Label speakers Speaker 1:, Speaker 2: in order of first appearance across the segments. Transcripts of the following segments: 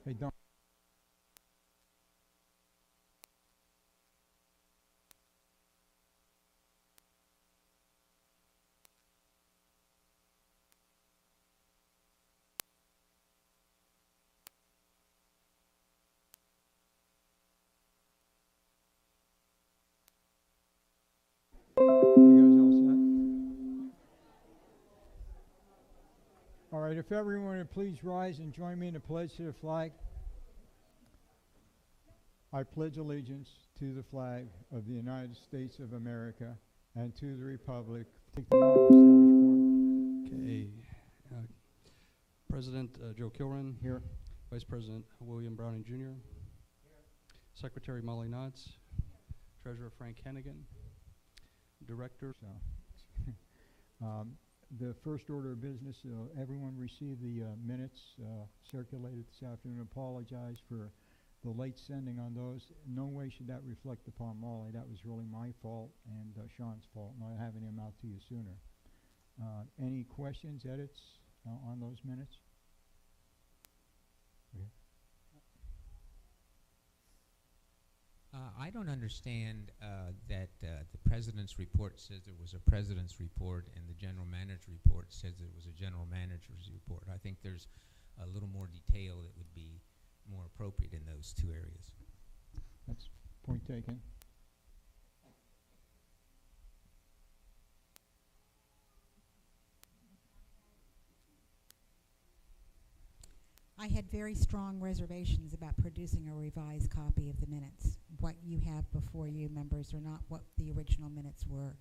Speaker 1: Hey, Don. You guys all set? All right, if everyone would please rise and join me in the pledge to the flag. I pledge allegiance to the flag of the United States of America and to the republic. Take the roll, establish quorum.
Speaker 2: Okay. Uh, President Joe Kilren.
Speaker 1: Here.
Speaker 2: Vice President William Browning Jr. Here. Secretary Molly Knotts. Treasurer Frank Hennigan. Director.
Speaker 1: So, the first order of business, everyone received the minutes circulated this afternoon. Apologize for the late sending on those. No way should that reflect upon Molly. That was really my fault and Sean's fault, not having them out to you sooner. Any questions, edits on those minutes? Okay.
Speaker 3: I don't understand that the president's report says there was a president's report and the general manager's report says it was a general manager's report. I think there's a little more detail that would be more appropriate in those two areas.
Speaker 1: That's point taken.
Speaker 4: I had very strong reservations about producing a revised copy of the minutes. What you have before you, members, are not what the original minutes were.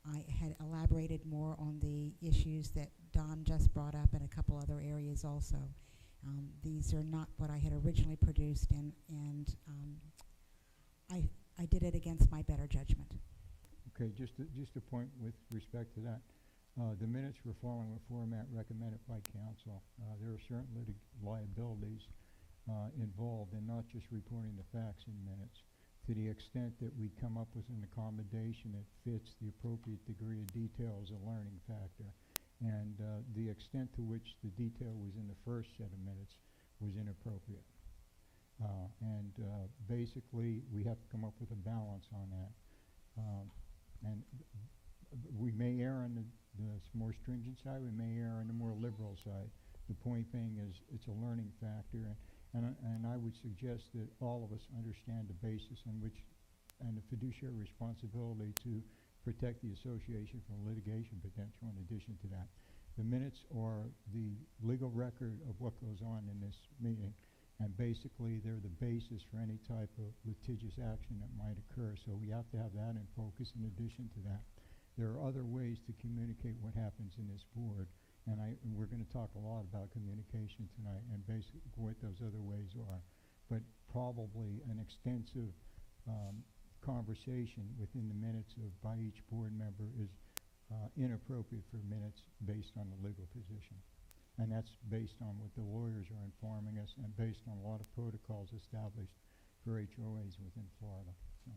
Speaker 4: I had elaborated more on the issues that Don just brought up and a couple other areas also. These are not what I had originally produced, and I did it against my better judgment.
Speaker 1: Okay, just a point with respect to that. The minutes were following a format recommended by council. There are certain liabilities involved in not just reporting the facts in minutes. To the extent that we come up with an accommodation that fits the appropriate degree of detail is a learning factor. And the extent to which the detail was in the first set of minutes was inappropriate. Basically, we have to come up with a balance on that. And we may err on the more stringent side, we may err on the more liberal side. The point being is it's a learning factor, and I would suggest that all of us understand the basis on which and the fiduciary responsibility to protect the association from litigation potential in addition to that. The minutes are the legal record of what goes on in this meeting, and basically they're the basis for any type of litigious action that might occur, so we have to have that in focus in addition to that. There are other ways to communicate what happens in this board, and we're going to talk a lot about communication tonight and basically what those other ways are. But probably an extensive conversation within the minutes by each board member is inappropriate for minutes based on the legal position. And that's based on what the lawyers are informing us and based on a lot of protocols established for HOAs within Florida. So.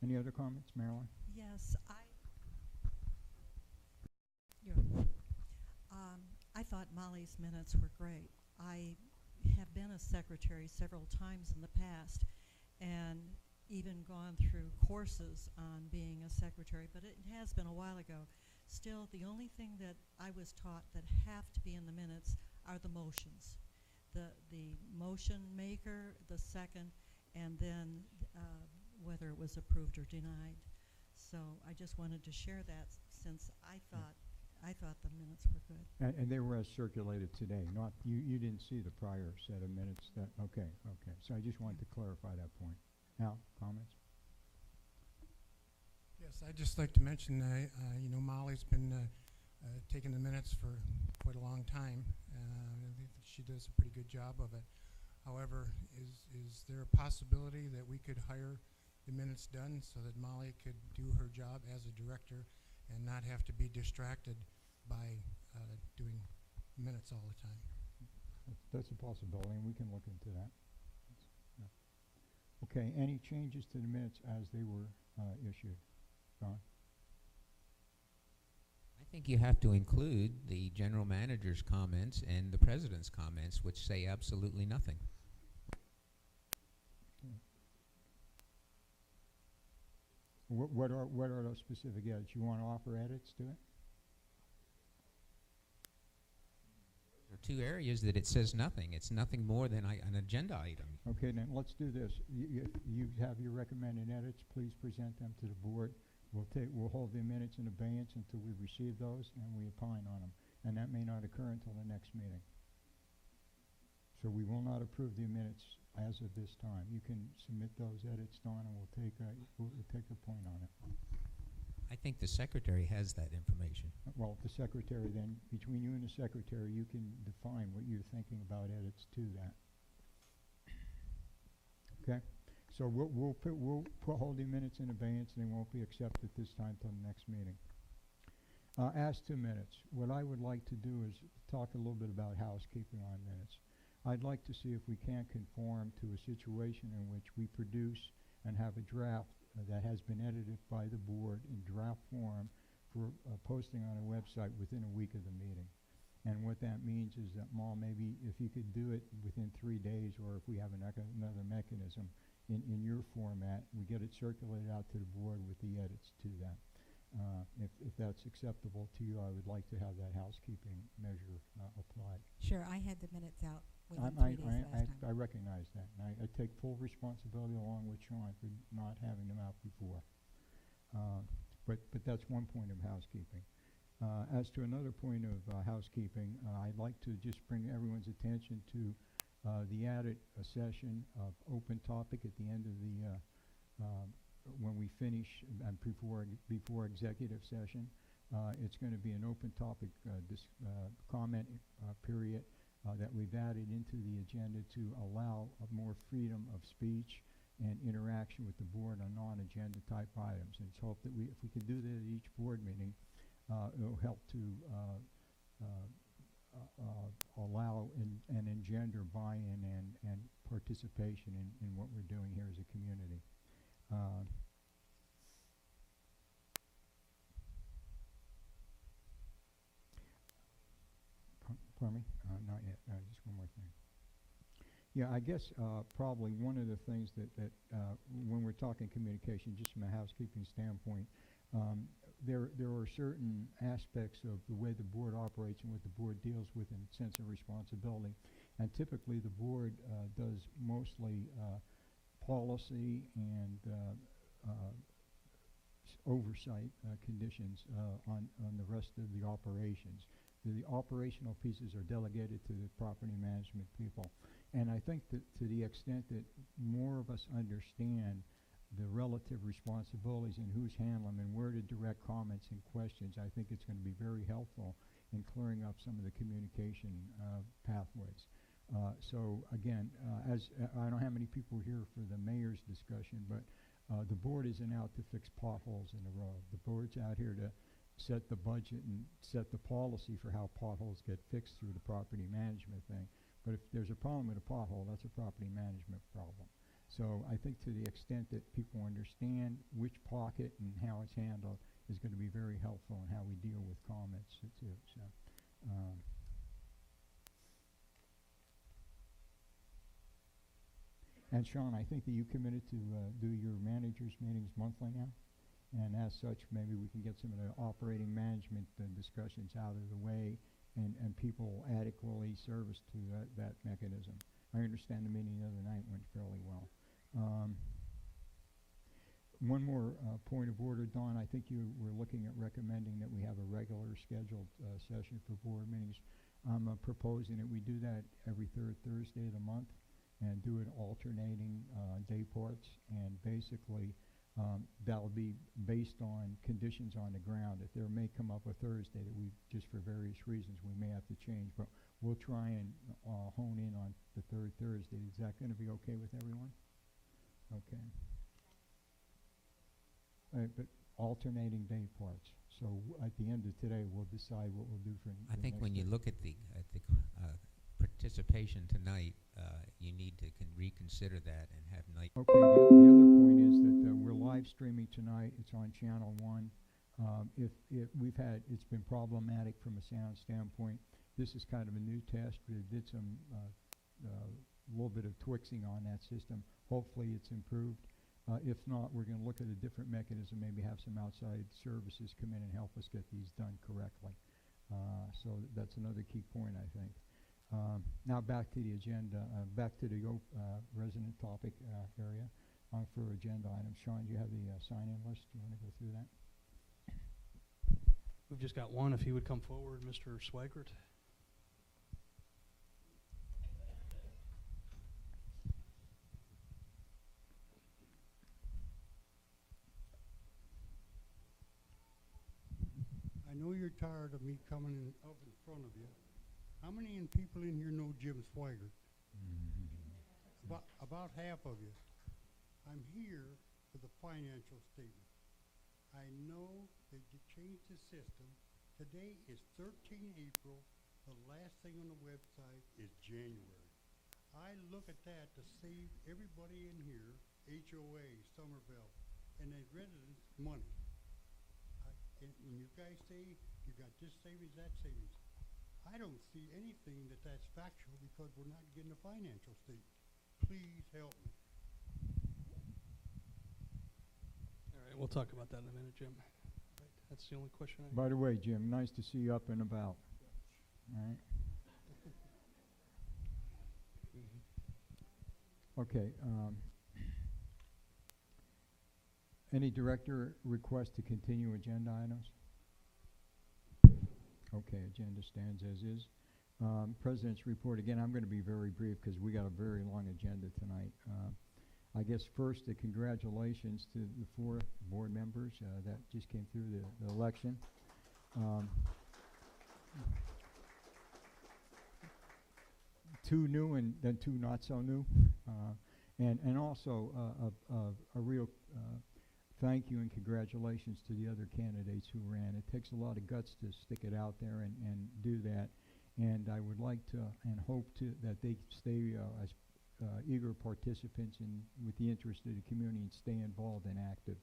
Speaker 1: Any other comments, Marilyn?
Speaker 5: Yes, I thought Molly's minutes were great. I have been a secretary several times in the past and even gone through courses on being a secretary, but it has been a while ago. Still, the only thing that I was taught that have to be in the minutes are the motions. The motion maker, the second, and then whether it was approved or denied. So I just wanted to share that since I thought the minutes were good.
Speaker 1: And they were as circulated today. Not you didn't see the prior set of minutes. Okay. So I just wanted to clarify that point. Al, comments?
Speaker 6: Yes, I'd just like to mention, Molly's been taking the minutes for quite a long time. I think she does a pretty good job of it. However, is there a possibility that we could hire the minutes done so that Molly could do her job as a director and not have to be distracted by doing minutes all the time?
Speaker 1: That's a possibility, and we can look into that. Yeah. Okay, any changes to the minutes as they were issued? Don?
Speaker 3: I think you have to include the general manager's comments and the president's comments, which say absolutely nothing.
Speaker 1: What are those specific edits? You want to offer edits to it?
Speaker 3: There are two areas that it says nothing. It's nothing more than an agenda item.
Speaker 1: Okay, then let's do this. You have your recommended edits. Please present them to the board. We'll hold the minutes in abeyance until we receive those and we opine on them. And that may not occur until the next meeting. So we will not approve the minutes as of this time. You can submit those edits, Don, and we'll take a point on it.
Speaker 3: I think the secretary has that information.
Speaker 1: Well, the secretary then, between you and the secretary, you can define what you're thinking about edits to that. Okay? So we'll hold the minutes in abeyance, and they won't be accepted this time till the next meeting. As to minutes, what I would like to do is talk a little bit about housekeeping on minutes. I'd like to see if we can't conform to a situation in which we produce and have a draft that has been edited by the board in draft form for posting on a website within a week of the meeting. And what that means is that, Mal, maybe if you could do it within 3 days, or if we have another mechanism in your format, we get it circulated out to the board with the edits to that. If that's acceptable to you, I would like to have that housekeeping measure applied.
Speaker 4: Sure, I had the minutes out within 3 days last time.
Speaker 1: I recognize that, and I take full responsibility along with Sean for not having them out before. But that's one point of housekeeping. As to another point of housekeeping, I'd like to just bring everyone's attention to the added session of open topic at the end of the when we finish and before executive session. It's going to be an open topic comment period that we've added into the agenda to allow more freedom of speech and interaction with the board on non-agenda type items. And it's hoped that if we can do that at each board meeting, it'll help to allow and engender buy-in and participation in what we're doing here as a community. Pardon me? Not yet. Just one more thing. Yeah, I guess probably one of the things that when we're talking communication, just from a housekeeping standpoint, there are certain aspects of the way the board operates and what the board deals with in sense of responsibility. And typically the board does mostly policy and oversight conditions on the rest of the operations. The operational pieces are delegated to the property management people. And I think that to the extent that more of us understand the relative responsibilities and who's handling them and where to direct comments and questions, I think it's going to be very helpful in clearing up some of the communication pathways. So again, I don't have many people here for the mayor's discussion, but the board isn't out to fix potholes in the road. The board's out here to set the budget and set the policy for how potholes get fixed through the property management thing. But if there's a problem with a pothole, that's a property management problem. So I think to the extent that people understand which pocket and how it's handled is going to be very helpful in how we deal with comments too. So, and Sean, I think that you committed to do your managers meetings monthly now. And as such, maybe we can get some of the operating management discussions out of the way and people adequately serviced to that mechanism. I understand the meeting the other night went fairly well. One more point of order, Dawn. I think you were looking at recommending that we have a regular scheduled session for board meetings. I'm proposing that we do that every third Thursday of the month and do it alternating day parts, and basically that'll be based on conditions on the ground. If there may come up a Thursday that we, just for various reasons, we may have to change, but we'll try and hone in on the third Thursday. Is that going to be okay with everyone? Okay. But alternating day parts. So at the end of today, we'll decide what we'll do for.
Speaker 3: I think when you look at the participation tonight, you need to reconsider that and have night.
Speaker 1: Okay. The other point is that we're live streaming tonight. It's on Channel 1. If it's been problematic from a sound standpoint. This is kind of a new test. We did some little bit of twixing on that system. Hopefully it's improved. If not, we're going to look at a different mechanism, maybe have some outside services come in and help us get these done correctly. So that's another key point, I think. Now back to the agenda, back to the resident topic area for agenda items. Sean, do you have the sign-in list? Do you want to go through that?
Speaker 2: We've just got one. If he would come forward, Mr. Swigert.
Speaker 7: I know you're tired of me coming up in front of you. How many people in here know Jim Swigert? About half of you. I'm here for the financial statement. I know that you changed the system. Today is 13 April. The last thing on the website is January. I look at that to save everybody in here, HOA, Somerville, and the residents money. And you guys say you got this savings, that savings. I don't see anything that's factual because we're not getting a financial statement. Please help me.
Speaker 2: All right, we'll talk about that in a minute, Jim. Right, that's the only question I
Speaker 1: By the way, Jim, nice to see you up and about. All right. Okay. Any director request to continue agenda items? Okay, agenda stands as is. President's report, again, I'm going to be very brief because we got a very long agenda tonight. I guess first, congratulations to the 4 board members that just came through the election. 2 new and then 2 not so new. And also a real thank you and congratulations to the other candidates who ran. It takes a lot of guts to stick it out there and do that. And I would like to and hope that they stay as eager participants with the interest of the community and stay involved and active.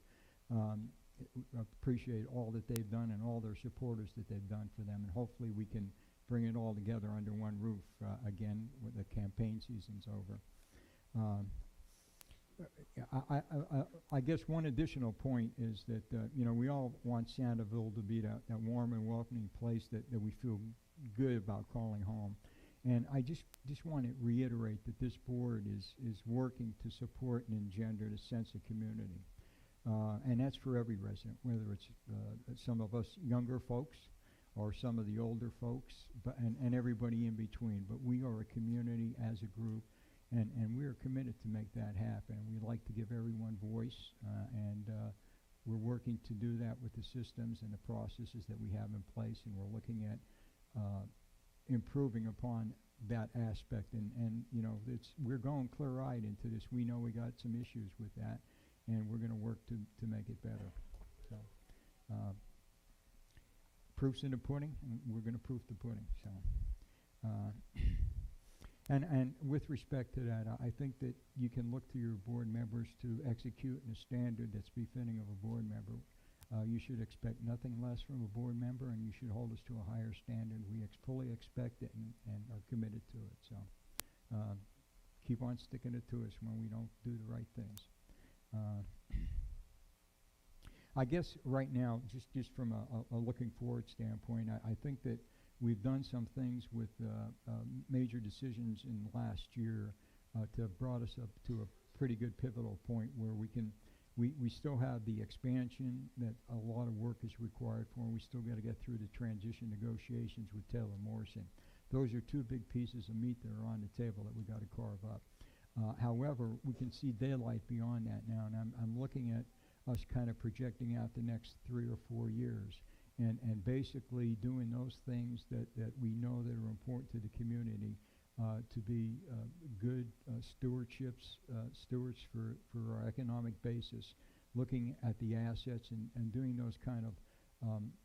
Speaker 1: Appreciate all that they've done and all their supporters that they've done for them. And hopefully we can bring it all together under one roof again when the campaign season's over. I guess one additional point is that we all want Sandoval to be that warm and welcoming place that we feel good about calling home. And I just want to reiterate that this board is working to support and engender a sense of community. And that's for every resident, whether it's some of us younger folks or some of the older folks, and everybody in between. But we are a community as a group. And we are committed to make that happen. We'd like to give everyone voice, and we're working to do that with the systems and the processes that we have in place, and we're looking at improving upon that aspect. And we're going clear-eyed into this. We know we got some issues with that, and we're going to work to make it better. So, proof's in the pudding, and we're going to proof the pudding. So. And with respect to that, I think that you can look to your board members to execute in a standard that's befitting of a board member. You should expect nothing less from a board member, and you should hold us to a higher standard. We fully expect it and are committed to it. So keep on sticking it to us when we don't do the right things. I guess right now, just from a looking forward standpoint, I think that we've done some things with major decisions in the last year to have brought us up to a pretty good pivotal point where we still have the expansion that a lot of work is required for, and we still got to get through the transition negotiations with Taylor Morrison. Those are 2 big pieces of meat that are on the table that we got to carve up. However, we can see daylight beyond that now, and I'm looking at us kind of projecting out the next 3 or 4 years. And basically doing those things that we know that are important to the community to be good stewards for our economic basis, looking at the assets and doing those kind of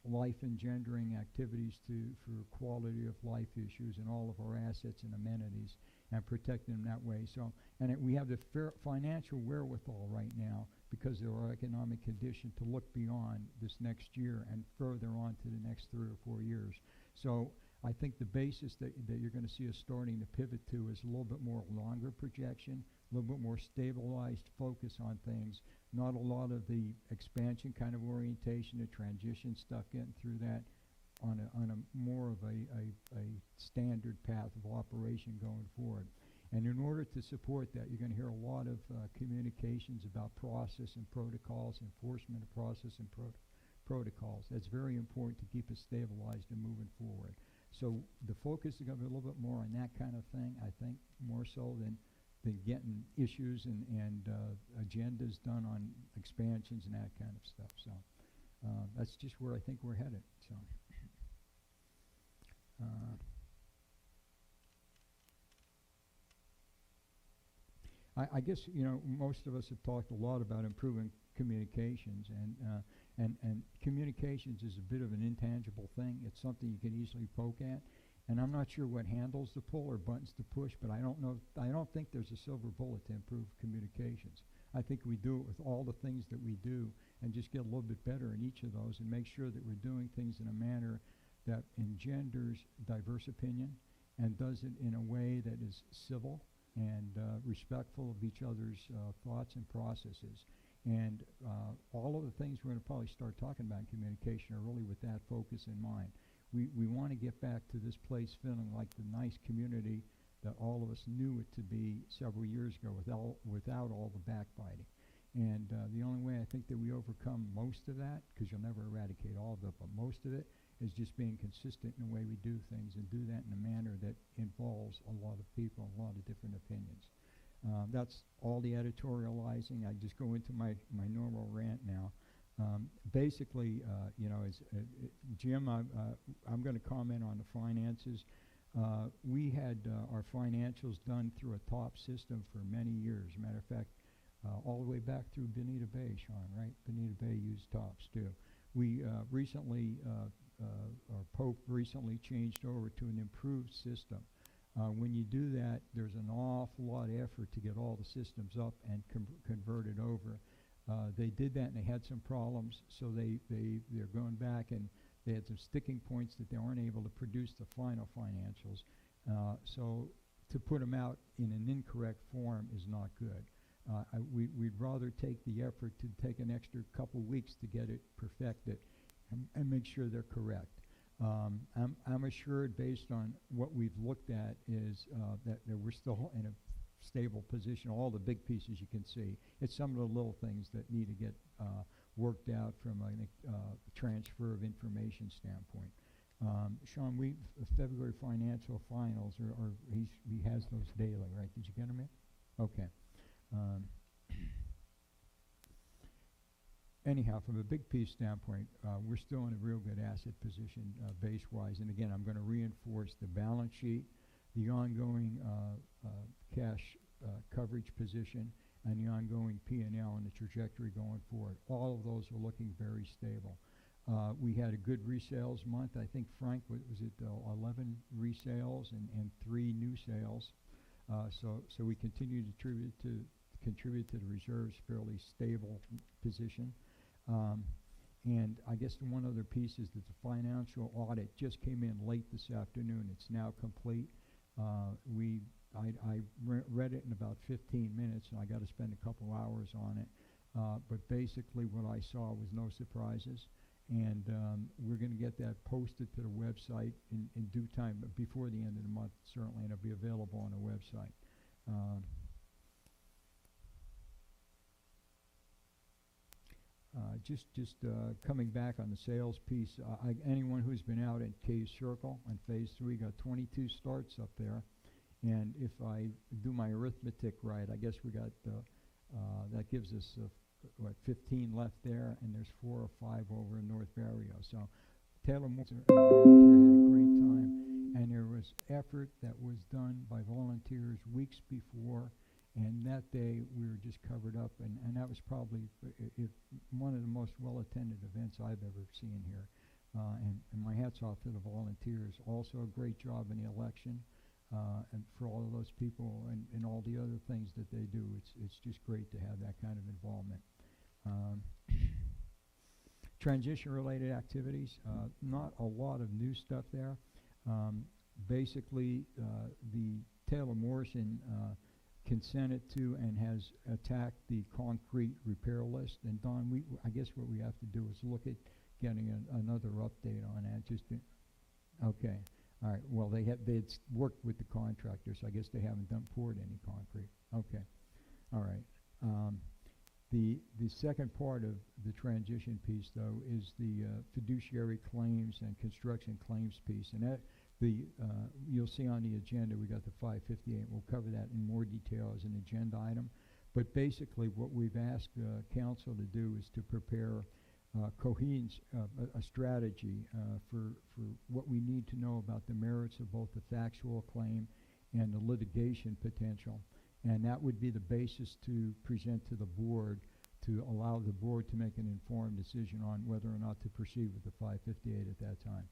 Speaker 1: life engendering activities for quality of life issues and all of our assets and amenities, and protect them that way. So, we have the financial wherewithal right now because of our economic condition to look beyond this next year and further on to the next 3 or 4 years. So I think the basis that you're going to see us starting to pivot to is a little bit more longer projection, a little bit more stabilized focus on things, not a lot of the expansion kind of orientation, the transition stuff, getting through that on a more of a standard path of operation going forward. And in order to support that, you're going to hear a lot of communications about process and protocols, enforcement of process and protocols. That's very important to keep us stabilized and moving forward. So the focus is going to be a little bit more on that kind of thing, I think, more so than getting issues and agendas done on expansions and that kind of stuff. So that's just where I think we're headed. So. I guess, most of us have talked a lot about improving communications, and communications is a bit of an intangible thing. It's something you can easily poke at, and I'm not sure what handles to pull or buttons to push, but I don't think there's a silver bullet to improve communications. I think we do it with all the things that we do and just get a little bit better in each of those and make sure that we're doing things in a manner that engenders diverse opinion and does it in a way that is civil and respectful of each other's thoughts and processes. And all of the things we're going to probably start talking about in communication are really with that focus in mind. We want to get back to this place feeling like the nice community that all of us knew it to be several years ago without all the backbiting. And the only way I think that we overcome most of that, because you'll never eradicate all of it, but most of it is just being consistent in the way we do things and do that in a manner that involves a lot of people, a lot of different opinions. That's all the editorializing. I just go into my normal rant now. Basically, Jim, I'm going to comment on the finances. We had our financials done through a top system for many years. Matter of fact, all the way back through Bonita Bay, Sean, right? Bonita Bay used tops too. We recently, our Pope recently changed over to an improved system. When you do that, there's an awful lot of effort to get all the systems up and converted over. They did that and they had some problems, so they're going back and they had some sticking points that they weren't able to produce the final financials. So to put them out in an incorrect form is not good. We'd rather take the effort to take an extra couple weeks to get it perfected and make sure they're correct. I'm assured, based on what we've looked at, is that we're still in a stable position. All the big pieces you can see. It's some of the little things that need to get worked out from a transfer of information standpoint. Sean, February financial finals, he has those daily, right? Did you get them in? Okay. Anyhow, from a big piece standpoint, we're still in a real good asset position base-wise. And again, I'm going to reinforce the balance sheet, the ongoing cash coverage position, and the ongoing P&L and the trajectory going forward. All of those are looking very stable. We had a good resales month. I think, Frank, was it 11 resales and 3 new sales. So we continue to contribute to the reserve's fairly stable position. And I guess the one other piece is that the financial audit just came in late this afternoon. It's now complete. I read it in about 15 minutes, and I got to spend a couple hours on it. But basically what I saw was no surprises. And we're going to get that posted to the website in due time, but before the end of the month, certainly, and it'll be available on the website. Just coming back on the sales piece, anyone who's been out at Cave Circle on Phase 3 got 22 starts up there. And if I do my arithmetic right, I guess we got, that gives us, 15 left there, and there's 4 or 5 over in North Barrio. So Taylor Moore had a great time, and there was effort that was done by volunteers weeks before, And that day, we were just covered up, and that was probably one of the most well-attended events I've ever seen here. And my hat's off to the volunteers. Also a great job in the election, and for all of those people and all the other things that they do. It's just great to have that kind of involvement. Transition-related activities, not a lot of new stuff there. Basically, the Taylor Morrison consented to and has attacked the concrete repair list. And Don, I guess what we have to do is look at getting another update on that. Okay, all right. Well, they'd worked with the contractors. So I guess they haven't poured any concrete. Okay, all right. The second part of the transition piece, though, is the fiduciary claims and construction claims piece, and that you'll see on the agenda we got the 558. We'll cover that in more detail as an agenda item. But basically, what we've asked council to do is to prepare a strategy for what we need to know about the merits of both the factual claim and the litigation potential. And that would be the basis to present to the board to allow the board to make an informed decision on whether or not to proceed with the 558 at that time.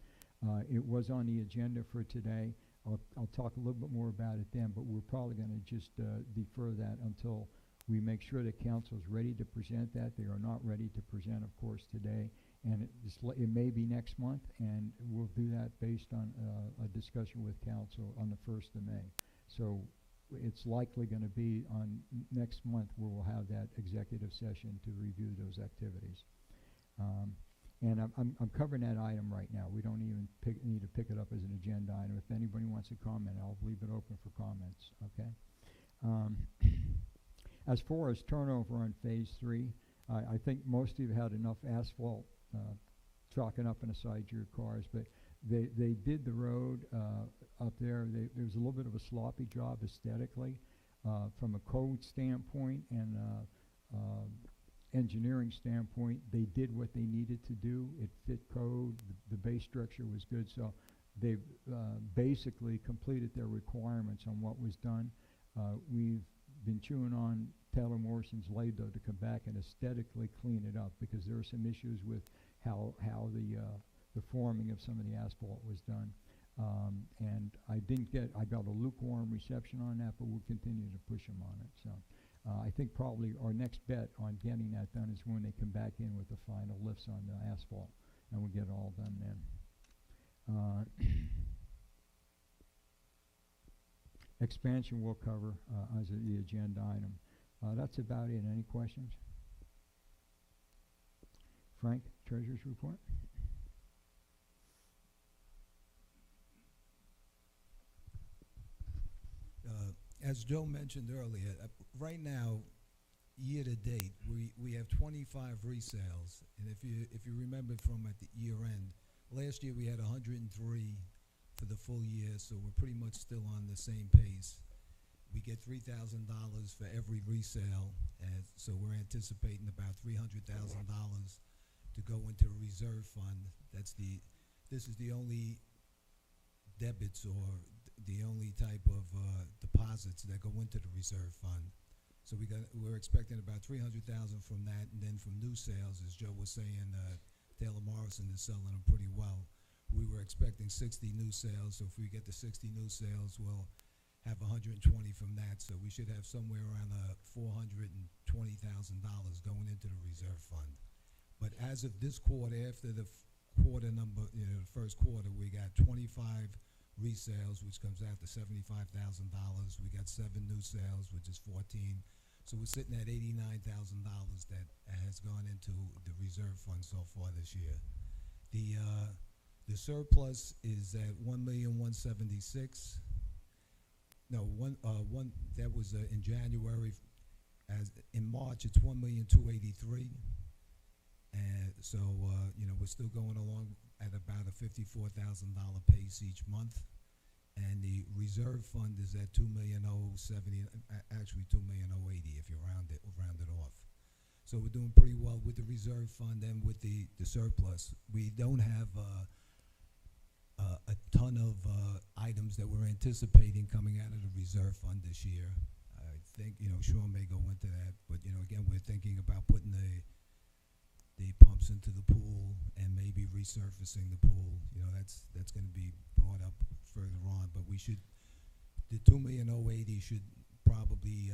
Speaker 1: It was on the agenda for today. I'll talk a little bit more about it then, but we're probably going to just defer that until we make sure that council is ready to present that. They are not ready to present, of course, today, and it may be next month, and we'll do that based on a discussion with council on the 1st of May. So it's likely going to be on next month where we'll have that executive session to review those activities. And I'm covering that item right now. We don't even need to pick it up as an agenda item. If anybody wants to comment, I'll leave it open for comments, okay? As far as turnover on phase 3, I think most of you had enough asphalt chalking up in the sides of your cars, but they did the road up there. There was a little bit of a sloppy job aesthetically from a code standpoint and engineering standpoint. They did what they needed to do. It fit code. The base structure was good, so they've basically completed their requirements on what was done. We've been chewing on Taylor Morrison's lathe, though, to come back and aesthetically clean it up, because there are some issues with how the forming of some of the asphalt was done. And I got a lukewarm reception on that, but we'll continue to push them on it. So I think probably our next bet on getting that done is when they come back in with the final lifts on the asphalt, and we'll get it all done then. Expansion we'll cover as the agenda item. That's about it. Any questions? Frank, Treasurer's report.
Speaker 8: As Joe mentioned earlier, right now, year to date, we have 25 resales, and if you remember from at the year end, last year we had 103 for the full year, so we're pretty much still on the same pace. We get $3,000 for every resale, and so we're anticipating about $300,000 to go into a reserve fund. This is the only debits or the only type of deposits that go into the reserve fund. So we're expecting about $300,000 from that, and then from new sales, as Joe was saying, Taylor Morrison is selling them pretty well. We were expecting 60 new sales, so if we get the 60 new sales, we'll have 120 from that. So we should have somewhere around $420,000 going into the reserve fund. But as of this quarter, after the quarter number, the first quarter, we got 25 resales, which comes out to $75,000. We got 7 new sales, which is 14. So we're sitting at $89,000 that has gone into the reserve fund so far this year. The surplus is at $1,176,000. No, that was in January. As in March, it's $1,283,000, and so we're still going along at about a $54,000 pace each month, and the reserve fund is at $2,070,000, actually $2,080,000 if you round it off. So we're doing pretty well with the reserve fund and with the surplus. We don't have a ton of items that we're anticipating coming out of the reserve fund this year. I think, Sean may go into that, but, again, we're thinking about putting the pumps into the pool and maybe resurfacing the pool. That's going to be brought up further on, but the $2,080,000 should probably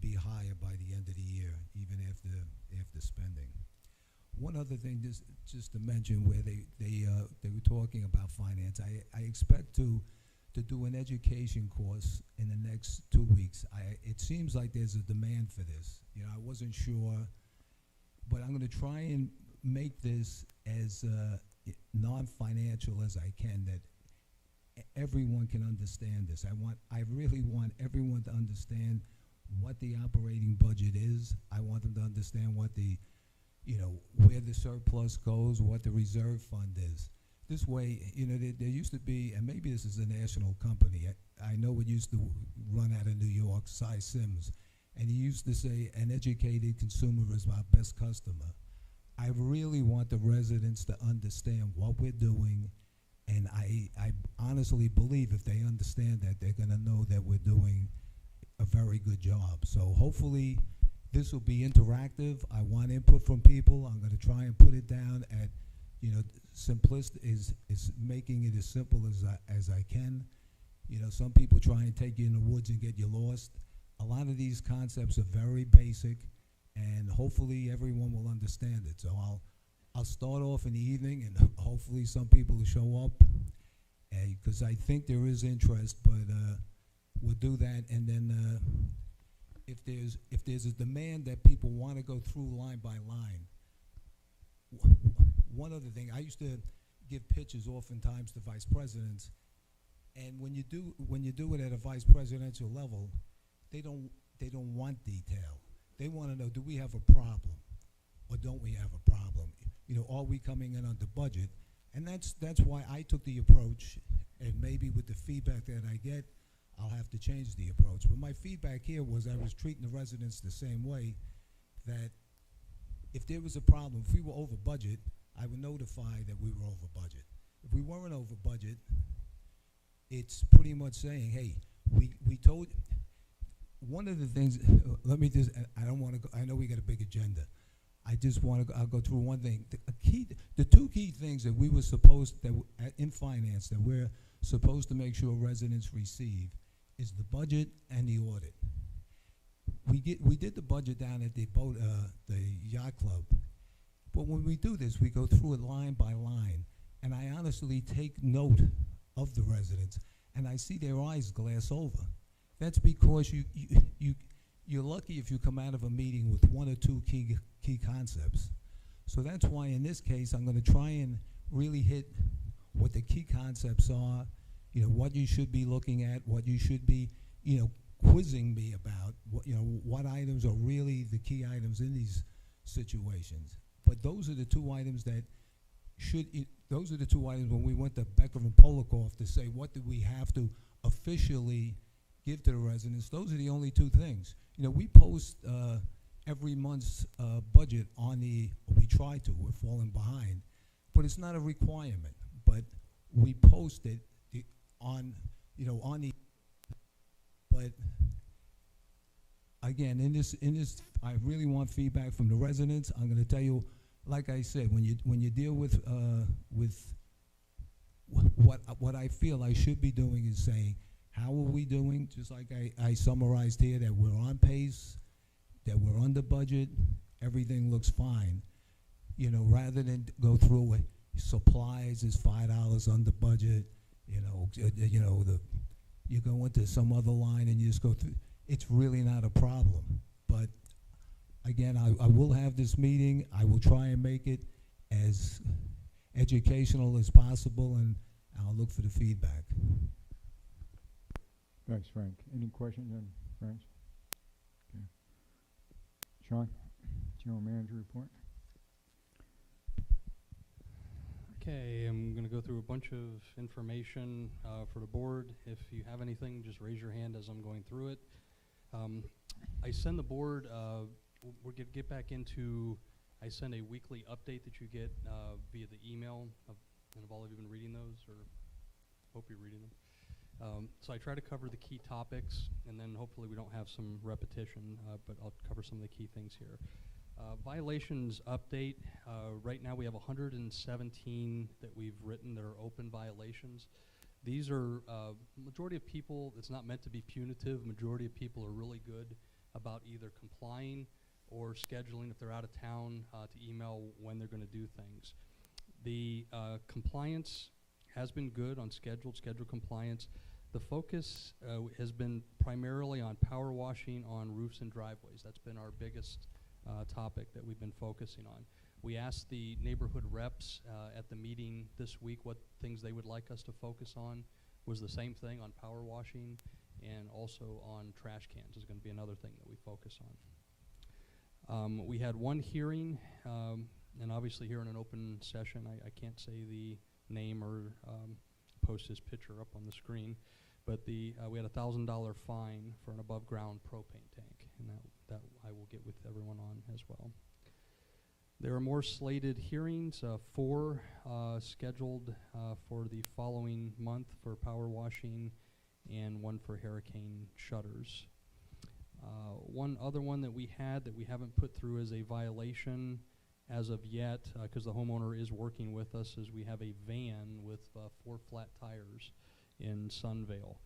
Speaker 8: be higher by the end of the year, even after spending. One other thing, just to mention, where they were talking about finance, I expect to do an education course in the next 2 weeks. It seems like there's a demand for this. I wasn't sure, but I'm going to try and make this as non-financial as I can, that everyone can understand this. I really want everyone to understand what the operating budget is. I want them to understand what where the surplus goes, what the reserve fund is. This way, there used to be, and maybe this is a national company, I know it used to run out of New York, Cy Sims, and he used to say, an educated consumer is our best customer. I really want the residents to understand what we're doing, and I honestly believe if they understand that, they're going to know that we're doing a very good job. So hopefully this will be interactive. I want input from people. I'm going to try and put it down at, simplest is making it as simple as I can. Some people try and take you in the woods and get you lost. A lot of these concepts are very basic, and hopefully everyone will understand it. So I'll start off in the evening, and hopefully some people will show up, because I think there is interest, but we'll do that. And then if there's a demand that people want to go through line by line, one other thing, I used to give pitches oftentimes to vice presidents, and when you do it at a vice presidential level, they don't want detail. They want to know, do we have a problem or don't we have a problem? Are we coming in under budget? And that's why I took the approach, and maybe with the feedback that I get, I'll have to change the approach. But my feedback here was I was treating the residents the same way, that if there was a problem, if we were over budget, I would notify that we were over budget. If we weren't over budget, it's pretty much saying, hey, we told. One of the things, let me just, I don't want to go, I know we got a big agenda. I just want to, I'll go through one thing. The two key things that we were supposed, in finance, that we're supposed to make sure residents receive is the budget and the audit. We did the budget down at the yacht club, but when we do this, we go through it line by line, and I honestly take note of the residents, and I see their eyes glass over. That's because you're lucky if you come out of a meeting with one or two key concepts. So that's why in this case I'm going to try and really hit what the key concepts are, what you should be looking at, what you should be, quizzing me about, what items are really the key items in these situations. But those are the two items that those are the two items when we went to Becker and Polikoff to say what do we have to officially give to the residents. Those are the only two things. We post every month's budget on we try to, we're falling behind, but it's not a requirement. But we post it on the, but again, in this, I really want feedback from the residents. I'm going to tell you, like I said, when you deal with what I feel I should be doing is saying, how are we doing? Just like I summarized here, that we're on pace, that we're under budget, everything looks fine. Rather than go through it, supplies is $5 under budget. You go into some other line and you just go through. It's really not a problem. But again, I will have this meeting. I will try and make it as educational as possible, and I'll look for the feedback.
Speaker 1: Thanks, Frank. Any questions on Frank's? Okay. Sean, General Manager report.
Speaker 2: Okay, I'm going to go through a bunch of information for the board. If you have anything, just raise your hand as I'm going through it. I send the board, we're going to get back into, I send a weekly update that you get via the email. And have all of you been reading those, or hope you're reading them? So I try to cover the key topics, and then hopefully we don't have some repetition, but I'll cover some of the key things here. Violations update. Right now we have 117 that we've written that are open violations. These are, majority of people, it's not meant to be punitive. Majority of people are really good about either complying or scheduling, if they're out of town, to email when they're going to do things. The compliance has been good on schedule compliance. The focus has been primarily on power washing on roofs and driveways. That's been our biggest topic that we've been focusing on. We asked the neighborhood reps at the meeting this week what things they would like us to focus on. Was the same thing on power washing, and also on trash cans is going to be another thing that we focus on. We had one hearing, and obviously here in an open session, I can't say the name or post his picture up on the screen, but we had a $1,000 fine for an above ground propane tank, and that I will get with everyone on as well. There are more slated hearings, 4 scheduled for the following month for power washing, and 1 for hurricane shutters. One other one that we had that we haven't put through as a violation as of yet, because the homeowner is working with us, is we have a van with 4 flat tires in Sunvale.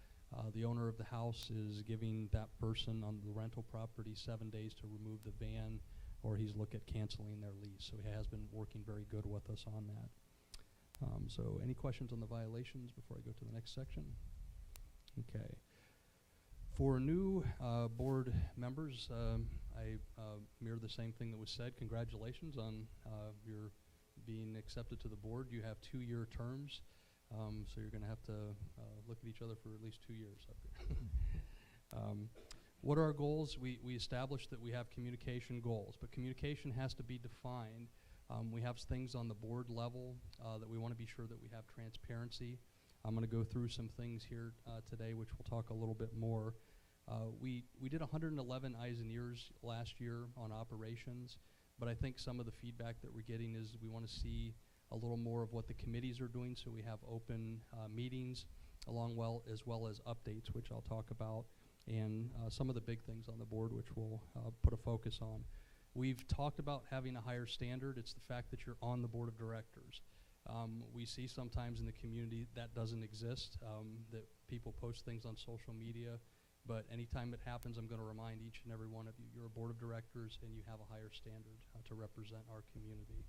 Speaker 2: The owner of the house is giving that person on the rental property 7 days to remove the van, or he's look at canceling their lease. So he has been working very good with us on that. So any questions on the violations before I go to the next section? Okay. For new board members, I mirror the same thing that was said. Congratulations on your being accepted to the board. You have 2-year terms, so you're going to have to look at each other for at least 2 years up here. What are our goals? We established that we have communication goals, but communication has to be defined. We have things on the board level that we want to be sure that we have transparency. I'm going to go through some things here today, which we'll talk a little bit more. We did 111 eyes and ears last year on operations, but I think some of the feedback that we're getting is we want to see a little more of what the committees are doing, so we have open meetings as well as updates, which I'll talk about, and some of the big things on the board, which we'll put a focus on. We've talked about having a higher standard. It's the fact that you're on the board of directors. We see sometimes in the community that doesn't exist, that people post things on social media, but anytime it happens, I'm going to remind each and every one of you, you're a board of directors and you have a higher standard to represent our community.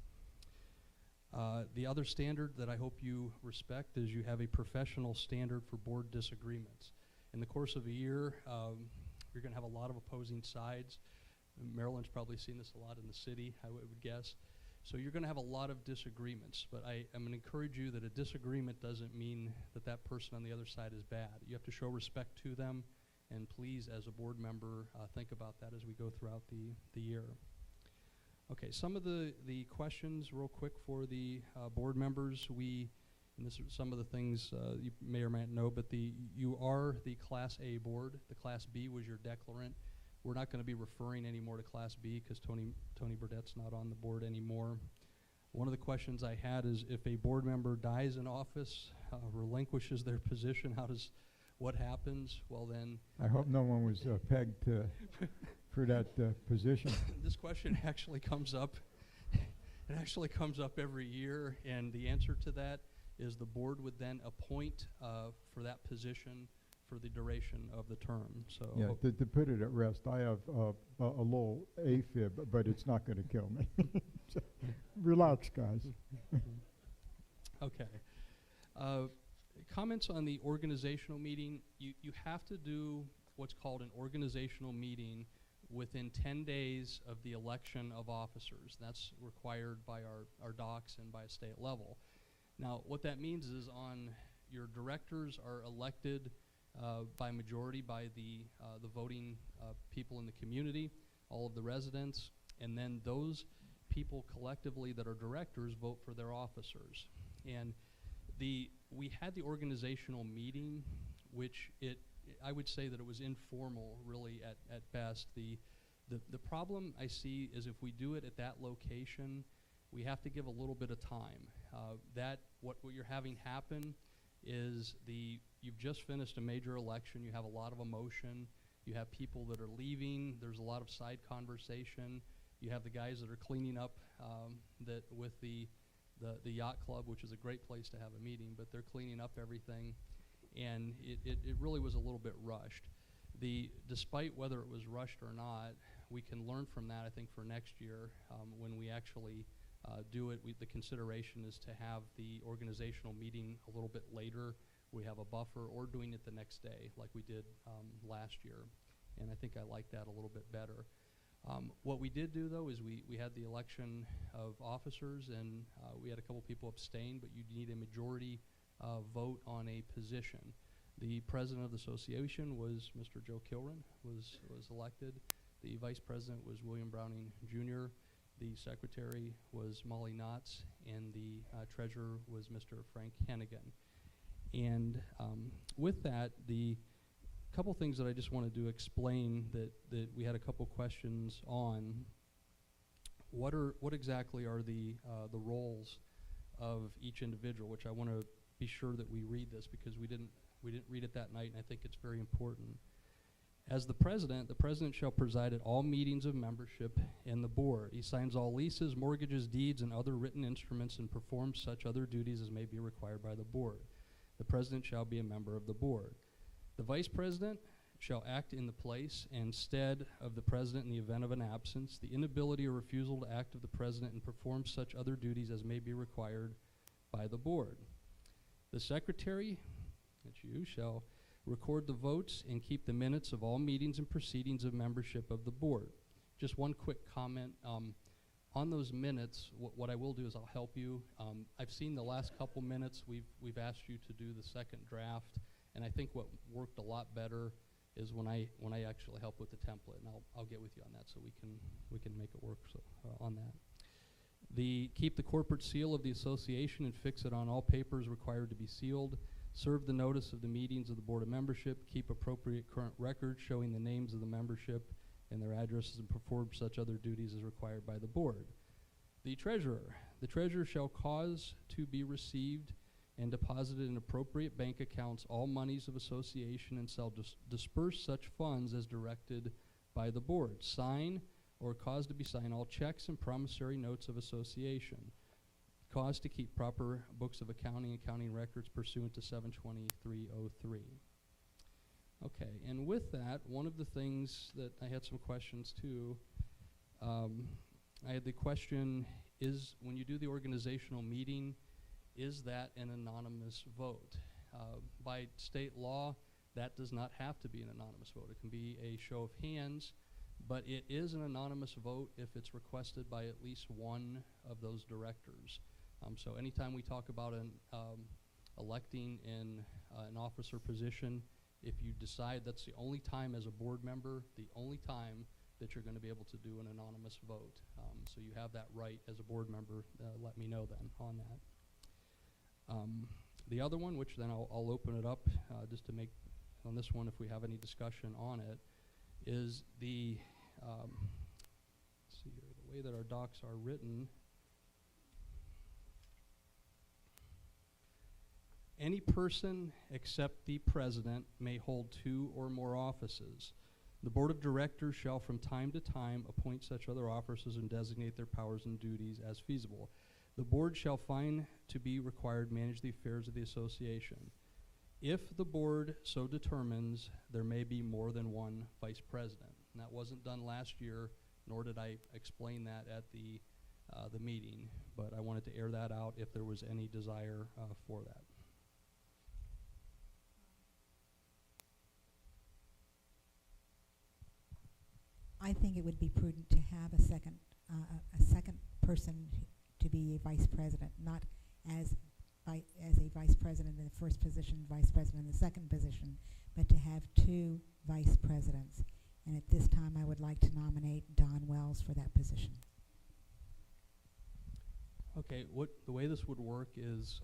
Speaker 2: The other standard that I hope you respect is you have a professional standard for board disagreements. In the course of a year, you're going to have a lot of opposing sides. Maryland's probably seen this a lot in the city, I would guess. So you're going to have a lot of disagreements, but I'm going to encourage you that a disagreement doesn't mean that that person on the other side is bad. You have to show respect to them, and please, as a board member, think about that as we go throughout the year. Okay, some of the questions real quick for the board members. And this are some of the things you may or may not know, but you are the Class A board. The Class B was your declarant. We're not going to be referring anymore to Class B because Tony Burdett's not on the board anymore. One of the questions I had is if a board member dies in office, relinquishes their position, what happens? Well then...
Speaker 1: I hope no one was pegged for that position.
Speaker 2: This question actually comes up. It actually comes up every year, and the answer to that is the board would then appoint for that position for the duration of the term. So
Speaker 1: yeah, to put it at rest, I have a little AFib, but it's not going to kill me. So relax, guys.
Speaker 2: Okay. Comments on the organizational meeting. You have to do what's called an organizational meeting within 10 days of the election of officers. That's required by our docs and by a state level. Now, what that means is your directors are elected by majority by the voting people in the community, all of the residents, and then those people collectively that are directors vote for their officers. And we had the organizational meeting, which I would say that it was informal, really, at best. The problem I see is if we do it at that location, we have to give a little bit of time. What you're having happen is you've just finished a major election, you have a lot of emotion, you have people that are leaving, there's a lot of side conversation, you have the guys that are cleaning up that with the yacht club, which is a great place to have a meeting, but they're cleaning up everything, and it really was a little bit rushed. Despite whether it was rushed or not, we can learn from that, I think, for next year when we actually do it. The consideration is to have the organizational meeting a little bit later. We have a buffer, or doing it the next day like we did last year, and I think I like that a little bit better. What we did do, though, is we had the election of officers, and we had a couple people abstain, but you need a majority vote on a position. The president of the association was Mr. Joe Kilren, was elected. The vice president was William Browning Jr. The secretary was Molly Knotts, and the treasurer was Mr. Frank Hennigan. And with that, the couple things that I just wanted to explain that we had a couple questions on. What exactly are the roles of each individual? Which I want to be sure that we read this, because we didn't read it that night, and I think it's very important. As the president shall preside at all meetings of membership in the board. He signs all leases, mortgages, deeds, and other written instruments, and performs such other duties as may be required by the board. The president shall be a member of the board. The vice president shall act in the place and stead of the president in the event of an absence, the inability or refusal to act of the president, and perform such other duties as may be required by the board. The secretary, that's you, shall record the votes and keep the minutes of all meetings and proceedings of membership of the board. Just one quick comment. On those minutes, what I will do is I'll help you. I've seen the last couple minutes. We've asked you to do the second draft, and I think what worked a lot better is when I actually help with the template, and I'll get with you on that so we can make it work on that. Keep the corporate seal of the association and fix it on all papers required to be sealed. Serve the notice of the meetings of the Board of Membership. Keep appropriate current records showing the names of the membership and their addresses, and perform such other duties as required by the board. The treasurer shall cause to be received and deposited in appropriate bank accounts all monies of association, and shall disperse such funds as directed by the board. Sign or cause to be signed all checks and promissory notes of association. Cause to keep proper books of accounting records pursuant to 72303. Okay, and with that, one of the things that I had some questions too, I had the question, is when you do the organizational meeting, is that an anonymous vote? By state law, that does not have to be an anonymous vote. It can be a show of hands, but it is an anonymous vote if it's requested by at least one of those directors. So anytime we talk about electing in an officer position, if you decide that's the only time as a board member, the only time that you're going to be able to do an anonymous vote. So you have that right as a board member. Let me know then on that. The other one, which then I'll open it up just to make on this one if we have any discussion on it, is the, let's see here, the way that our docs are written. Any person except the president may hold 2 or more offices. The board of directors shall from time to time appoint such other officers and designate their powers and duties as feasible. The board shall find to be required manage the affairs of the association. If the board so determines, there may be more than one vice president. And that wasn't done last year, nor did I explain that at the meeting, but I wanted to air that out if there was any desire for that.
Speaker 4: I think it would be prudent to have a second person to be a vice president, not as a vice president in the first position, vice president in the second position, but to have 2 vice presidents. And at this time, I would like to nominate Don Wells for that position.
Speaker 2: Okay, the way this would work is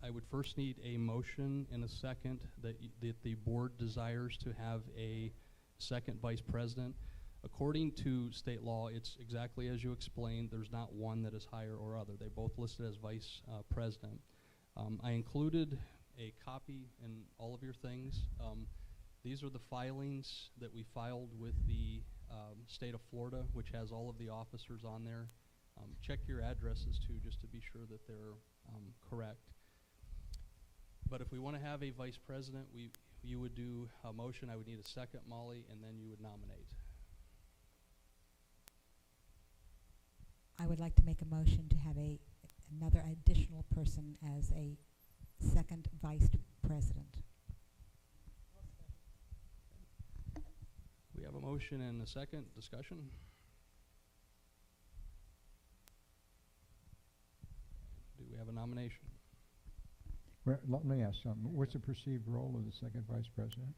Speaker 2: I would first need a motion and a second that the board desires to have a second vice president. According to state law, it's exactly as you explained. There's not one that is higher or other. They're both listed as vice president. I included a copy in all of your things. These are the filings that we filed with the state of Florida, which has all of the officers on there. Check your addresses too, just to be sure that they're correct. But if we want to have a vice president, you would do a motion. I would need a second, Molly, and then you would nominate.
Speaker 4: I would like to make a motion to have another additional person as a second vice president.
Speaker 2: We have a motion and a second. Discussion? Do we have a nomination?
Speaker 1: Well, let me ask something. What's the perceived role of the second vice president?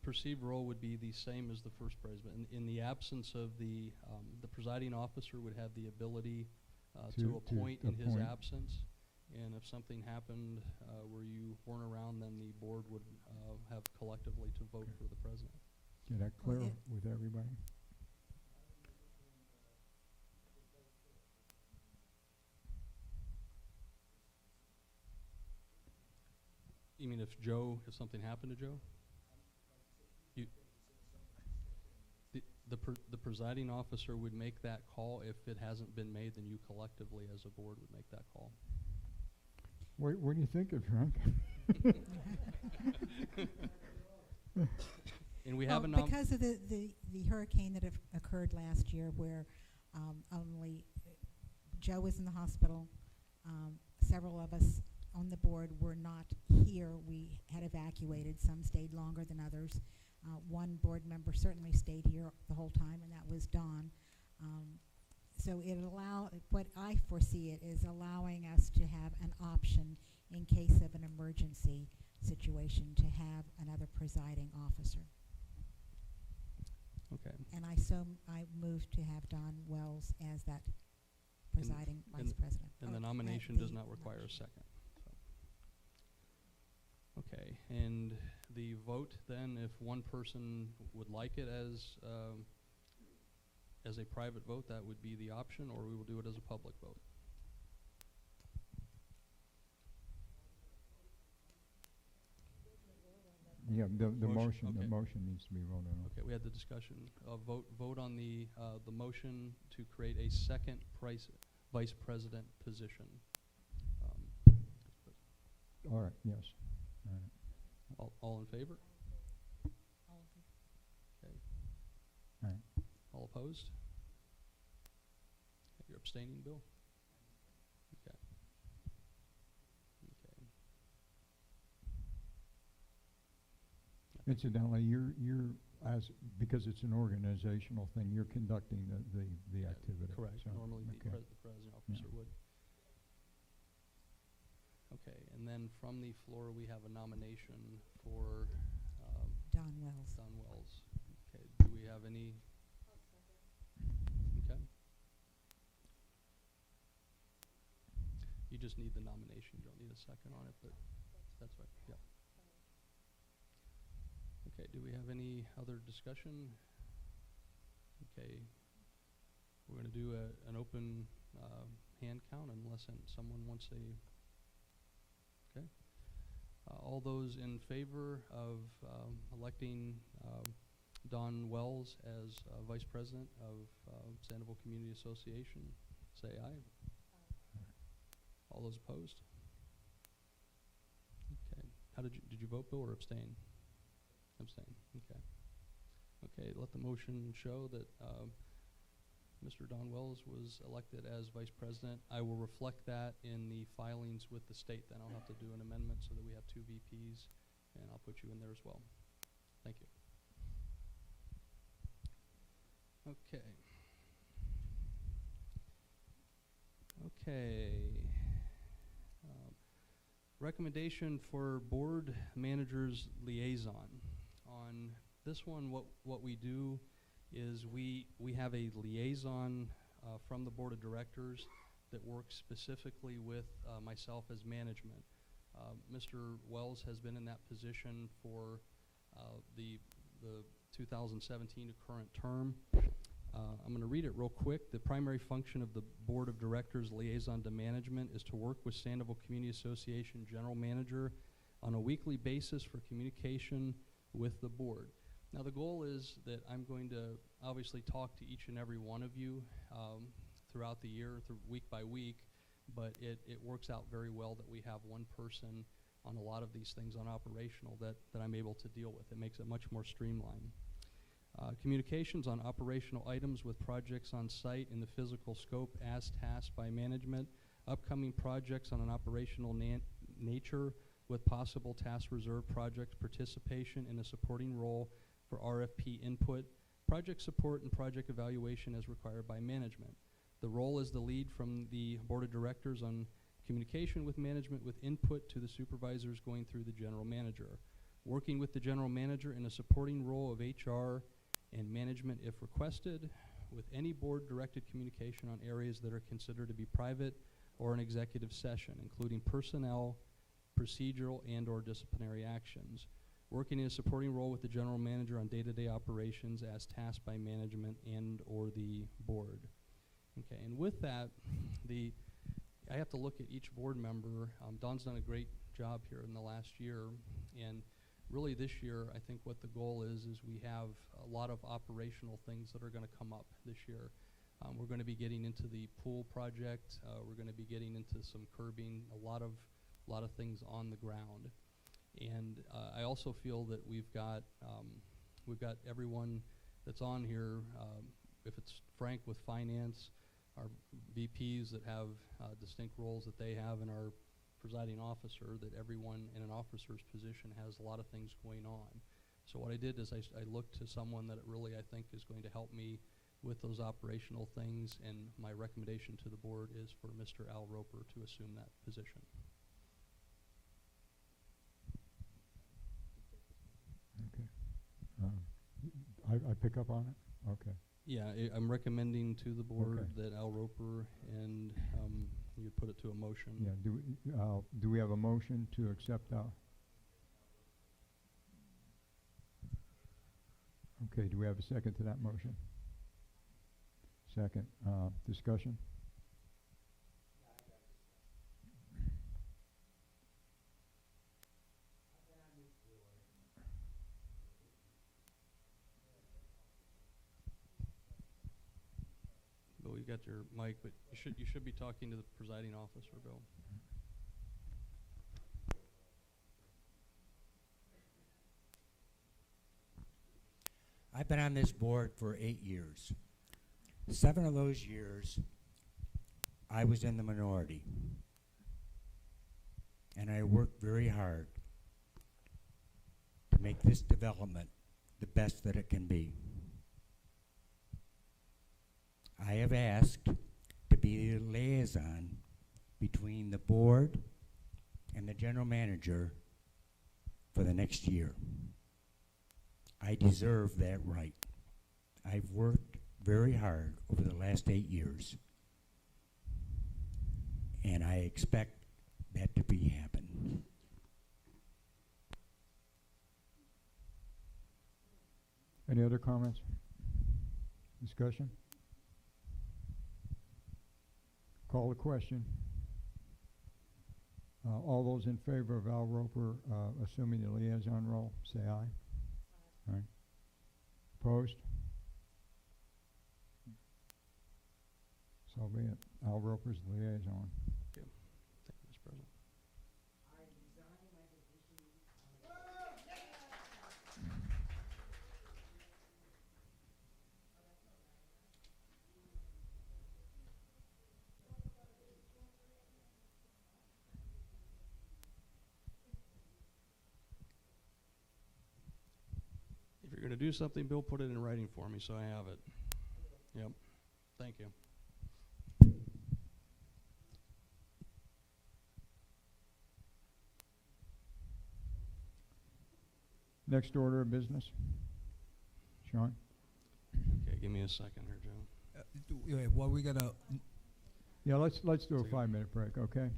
Speaker 2: Perceived role would be the same as the first president. In the absence of the presiding officer would have the ability to appoint in his absence. And if something happened where you weren't around, then the board would have collectively to vote for the president.
Speaker 1: Is that clear with everybody?
Speaker 2: You mean if something happened to Joe? The presiding officer would make that call. If it hasn't been made, then you collectively as a board would make that call.
Speaker 1: What do you think of Frank?
Speaker 2: And we have
Speaker 4: because of the hurricane that occurred last year, where only Joe was in the hospital, several of us on the board were not here. We had evacuated. Some stayed longer than others. One board member certainly stayed here the whole time, and that was Don. So what I foresee it is allowing us to have an option in case of an emergency situation to have another presiding officer.
Speaker 2: Okay.
Speaker 4: And I move to have Don Wells as that presiding vice president.
Speaker 2: And the nomination does not require a second. Okay, and the vote then, if one person would like it as a private vote, that would be the option, or we will do it as a public vote.
Speaker 1: Yeah, the motion
Speaker 2: okay.
Speaker 1: The motion needs to be voted on.
Speaker 2: Okay, we had the discussion. Vote on the motion to create a second vice president position.
Speaker 1: All right. Yes. All right.
Speaker 2: All in favor? Okay.
Speaker 1: All right.
Speaker 2: All opposed? Okay, you're abstaining, Bill? Okay. Okay.
Speaker 1: Incidentally, you're because it's an organizational thing, you're conducting the activity.
Speaker 2: Correct.
Speaker 1: So,
Speaker 2: Normally the
Speaker 1: okay.
Speaker 2: presiding officer would. Okay, and then from the floor we have a nomination for
Speaker 4: Don Wells.
Speaker 2: Don Wells. Okay, do we have any? Okay. You just need the nomination. You don't need a second on it, but that's right. Yeah. Okay, do we have any other discussion? Okay, we're going to do an open hand count unless someone wants a. Okay. All those in favor of electing Don Wells as Vice President of Sandoval Community Association, say aye. All those opposed? Okay. How did you vote, Bill, or abstain? Abstain. Okay. Okay. Let the motion show that Mr. Don Wells was elected as Vice President. I will reflect that in the filings with the state. Then I'll have to do an amendment so that we have 2 VPs, and I'll put you in there as well. Thank you. Okay. Okay. Recommendation for Board Managers Liaison. On this one, what we do is we have a liaison from the Board of Directors that works specifically with myself as management. Mr. Wells has been in that position for the 2017 to current term. I'm going to read it real quick. The primary function of the Board of Directors Liaison to Management is to work with Sandoval Community Association General Manager on a weekly basis for communication with the board. Now the goal is that I'm going to obviously talk to each and every one of you throughout the year, week by week, but it works out very well that we have one person on a lot of these things on operational that I'm able to deal with. It makes it much more streamlined. Communications on operational items with projects on site in the physical scope as tasked by management, upcoming projects on an operational nature with possible task reserve project participation in a supporting role for RFP input, project support and project evaluation as required by management. The role is the lead from the Board of Directors on communication with management with input to the supervisors going through the General Manager. Working with the General Manager in a supporting role of HR and management if requested, with any board-directed communication on areas that are considered to be private or an executive session, including personnel, procedural, and/or disciplinary actions. Working in a supporting role with the General Manager on day-to-day operations as tasked by management and/or the board. Okay, and with that, I have to look at each board member. Dawn's done a great job here in the last year, and really this year, I think what the goal is we have a lot of operational things that are going to come up this year. We're going to be getting into the pool project. We're going to be getting into some curbing, a lot of things on the ground. And I also feel that we've got everyone that's on here, if it's Frank with finance, our VPs that have distinct roles that they have, and our presiding officer, that everyone in an officer's position has a lot of things going on. So what I did is I looked to someone that really I think is going to help me with those operational things, and my recommendation to the board is for Mr. Al Roper to assume that position.
Speaker 1: Okay. I pick up on it? Okay.
Speaker 2: Yeah, I'm recommending to the board
Speaker 1: Okay.
Speaker 2: that Al Roper, and you put it to a motion.
Speaker 1: Yeah, do we have a motion to accept our? Okay, do we have a second to that motion? Second. Discussion?
Speaker 2: Bill, you got your mic, but you should be talking to the presiding officer, Bill.
Speaker 9: I've been on this board for 8 years. 7 of those years, I was in the minority. And I worked very hard to make this development the best that it can be. I have asked to be the liaison between the board and the general manager for the next year. I deserve that right. I've worked very hard over the last 8 years, and I expect that to be happen.
Speaker 1: Any other comments? Discussion? Call the question. All those in favor of Al Roper assuming the liaison role, say aye. All right. Opposed? So be it. Al Roper's the liaison.
Speaker 2: Thank you, Mr. President. If you're going to do something, Bill, put it in writing for me so I have it. Yep. Thank you.
Speaker 1: Next order of business. Sean?
Speaker 2: Okay, give me a second here, Joe.
Speaker 8: Wait, what are we gonna?
Speaker 1: Yeah, let's do a 5-minute break, okay?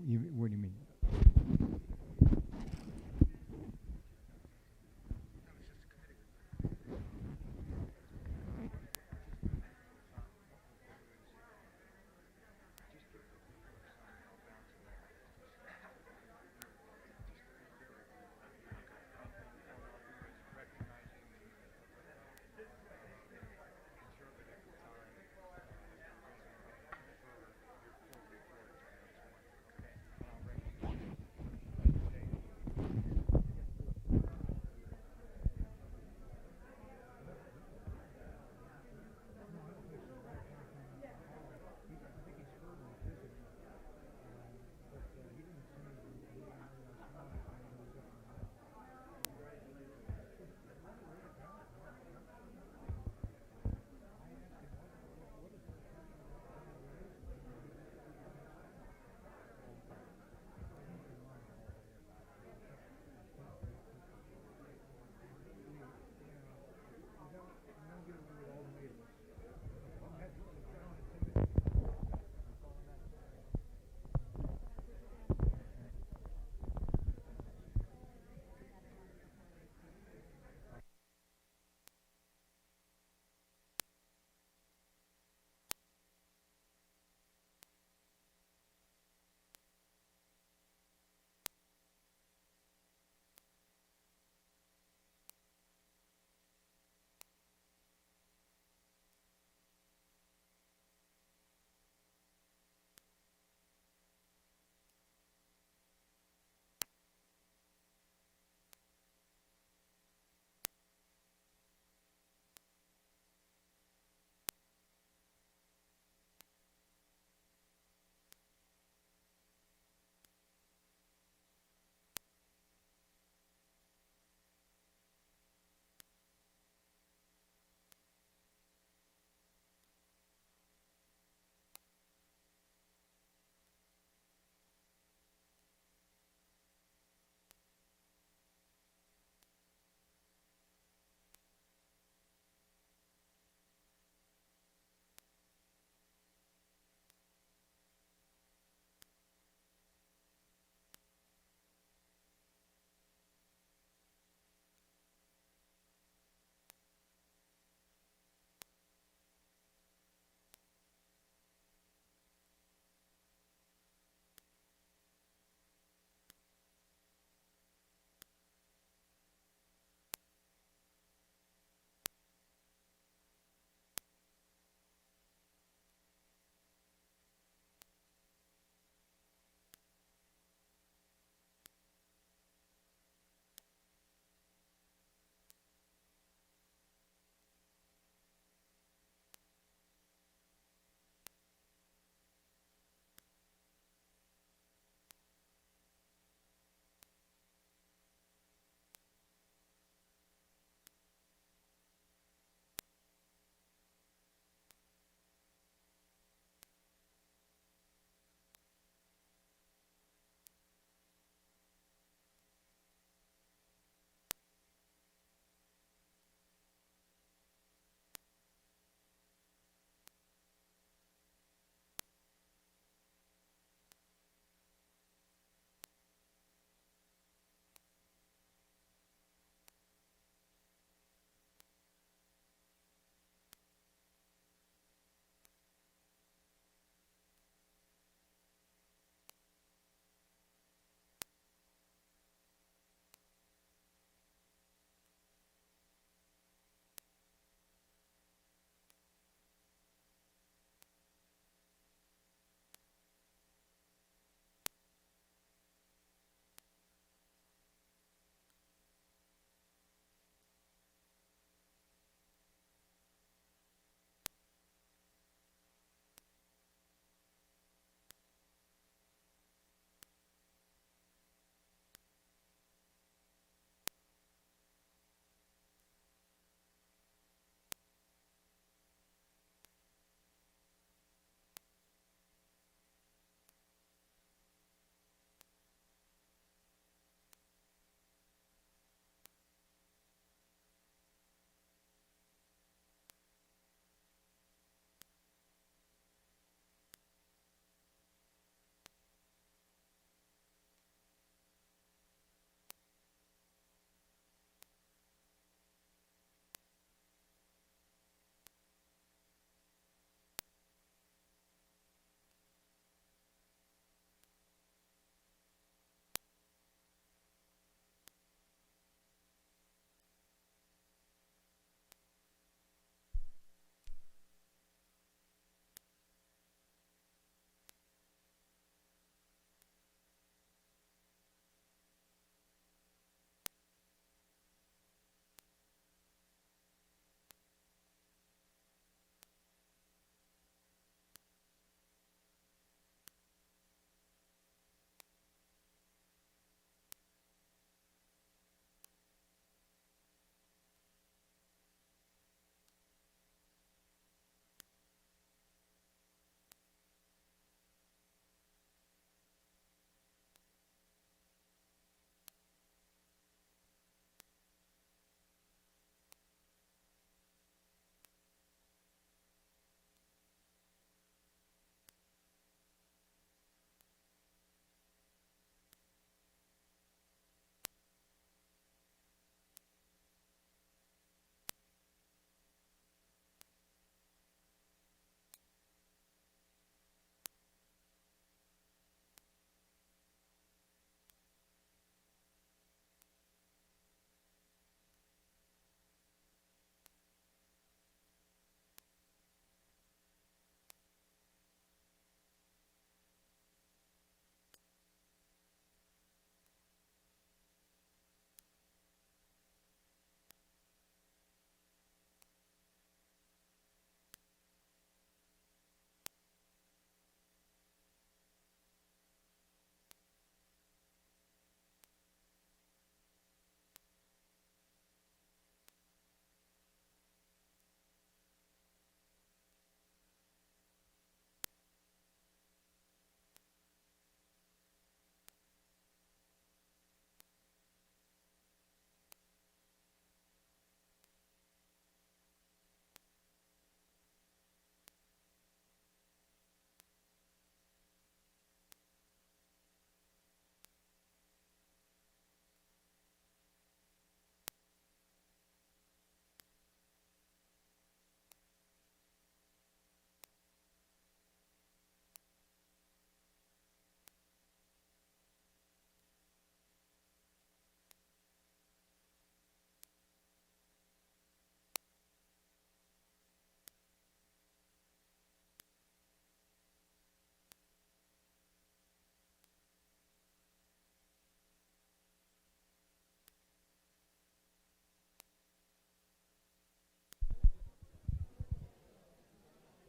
Speaker 1: What do you mean?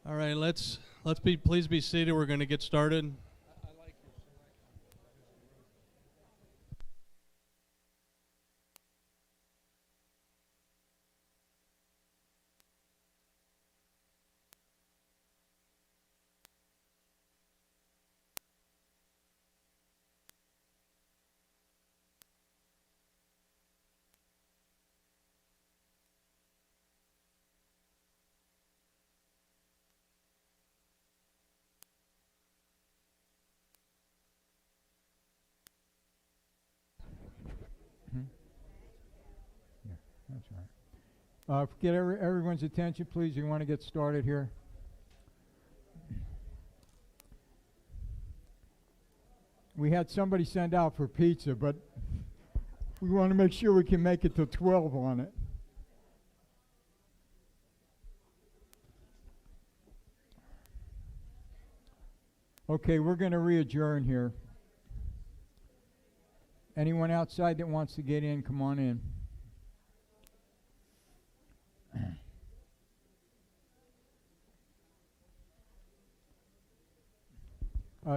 Speaker 2: All right, please be seated. We're going to get started.
Speaker 1: Yeah, that's all right. Get everyone's attention, please. You want to get started here? We had somebody send out for pizza, but we want to make sure we can make it till 12 on it. Okay, we're going to re-adjourn here. Anyone outside that wants to get in, come on in.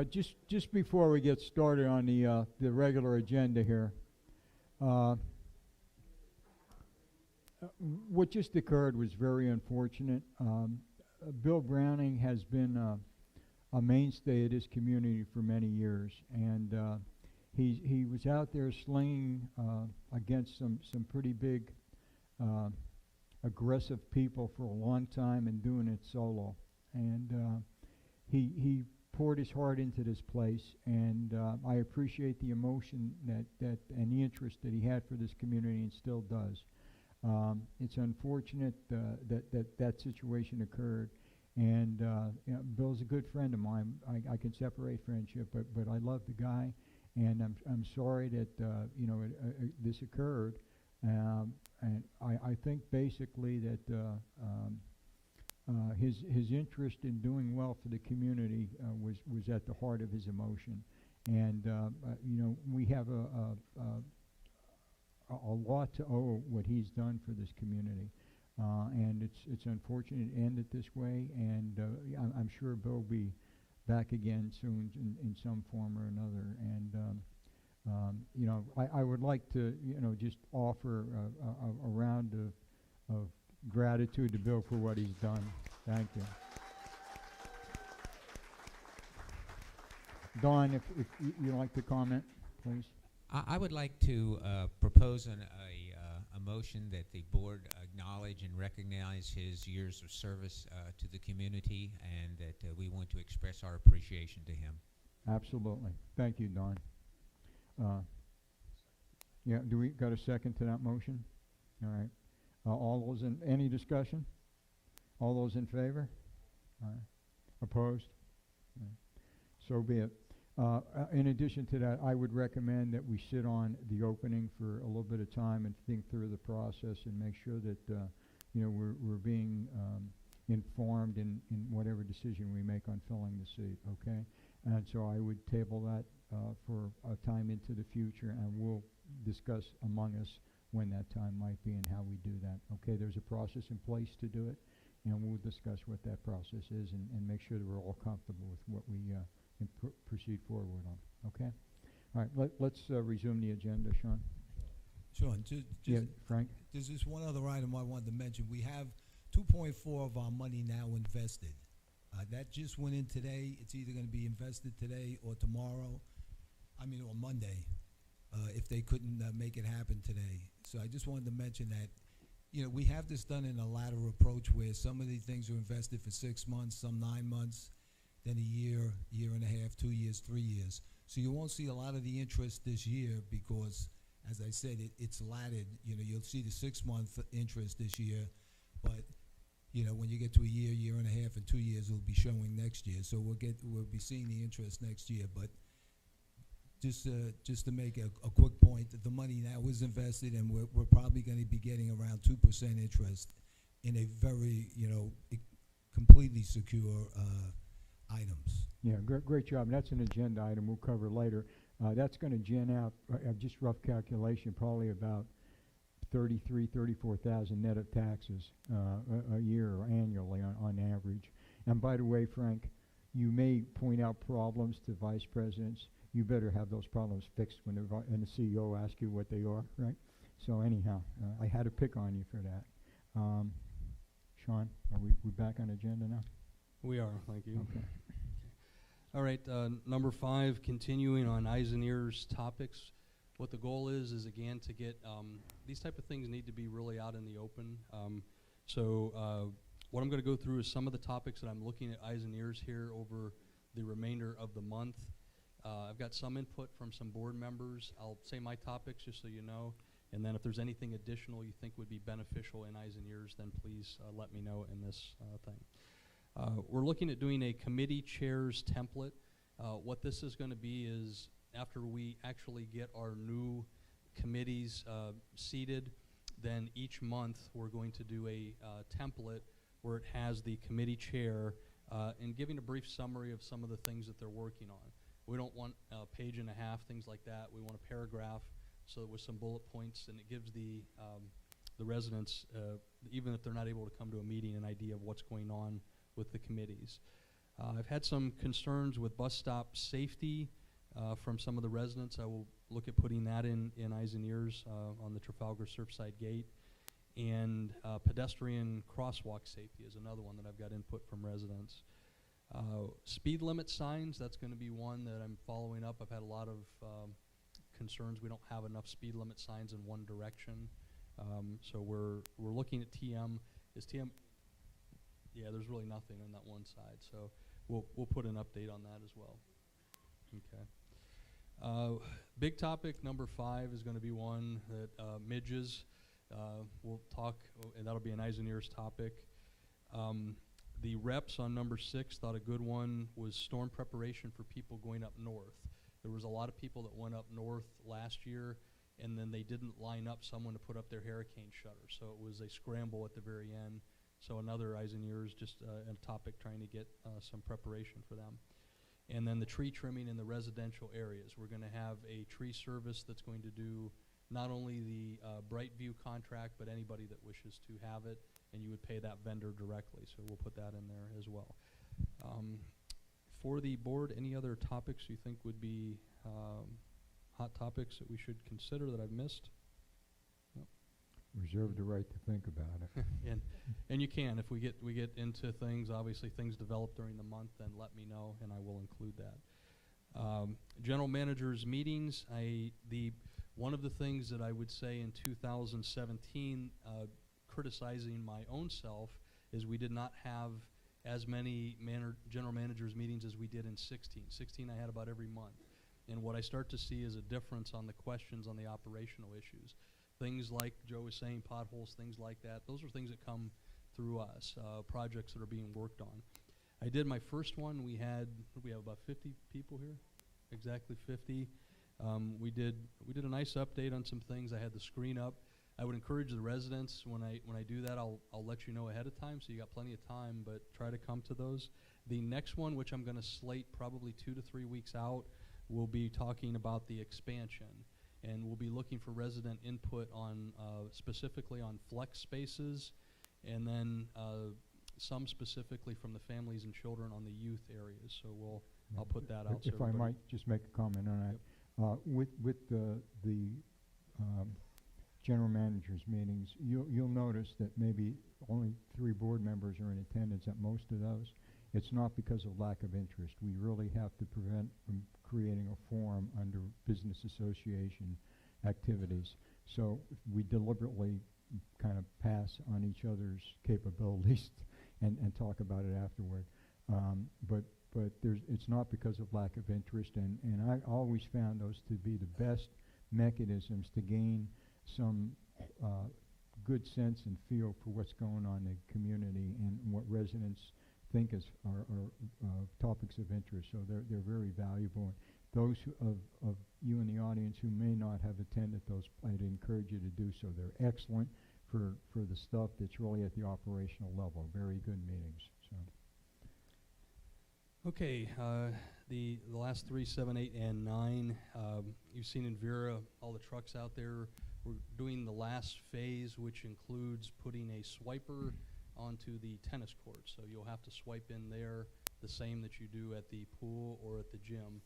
Speaker 1: Just before we get started on the regular agenda here, what just occurred was very unfortunate. Bill Browning has been a mainstay of this community for many years, and he was out there slinging against some pretty big aggressive people for a long time and doing it solo. And he poured his heart into this place, and I appreciate the emotion that and the interest that he had for this community and still does. It's unfortunate that situation occurred, and you know, Bill's a good friend of mine. I can separate friendship, but I love the guy, and I'm sorry that you know this occurred. And I think basically that his interest in doing well for the community was at the heart of his emotion, and you know, we have a lot to owe what he's done for this community, and it's unfortunate it ended this way, and I'm sure Bill will be back again soon in some form or another. And you know, I would like to, you know, just offer a round of gratitude to Bill for what he's done. Thank you. Don, if you'd like to comment, please.
Speaker 3: I would like to propose a motion that the board acknowledge and recognize his years of service to the community, and that we want to express our appreciation to him.
Speaker 1: Absolutely. Thank you, Don. Yeah, do we got a second to that motion? All right. All those in, any discussion? All those in favor? All right. Opposed? All right. So be it. In addition to that, I would recommend that we sit on the opening for a little bit of time and think through the process and make sure that you know, we're being informed in whatever decision we make on filling the seat. Okay, and so I would table that for a time into the future, and we'll discuss among us when that time might be and how we do that. Okay, there's a process in place to do it, and we'll discuss what that process is and make sure that we're all comfortable with what we can proceed forward on. Okay? All right, let's resume the agenda, Sean.
Speaker 8: Sean,
Speaker 1: Yeah, Frank?
Speaker 8: there's just one other item I wanted to mention. We have 2.4 of our money now invested. That just went in today. It's either going to be invested today or tomorrow, or Monday, if they couldn't make it happen today. So I just wanted to mention that, you know, we have this done in a ladder approach where some of these things are invested for 6 months, some 9 months, then a year, year and a half, 2 years, 3 years. So you won't see a lot of the interest this year because, as I said, it's laddered. You know, you'll see the 6-month interest this year, but you know, when you get to a year, year and a half, and 2 years, it'll be showing next year. So we'll be seeing the interest next year. But just to make a quick point, that the money now is invested, and we're probably going to be getting around 2% interest in a very, you know, completely secure items.
Speaker 1: Yeah, great job. That's an agenda item we'll cover later. That's going to gen out, just rough calculation, probably about 34,000 net of taxes a year or annually on average. And by the way, Frank, you may point out problems to vice presidents. You better have those problems fixed when and the CEO asks you what they are, right? So anyhow, I had to pick on you for that. Sean, are we back on agenda now?
Speaker 2: We are, thank you.
Speaker 1: Okay.
Speaker 2: All right, number 5, continuing on eyes and ears topics. What the goal is again to get, these type of things need to be really out in the open. What I'm going to go through is some of the topics that I'm looking at eyes and ears here over the remainder of the month. I've got some input from some board members. I'll say my topics just so you know, and then if there's anything additional you think would be beneficial in eyes and ears, then please let me know in this thing. We're looking at doing a committee chairs template. What this is going to be is after we actually get our new committees seated, then each month we're going to do a template where it has the committee chair and giving a brief summary of some of the things that they're working on. We don't want a page and a half, things like that. We want a paragraph so with some bullet points, and it gives the residents, even if they're not able to come to a meeting, an idea of what's going on with the committees. I've had some concerns with bus stop safety from some of the residents. I will look at putting that in eyes and ears on the Trafalgar Surfside Gate. And pedestrian crosswalk safety is another one that I've got input from residents. Speed limit signs, that's going to be one that I'm following up. I've had a lot of concerns. We don't have enough speed limit signs in one direction. So we're looking at TM. Is TM? Yeah, there's really nothing on that one side. So we'll put an update on that as well. Okay. Big topic number 5 is going to be one that midges. We'll talk, and that'll be an eyes and ears topic. The reps on number 6 thought a good one was storm preparation for people going up north. There was a lot of people that went up north last year, and then they didn't line up someone to put up their hurricane shutter. So it was a scramble at the very end. So another eyes and ears, just a topic trying to get some preparation for them. And then the tree trimming in the residential areas. We're going to have a tree service that's going to do not only the Brightview contract, but anybody that wishes to have it, and you would pay that vendor directly. So we'll put that in there as well. For the board, any other topics you think would be hot topics that we should consider that I've missed?
Speaker 1: Reserve the right to think about it.
Speaker 2: and you can, if we get into things, obviously things develop during the month, then let me know, and I will include that. General managers meetings, one of the things that I would say in 2017, criticizing my own self, is we did not have as many general managers meetings as we did in 16. 16 I had about every month. And what I start to see is a difference on the questions on the operational issues. Things like Joe was saying, potholes, things like that, those are things that come through us, projects that are being worked on. I did my first one. We have about 50 people here, exactly 50. We did a nice update on some things. I had the screen up. I would encourage the residents when I do that, I'll let you know ahead of time, so you got plenty of time, but try to come to those. The next one, which I'm going to slate probably 2 to 3 weeks out, will be talking about the expansion, and we'll be looking for resident input on specifically on flex spaces, and then some specifically from the families and children on the youth areas. So I'll put that out.
Speaker 1: If I might just make a comment on that.
Speaker 2: Yep.
Speaker 1: With the general managers meetings, you'll notice that maybe only 3 board members are in attendance at most of those. It's not because of lack of interest. We really have to prevent from creating a forum under business association activities. So we deliberately kind of pass on each other's capabilities and talk about it afterward. But it's not because of lack of interest, and I always found those to be the best mechanisms to gain some good sense and feel for what's going on in the community and what residents think are topics of interest. So they're very valuable. Those of you in the audience who may not have attended those, I'd encourage you to do so. They're excellent for the stuff that's really at the operational level. Very good meetings. So.
Speaker 2: Okay, the last 3, 7, 8, and 9. You've seen in Vera all the trucks out there. We're doing the last phase, which includes putting a swiper onto the tennis court. So you'll have to swipe in there the same that you do at the pool or at the gym.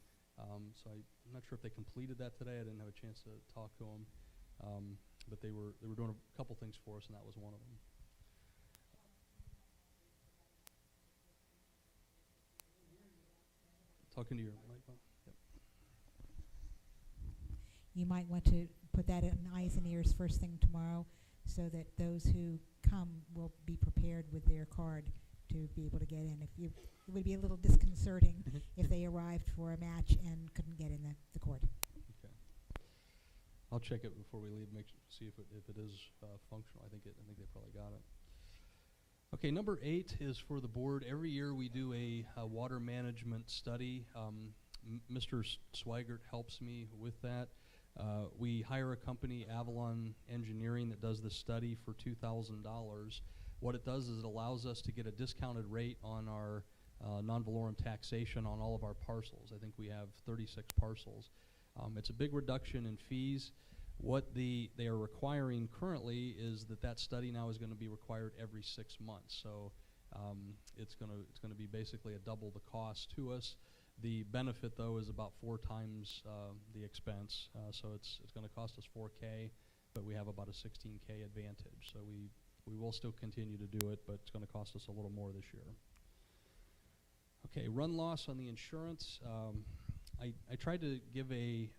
Speaker 2: So I'm not sure if they completed that today. I didn't have a chance to talk to them. But they were doing a couple things for us, and that was one of them. Talking to your mic. Yep.
Speaker 4: You might want to put that in eyes and ears first thing tomorrow, so that those who come will be prepared with their card to be able to get in. It would be a little disconcerting if they arrived for a match and couldn't get in the court.
Speaker 2: Okay. I'll check it before we leave. See if it is functional. I think they probably got it. Okay, number 8 is for the board. Every year we do a water management study. Mr. Swigert helps me with that. We hire a company, Avalon Engineering, that does this study for $2,000. What it does is it allows us to get a discounted rate on our non valorum taxation on all of our parcels. I think we have 36 parcels. It's a big reduction in fees. What they are requiring currently is that study now is going to be required every 6 months. So it's going to be basically a double the cost to us. The benefit, though, is about 4 times the expense. So it's going to cost us $4K, but we have about a $16K advantage. So we will still continue to do it, but it's going to cost us a little more this year. Okay, run loss on the insurance. I tried to give we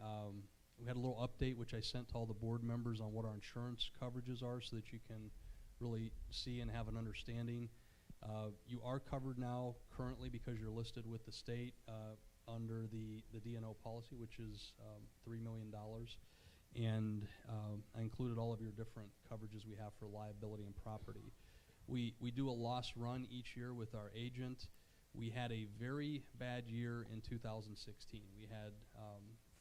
Speaker 2: had a little update which I sent to all the board members on what our insurance coverages are, so that you can really see and have an understanding. You are covered now currently because you're listed with the state under the D&O policy, which is $3 million. And I included all of your different coverages we have for liability and property. We do a loss run each year with our agent. We had a very bad year in 2016. We had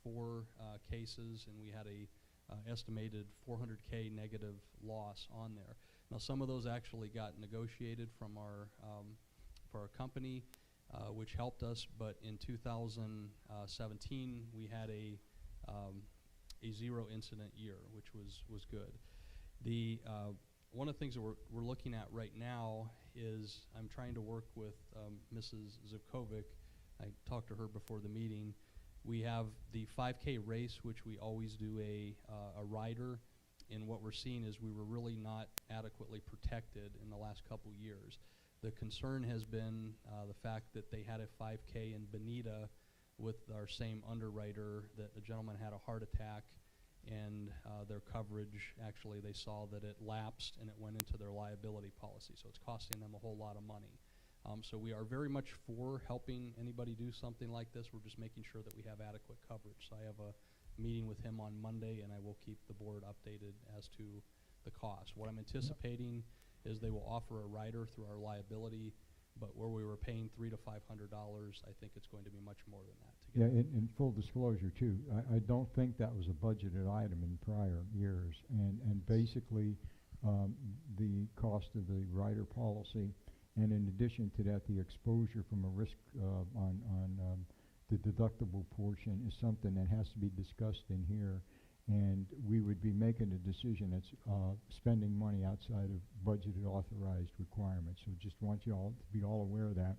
Speaker 2: 4 cases, and we had a estimated $400K negative loss on there. Now, some of those actually got negotiated from for our company, which helped us. But in 2017, we had a 0 incident year, which was good. One of the things that we're looking at right now is I'm trying to work with Mrs. Zivkovic. I talked to her before the meeting. We have the 5K race, which we always do a rider. And what we're seeing is we were really not adequately protected in the last couple years. The concern has been the fact that they had a 5K in Bonita with our same underwriter, that the gentleman had a heart attack, and their coverage, actually they saw that it lapsed and it went into their liability policy. So it's costing them a whole lot of money. So we are very much for helping anybody do something like this. We're just making sure that we have adequate coverage. So I have a meeting with him on Monday, and I will keep the board updated as to the cost. What I'm anticipating is they will offer a rider through our liability, but where we were paying $300 to $500, I think it's going to be much more than that.
Speaker 1: Yeah, in full disclosure too, I don't think that was a budgeted item in prior years, and basically the cost of the rider policy, and in addition to that, the exposure from a risk on the deductible portion is something that has to be discussed in here, and we would be making a decision that's spending money outside of budgeted authorized requirements. So just want you all to be all aware of that.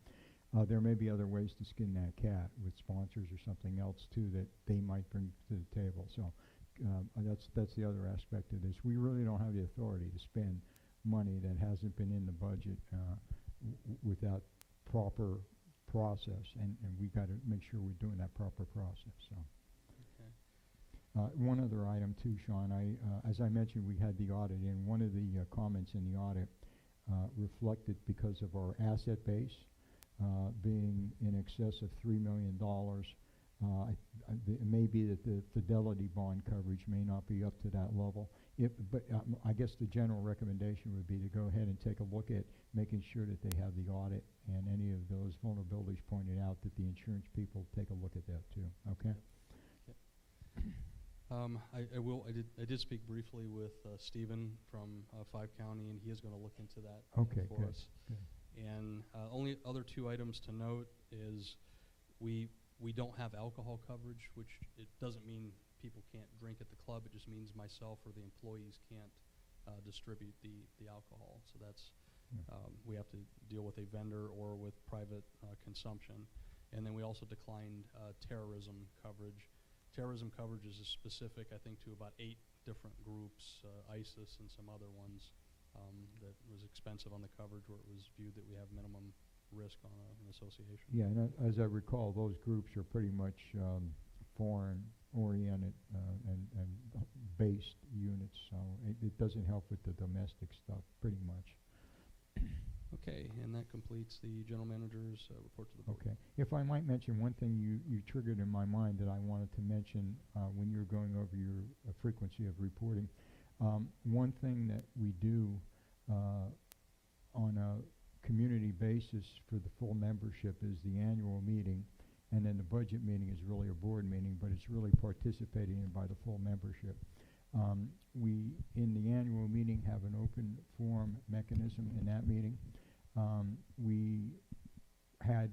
Speaker 1: There may be other ways to skin that cat with sponsors or something else too that they might bring to the table. So that's the other aspect of this. We really don't have the authority to spend money that hasn't been in the budget without proper process, and we got to make sure we're doing that proper process. So. One other item too, Sean. As I mentioned, we had the audit, and one of the comments in the audit reflected because of our asset base being in excess of $3 million. It may be that the fidelity bond coverage may not be up to that level. But I guess the general recommendation would be to go ahead and take a look at making sure that they have the audit and any of those vulnerabilities pointed out, that the insurance people take a look at that too. Okay.
Speaker 2: I did speak briefly with Stephen from 5 County, and he is going to look into that for us.
Speaker 1: Good.
Speaker 2: And only other 2 items to note is we don't have alcohol coverage, which it doesn't mean people can't drink at the club. It just means myself or the employees can't distribute the alcohol. So that's we have to deal with a vendor or with private consumption. And then we also declined terrorism coverage. Terrorism coverage is specific, I think, to about 8 different groups, ISIS and some other ones, that was expensive on the coverage where it was viewed that we have minimum risk on an association.
Speaker 1: Yeah, and as I recall, those groups are pretty much foreign-oriented and based units, so it doesn't help with the domestic stuff, pretty much.
Speaker 2: Okay, and that completes the general manager's report to the board.
Speaker 1: Okay. If I might mention one thing you triggered in my mind that I wanted to mention when you were going over your frequency of reporting. One thing that we do on a community basis for the full membership is the annual meeting, and then the budget meeting is really a board meeting, but it's really participating in by the full membership. We, in the annual meeting, have an open forum mechanism in that meeting. We had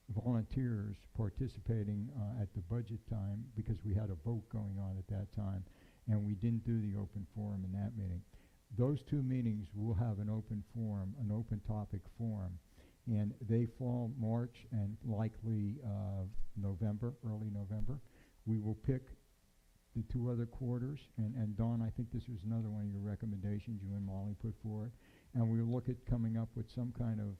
Speaker 1: volunteers participating at the budget time because we had a vote going on at that time, and we didn't do the open forum in that meeting. Those 2 meetings will have an open forum, an open topic forum, and they fall March and likely November, early November. We will pick the 2 other quarters, and Dawn, I think this was another one of your recommendations you and Molly put forward, and we'll look at coming up with some kind of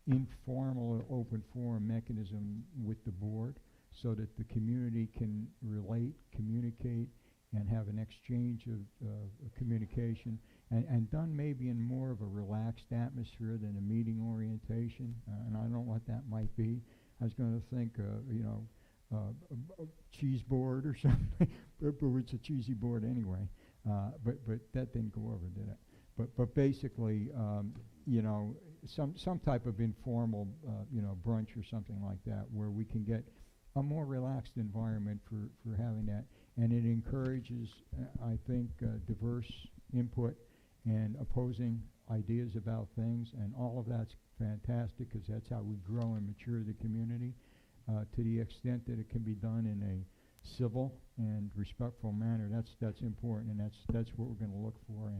Speaker 1: informal open forum mechanism with the board so that the community can relate, communicate, and have an exchange of communication, and done maybe in more of a relaxed atmosphere than a meeting orientation, and I don't know what that might be. I was going to think, you know, a cheese board or something, but it's a cheesy board anyway. But that didn't go over, did it? But basically, you know, some type of informal, you know, brunch or something like that, where we can get a more relaxed environment for having that, and it encourages, I think, diverse input and opposing ideas about things, and all of that's fantastic because that's how we grow and mature the community. To the extent that it can be done in a civil and respectful manner, that's important, and that's what we're going to look for,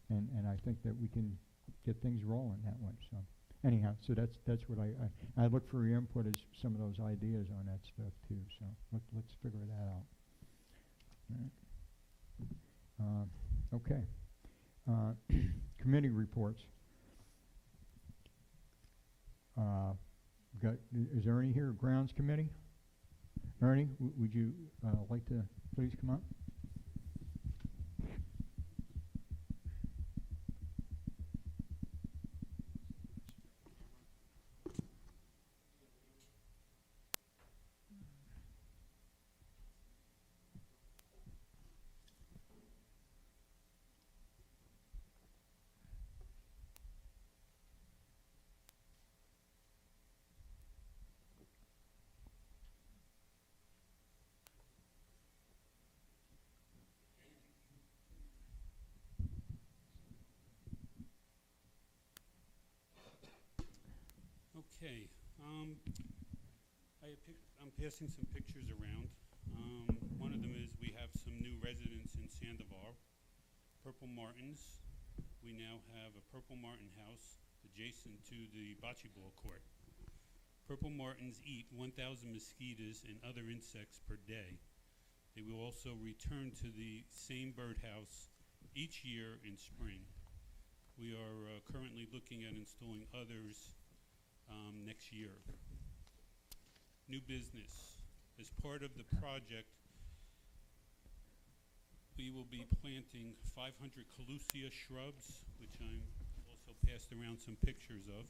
Speaker 1: and I think that we can get things rolling that way. So anyhow, so that's what I look for your input as some of those ideas on that stuff too. So let's figure that out. All right. Okay. Committee reports. Is Ernie here, Grounds Committee? Ernie, would you like to please come up?
Speaker 10: Okay, I'm passing some pictures around. One of them is we have some new residents in Sandoval, Purple Martins. We now have a Purple Martin house adjacent to the bocce ball court. Purple Martins eat 1,000 mosquitoes and other insects per day. They will also return to the same birdhouse each year in spring. We are currently looking at installing others next year. New business. As part of the project, we will be planting 500 Calusia shrubs, which I'm also passed around some pictures of,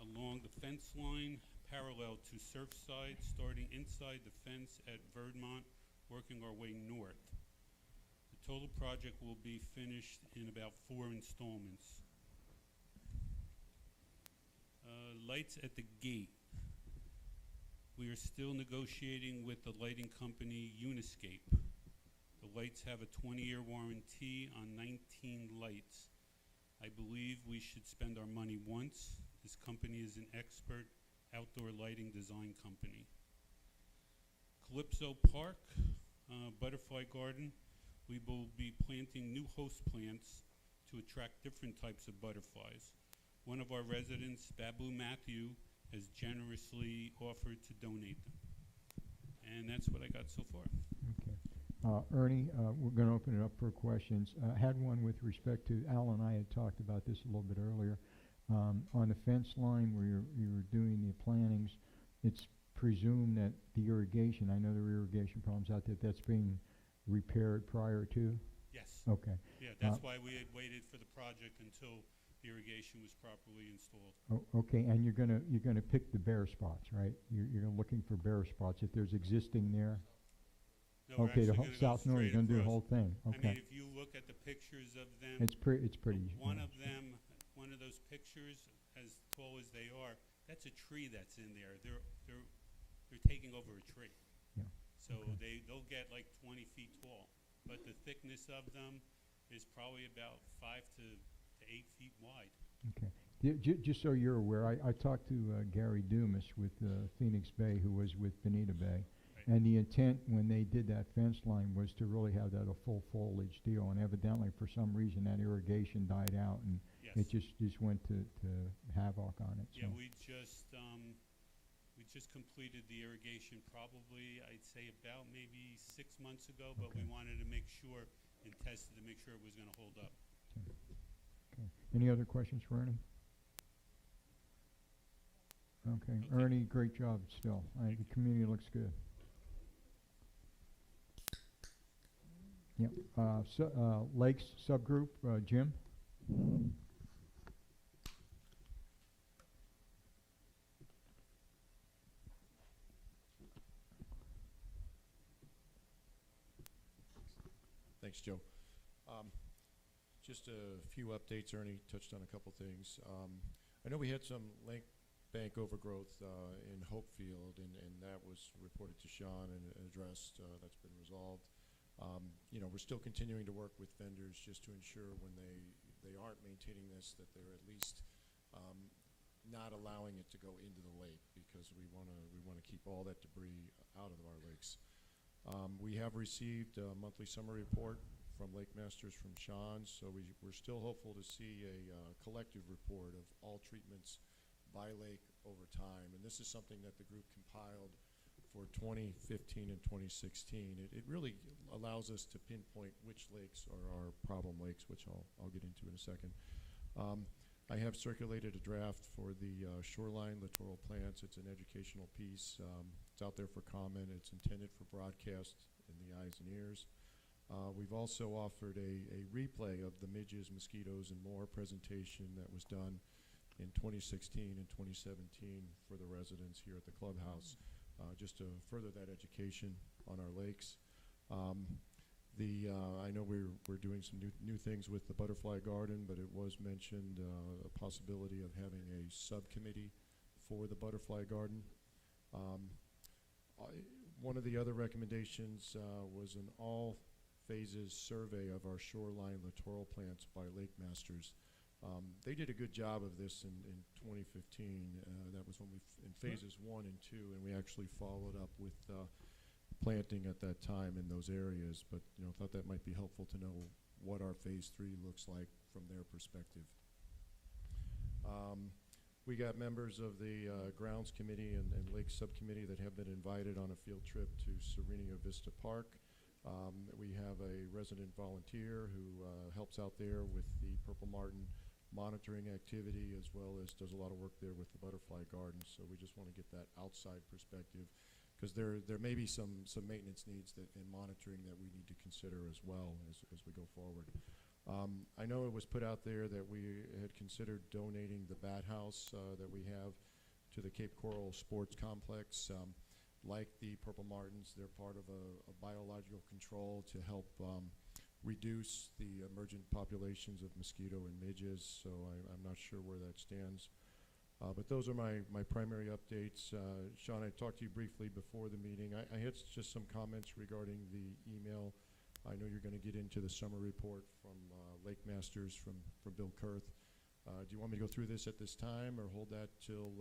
Speaker 10: along the fence line parallel to Surfside, starting inside the fence at Verdmont, working our way north. The total project will be finished in about 4 installments. Lights at the gate. We are still negotiating with the lighting company Uniscape. The lights have a 20-year warranty on 19 lights. I believe we should spend our money once. This company is an expert outdoor lighting design company. Calypso Park, Butterfly Garden. We will be planting new host plants to attract different types of butterflies. One of our residents, Babu Matthew, has generously offered to donate them. And that's what I got so far.
Speaker 1: Okay. Ernie, we're going to open it up for questions. Had one with respect to, Al and I had talked about this a little bit earlier. On the fence line where you're doing the plantings, it's presumed that the irrigation, I know there are irrigation problems out there, that's being repaired prior to?
Speaker 10: Yes.
Speaker 1: Okay.
Speaker 10: Yeah, that's why we had waited for the project until the irrigation was properly installed.
Speaker 1: Okay, and you're gonna pick the bare spots, right? You're looking for bare spots if there's existing there?
Speaker 10: No, we're
Speaker 1: Okay, the
Speaker 10: actually
Speaker 1: whole
Speaker 10: gonna go
Speaker 1: south north, you're
Speaker 10: straight
Speaker 1: gonna do the
Speaker 10: across.
Speaker 1: whole thing,
Speaker 10: I mean,
Speaker 1: okay.
Speaker 10: if you look at the pictures of them,
Speaker 1: It's pretty.
Speaker 10: one of them, one of those pictures, as tall as they are, that's a tree that's in there. They're taking over a tree.
Speaker 1: Yeah,
Speaker 10: So
Speaker 1: okay.
Speaker 10: they'll get like 20 feet tall. But the thickness of them is probably about 5 to 8 feet wide.
Speaker 1: Okay. Just so you're aware, I talked to Gary Dumas with Phoenix Bay, who was with Bonita Bay.
Speaker 10: Right.
Speaker 1: And the intent when they did that fence line was to really have that a full foliage deal. And evidently, for some reason, that irrigation died out and
Speaker 10: Yes.
Speaker 1: it just went to havoc on it.
Speaker 10: Yeah,
Speaker 1: so.
Speaker 10: we just completed the irrigation probably, I'd say about maybe 6 months ago, but we
Speaker 1: Okay.
Speaker 10: wanted to make sure and tested to make sure it was going to hold up.
Speaker 1: Okay. Any other questions for Ernie? Okay. Ernie, great job still. The community looks good. Yep. Lakes subgroup, Jim?
Speaker 11: Thanks, Joe. Just a few updates. Ernie touched on a couple things. I know we had some lake bank overgrowth in Hopefield, and that was reported to Sean and addressed. That's been resolved. You know, we're still continuing to work with vendors just to ensure when they aren't maintaining this that they're at least not allowing it to go into the lake, because we want to keep all that debris out of our lakes. We have received a monthly summary report from Lake Masters from Sean, so we're still hopeful to see a collective report of all treatments by lake over time. And this is something that the group compiled for 2015 and 2016. It really allows us to pinpoint which lakes are our problem lakes, which I'll get into in a second. I have circulated a draft for the shoreline littoral plants. It's an educational piece. It's out there for comment. It's intended for broadcast in the eyes and ears. We've also offered a replay of the midges, mosquitoes, and more presentation that was done in 2016 and 2017 for the residents here at the clubhouse, just to further that education on our lakes. I know we're doing some new things with the butterfly garden, but it was mentioned a possibility of having a subcommittee for the butterfly garden. One of the other recommendations was an all phases survey of our shoreline littoral plants by Lake Masters. They did a good job of this in 2015. That was when in phases 1 and 2, and we actually followed up with planting at that time in those areas. But thought that might be helpful to know what our phase 3 looks like from their perspective. We got members of the grounds committee and lake subcommittee that have been invited on a field trip to Serenio Vista Park. We have a resident volunteer who helps out there with the Purple Martin monitoring activity, as well as does a lot of work there with the butterfly garden. So we just want to get that outside perspective, because there may be some maintenance needs in monitoring that we need to consider as well as we go forward. I know it was put out there that we had considered donating the bat house that we have to the Cape Coral Sports Complex. Like the Purple Martins, they're part of a biological control to help reduce the emergent populations of mosquito and midges, so I'm not sure where that stands. But those are my primary updates. Sean, I talked to you briefly before the meeting. I had just some comments regarding the email. I know you're going to get into the summer report from Lake Masters from Bill Kurth. Do you want me to go through this at this time, or hold that till...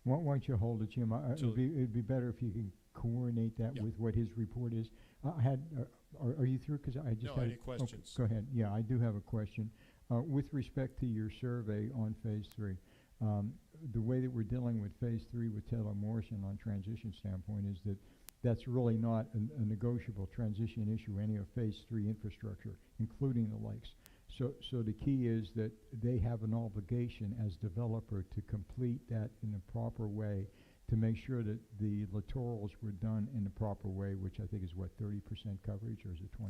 Speaker 1: Why don't you hold it, Jim? It'd be better if you can coordinate that with what his report is. Are you through? Because I just
Speaker 11: No,
Speaker 1: had
Speaker 11: any questions?
Speaker 1: Okay, go ahead. Yeah, I do have a question. With respect to your survey on Phase 3, the way that we're dealing with Phase 3 with Taylor Morrison on transition standpoint is that that's really not a negotiable transition issue, any of Phase 3 infrastructure, including the lakes. So the key is that they have an obligation as developer to complete that in a proper way, to make sure that the littorals were done in the proper way, which I think is what, 30% coverage, or is it 20%?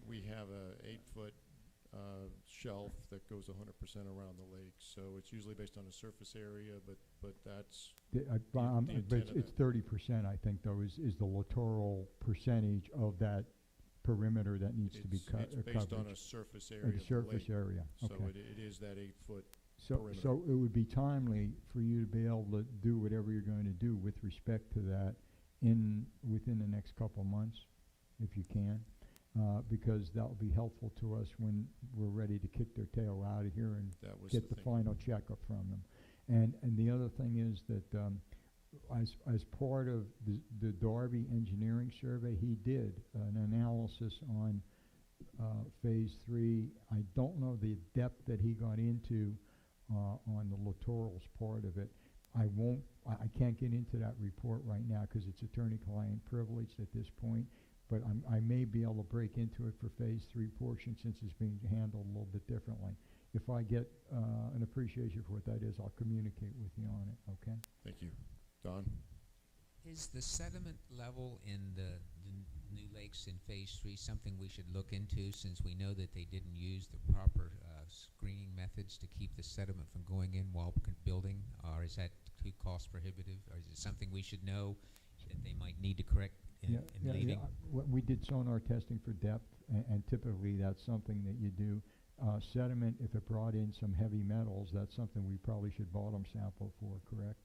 Speaker 11: We have a 8-foot shelf that goes 100% around the lake, so it's usually based on a surface area, but that's
Speaker 1: But
Speaker 11: intent of
Speaker 1: it's
Speaker 11: that.
Speaker 1: 30%, I think, though, is the littoral percentage of that perimeter that needs to be
Speaker 11: It's based on a surface area
Speaker 1: the
Speaker 11: of the
Speaker 1: surface
Speaker 11: lake.
Speaker 1: area,
Speaker 11: So
Speaker 1: okay.
Speaker 11: it is that 8-foot.
Speaker 1: So
Speaker 11: perimeter.
Speaker 1: it would be timely for you to be able to do whatever you're going to do with respect to that within the next couple of months, if you can, because that will be helpful to us when we're ready to kick their tail out of here and
Speaker 11: That was
Speaker 1: get the
Speaker 11: thing.
Speaker 1: final checkup from them. And the other thing is that as part of the Darby engineering survey, he did an analysis on Phase 3. I don't know the depth that he got into on the littorals part of it. I can't get into that report right now because it's attorney-client privileged at this point, but I may be able to break into it for Phase 3 portion since it's being handled a little bit differently. If I get an appreciation for what that is, I'll communicate with you on it, okay?
Speaker 11: Thank you. Don?
Speaker 3: Is the sediment level in the new lakes in Phase 3 something we should look into, since we know that they didn't use the proper screening methods to keep the sediment from going in while building? Or is that too cost prohibitive? Or is it something we should know that they might need to correct in leaving?
Speaker 1: We did sonar testing for depth, and typically that's something that you do. Sediment, if it brought in some heavy metals, that's something we probably should bottom sample for, correct?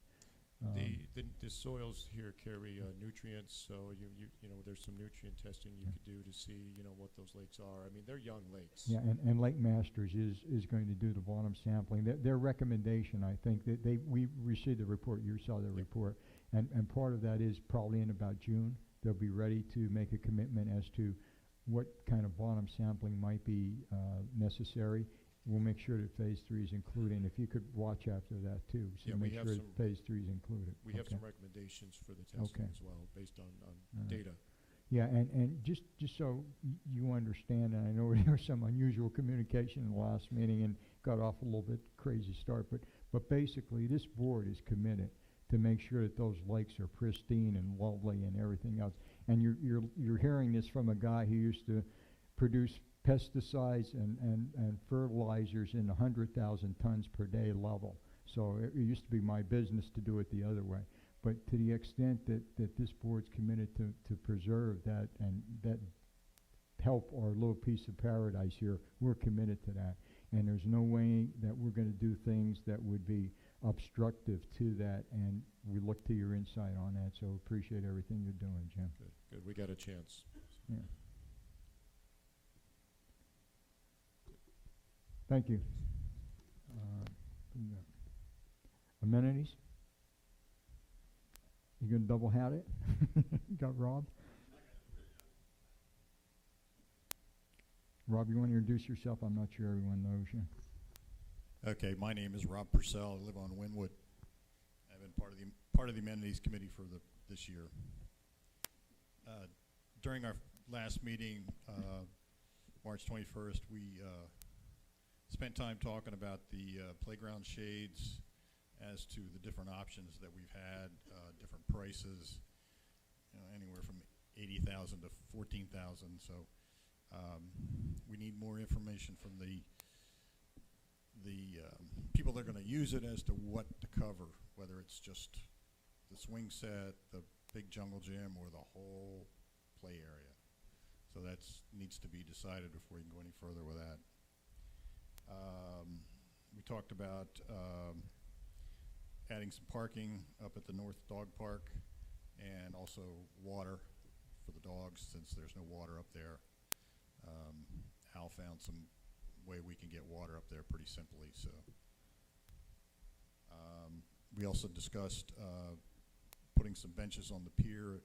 Speaker 11: The soils here carry nutrients, so you know there's some nutrient testing you could do to see what those lakes are. I mean, they're young lakes.
Speaker 1: Yeah, and Lake Masters is going to do the bottom sampling. Their recommendation, I think, that we received the report, you saw the report, and part of that is probably in about June, they'll be ready to make a commitment as to what kind of bottom sampling might be necessary. We'll make sure that Phase 3 is included, and if you could watch after that too, so
Speaker 11: Yeah,
Speaker 1: make sure that Phase 3 is included.
Speaker 11: We have
Speaker 1: Okay.
Speaker 11: some recommendations for the testing
Speaker 1: Okay.
Speaker 11: as well, based on
Speaker 1: right.
Speaker 11: data.
Speaker 1: Yeah, and just so you understand, and I know there was some unusual communication in the last meeting and got off a little bit crazy start, but basically this board is committed to make sure that those lakes are pristine and lovely and everything else. And you're hearing this from a guy who used to produce pesticides and fertilizers in 100,000 tons per day level. So it used to be my business to do it the other way. But to the extent that this board's committed to preserve that and that help our little piece of paradise here, we're committed to that. And there's no way that we're going to do things that would be obstructive to that, and we look to your insight on that, so appreciate everything you're doing, Jim.
Speaker 11: Good. We got a chance.
Speaker 1: Yeah. Thank you. Amenities? You gonna double hat it? Got Rob? Rob, you want to introduce yourself? I'm not sure everyone knows you.
Speaker 12: Okay, my name is Rob Purcell. I live on Wynwood. I've been part of the amenities committee for this year. During our last meeting, March 21st, we spent time talking about the playground shades as to the different options that we've had, different prices, anywhere from $80,000 to $14,000. So we need more information from the people that are going to use it as to what to cover, whether it's just the swing set, the big jungle gym, or the whole play area. So that needs to be decided before we can go any further with that. We talked about adding some parking up at the North Dog Park, and also water for the dogs, since there's no water up there. Al found some way we can get water up there pretty simply. So we also discussed putting some benches on the pier at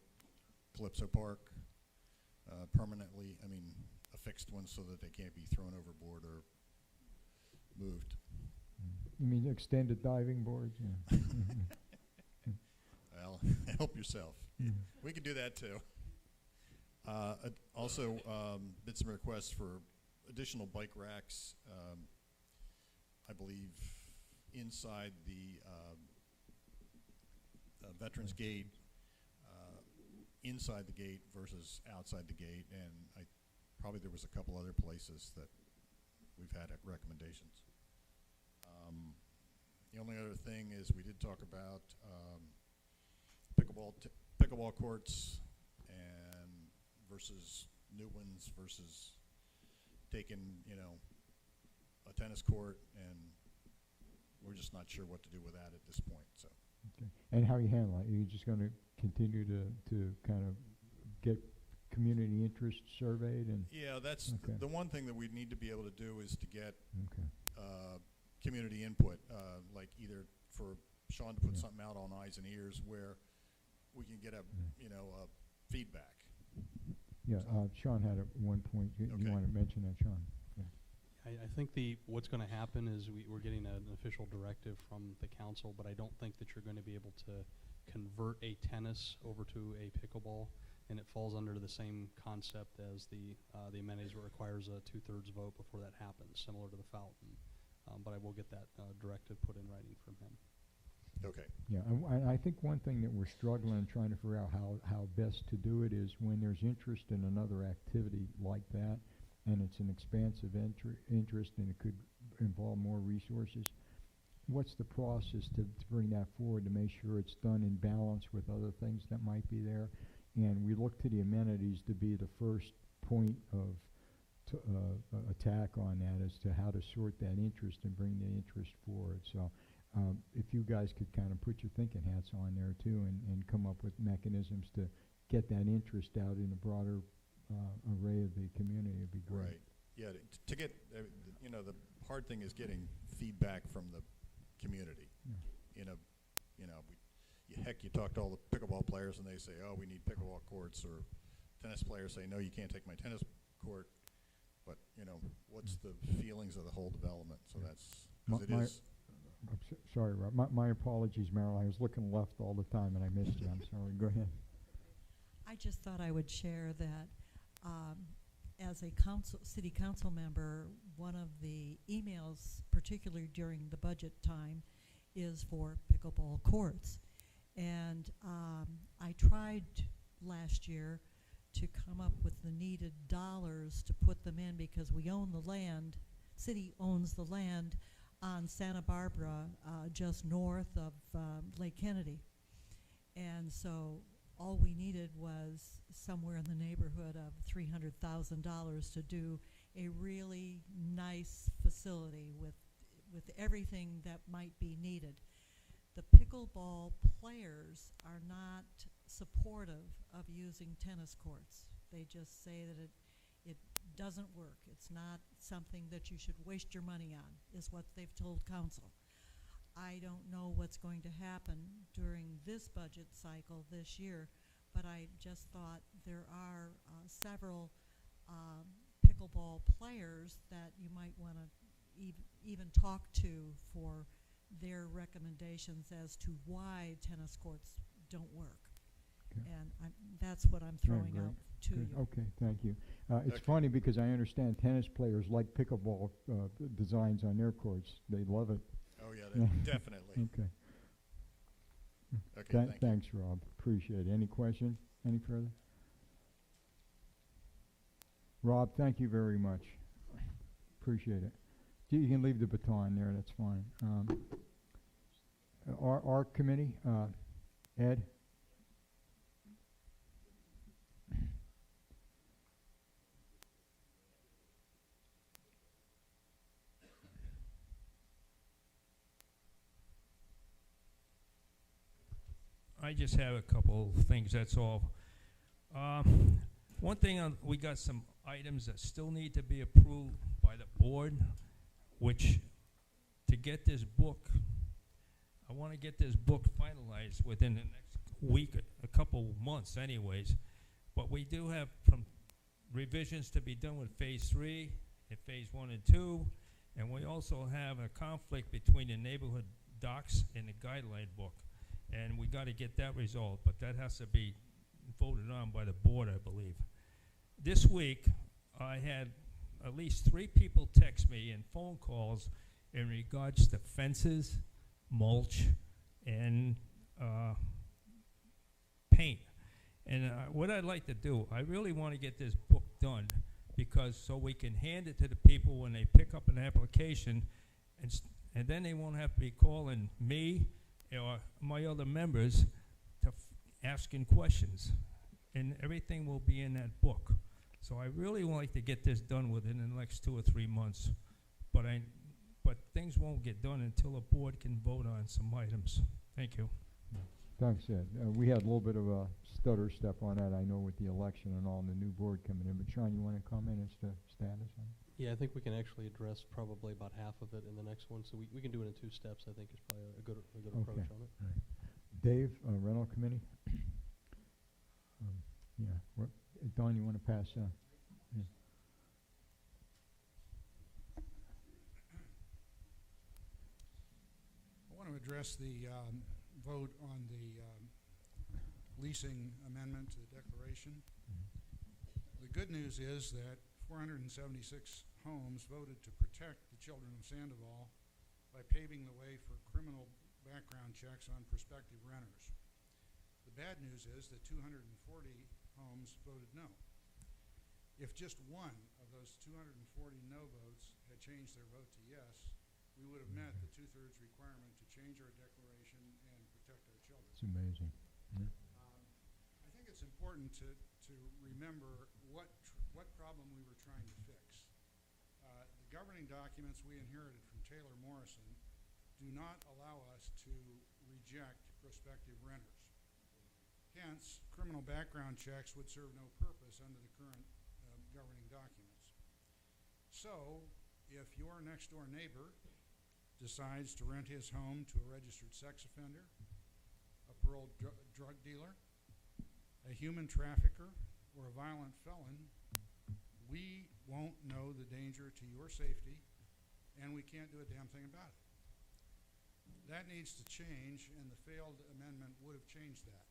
Speaker 12: Calypso Park permanently. I mean, a fixed one so that they can't be thrown overboard or moved.
Speaker 1: You mean extended diving boards? Yeah.
Speaker 12: Well, help yourself.
Speaker 1: Yeah.
Speaker 12: We could do that too. Also, did some requests for additional bike racks, I believe, inside the Veterans Gate, inside the gate versus outside the gate, and probably there was a couple other places that we've had recommendations. The only other thing is we did talk about pickleball courts and versus new ones versus taking, a tennis court, and we're just not sure what to do with that at this point. So.
Speaker 1: Okay. And how you handle it? Are you just going to continue to kind of get community interest surveyed? And
Speaker 12: yeah, that's
Speaker 1: okay.
Speaker 12: the one thing that we need to be able to do is to get
Speaker 1: okay.
Speaker 12: Community input, like either for Sean to put
Speaker 1: Yeah.
Speaker 12: something out on Eyes and Ears where we can get a feedback.
Speaker 1: Yeah, Sean had at one point. You
Speaker 12: Okay.
Speaker 1: want to mention that, Sean? Yeah.
Speaker 2: I think what's going to happen is we're getting an official directive from the council, but I don't think that you're going to be able to convert a tennis over to a pickleball, and it falls under the same concept as the amenities, where it requires a 2/3 vote before that happens, similar to the fountain. But I will get that directive put in writing from him.
Speaker 12: Okay.
Speaker 1: Yeah, and I think one thing that we're struggling trying to figure out how best to do it is when there's interest in another activity like that, and it's an expansive interest and it could involve more resources, what's the process to bring that forward to make sure it's done in balance with other things that might be there? And we look to the amenities to be the first point of attack on that as to how to sort that interest and bring the interest forward. So if you guys could kind of put your thinking hats on there too and come up with mechanisms to get that interest out in a broader array of the community, would be great.
Speaker 12: Right. Yeah, to get, the hard thing is getting feedback from the community.
Speaker 1: Yeah.
Speaker 12: Heck, you talk to all the pickleball players and they say, oh, we need pickleball courts, or tennis players say, no, you can't take my tennis court. But, what's the feelings of the whole development? So that's, because it is.
Speaker 1: Sorry, Rob. My apologies, Meryl. I was looking left all the time and I missed you. I'm sorry. Go ahead.
Speaker 5: I just thought I would share that as a city council member, one of the emails, particularly during the budget time, is for pickleball courts. And I tried last year to come up with the needed dollars to put them in, because we own the land, city owns the land on Santa Barbara, just north of Lake Kennedy. And so all we needed was somewhere in the neighborhood of $300,000 to do a really nice facility with everything that might be needed. The pickleball players are not supportive of using tennis courts. They just say that it doesn't work. It's not something that you should waste your money on, is what they've told council. I don't know what's going to happen during this budget cycle this year, but I just thought there are several pickleball players that you might want to even talk to for their recommendations as to why tennis courts don't work.
Speaker 1: Okay.
Speaker 5: And that's what I'm throwing
Speaker 1: Great.
Speaker 5: out to
Speaker 1: Good.
Speaker 5: you.
Speaker 1: Okay, thank you. It's
Speaker 12: Okay.
Speaker 1: funny because I understand tennis players like pickleball designs on their courts. They love it.
Speaker 12: Oh, yeah, definitely.
Speaker 1: Okay.
Speaker 12: Okay, thank you.
Speaker 1: Thanks, Rob. Appreciate it. Any questions? Any further? Rob, thank you very much. Appreciate it. You can leave the baton there. That's fine. Our committee, Ed?
Speaker 13: I just have a couple things, that's all. One thing, we got some items that still need to be approved by the board, which, to get this book, I want to get this book finalized within the next week, a couple months anyways. But we do have some revisions to be done with Phase 3 and Phase 1 and 2, And we also have a conflict between the neighborhood docs and the guideline book. And we got to get that resolved, but that has to be voted on by the board, I believe. This week, I had at least 3 people text me and phone calls in regards to fences, mulch, and paint. And what I'd like to do, I really want to get this book done, because so we can hand it to the people when they pick up an application, and then they won't have to be calling me or my other members to asking questions. And everything will be in that book. So I really would like to get this done within the next 2 or 3 months. But things won't get done until the board can vote on some items. Thank you.
Speaker 1: Thanks, Ed. We had a little bit of a stutter step on that, I know, with the election and all, and the new board coming in. But Sean, you want to comment as to status on it?
Speaker 2: Yeah, I think we can actually address probably about half of it in the next one, so we can do it in 2 steps. I think is probably a good approach on it.
Speaker 1: Right. Dave, rental committee? Yeah. Don, you want to pass? Yeah.
Speaker 14: I want to address the vote on the leasing amendment to the declaration. The good news is that 476 homes voted to protect the children of Sandoval by paving the way for criminal background checks on prospective renters. The bad news is that 240 homes voted no. If just one of those 240 no votes had changed their vote to yes, we would have met the 2/3 requirement to change our declaration and protect our children.
Speaker 1: It's amazing. Yeah.
Speaker 14: I think it's important to remember what problem we were trying to fix. The governing documents we inherited from Taylor Morrison do not allow us to reject prospective renters. Hence, criminal background checks would serve no purpose under the current governing documents. So, if your next door neighbor decides to rent his home to a registered sex offender, a paroled drug dealer, a human trafficker, or a violent felon, we won't know the danger to your safety, and we can't do a damn thing about it. That needs to change, and the failed amendment would have changed that.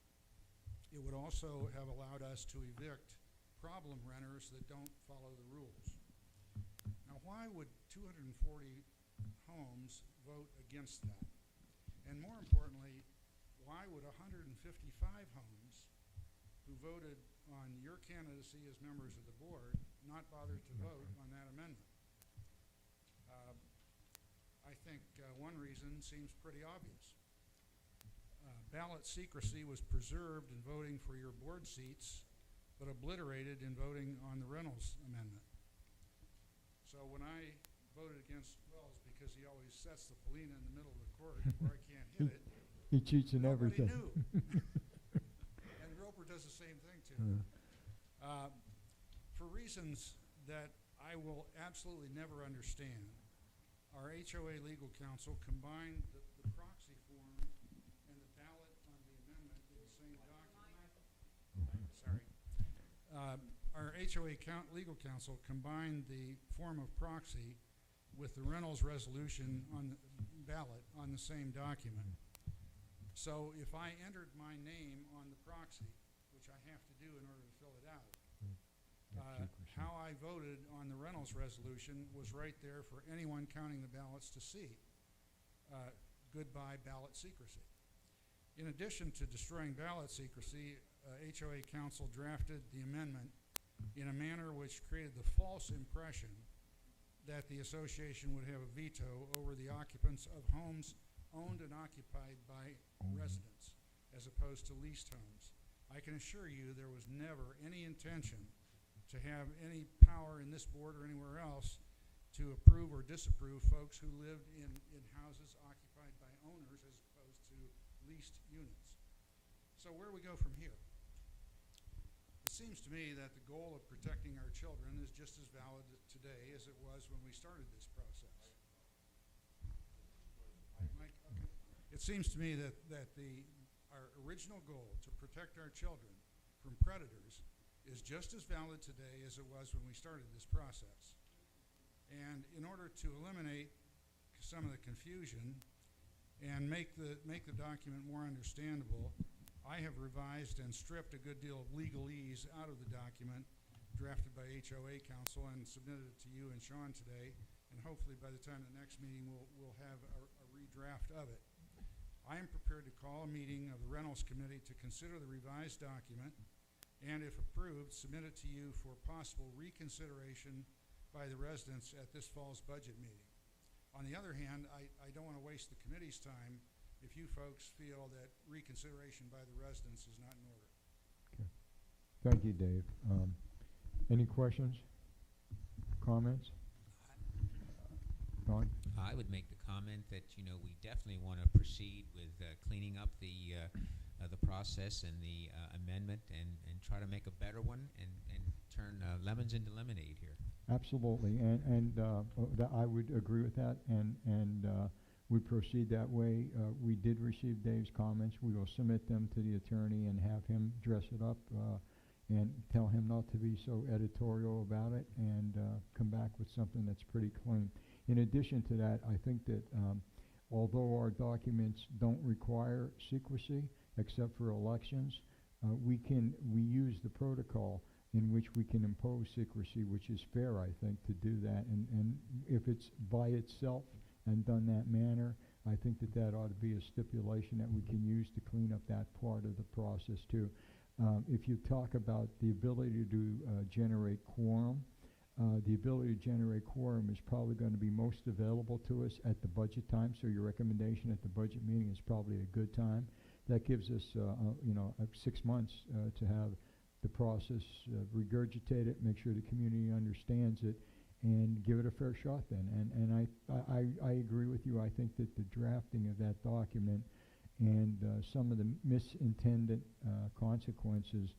Speaker 14: It would also have allowed us to evict problem renters that don't follow the rules. Now, why would 240 homes vote against that? And more importantly, why would 155 homes who voted on your candidacy as members of the board not bother to vote on that amendment? I think one reason seems pretty obvious. Ballot secrecy was preserved in voting for your board seats, but obliterated in voting on the Reynolds amendment. So when I voted against Wells because he always sets the Polina in the middle of the court where I can't hit it,
Speaker 1: He cheats in
Speaker 14: nobody
Speaker 1: everything.
Speaker 14: knew. And Roper does the same thing too. For reasons that I will absolutely never understand, our HOA legal counsel combined the proxy form and the ballot on the amendment in the same document. Sorry. Our HOA legal counsel combined the form of proxy with the Reynolds resolution on the ballot on the same document. So if I entered my name on the proxy, which I have to do in order to fill it out, how I voted on the Reynolds resolution was right there for anyone counting the ballots to see. Goodbye ballot secrecy. In addition to destroying ballot secrecy, HOA counsel drafted the amendment in a manner which created the false impression that the association would have a veto over the occupants of homes owned and occupied by residents as opposed to leased homes. I can assure you there was never any intention to have any power in this board or anywhere else to approve or disapprove folks who lived in houses occupied by owners as opposed to leased units. So where do we go from here? It seems to me that the goal of protecting our children is just as valid today as it was when we started this process. Mike, okay. It seems to me that our original goal to protect our children from predators is just as valid today as it was when we started this process. And in order to eliminate some of the confusion and make the document more understandable, I have revised and stripped a good deal of legalese out of the document drafted by HOA counsel and submitted it to you and Sean today, and hopefully by the time of the next meeting we'll have a redraft of it. I am prepared to call a meeting of the Rentals Committee to consider the revised document and, if approved, submit it to you for possible reconsideration by the residents at this fall's budget meeting. On the other hand, I don't want to waste the committee's time if you folks feel that reconsideration by the residents is not in order.
Speaker 1: Okay. Thank you, Dave. Any questions, comments? Don?
Speaker 3: I would make the comment that, you know, we definitely want to proceed with cleaning up the process and the amendment and try to make a better one and turn lemons into lemonade here.
Speaker 1: Absolutely, and I would agree with that, and we proceed that way. We did receive Dave's comments. We will submit them to the attorney and have him dress it up and tell him not to be so editorial about it, and come back with something that's pretty clean. In addition to that, I think that although our documents don't require secrecy except for elections, we use the protocol in which we can impose secrecy, which is fair, I think, to do that. And if it's by itself and done that manner, I think that ought to be a stipulation that we can use to clean up that part of the process too. If you talk about the ability to generate quorum, the ability to generate quorum is probably going to be most available to us at the budget time, so your recommendation at the budget meeting is probably a good time. That gives us, 6 months to have the process regurgitate it, make sure the community understands it, and give it a fair shot then. And I agree with you. I think that the drafting of that document and some of the misintended consequences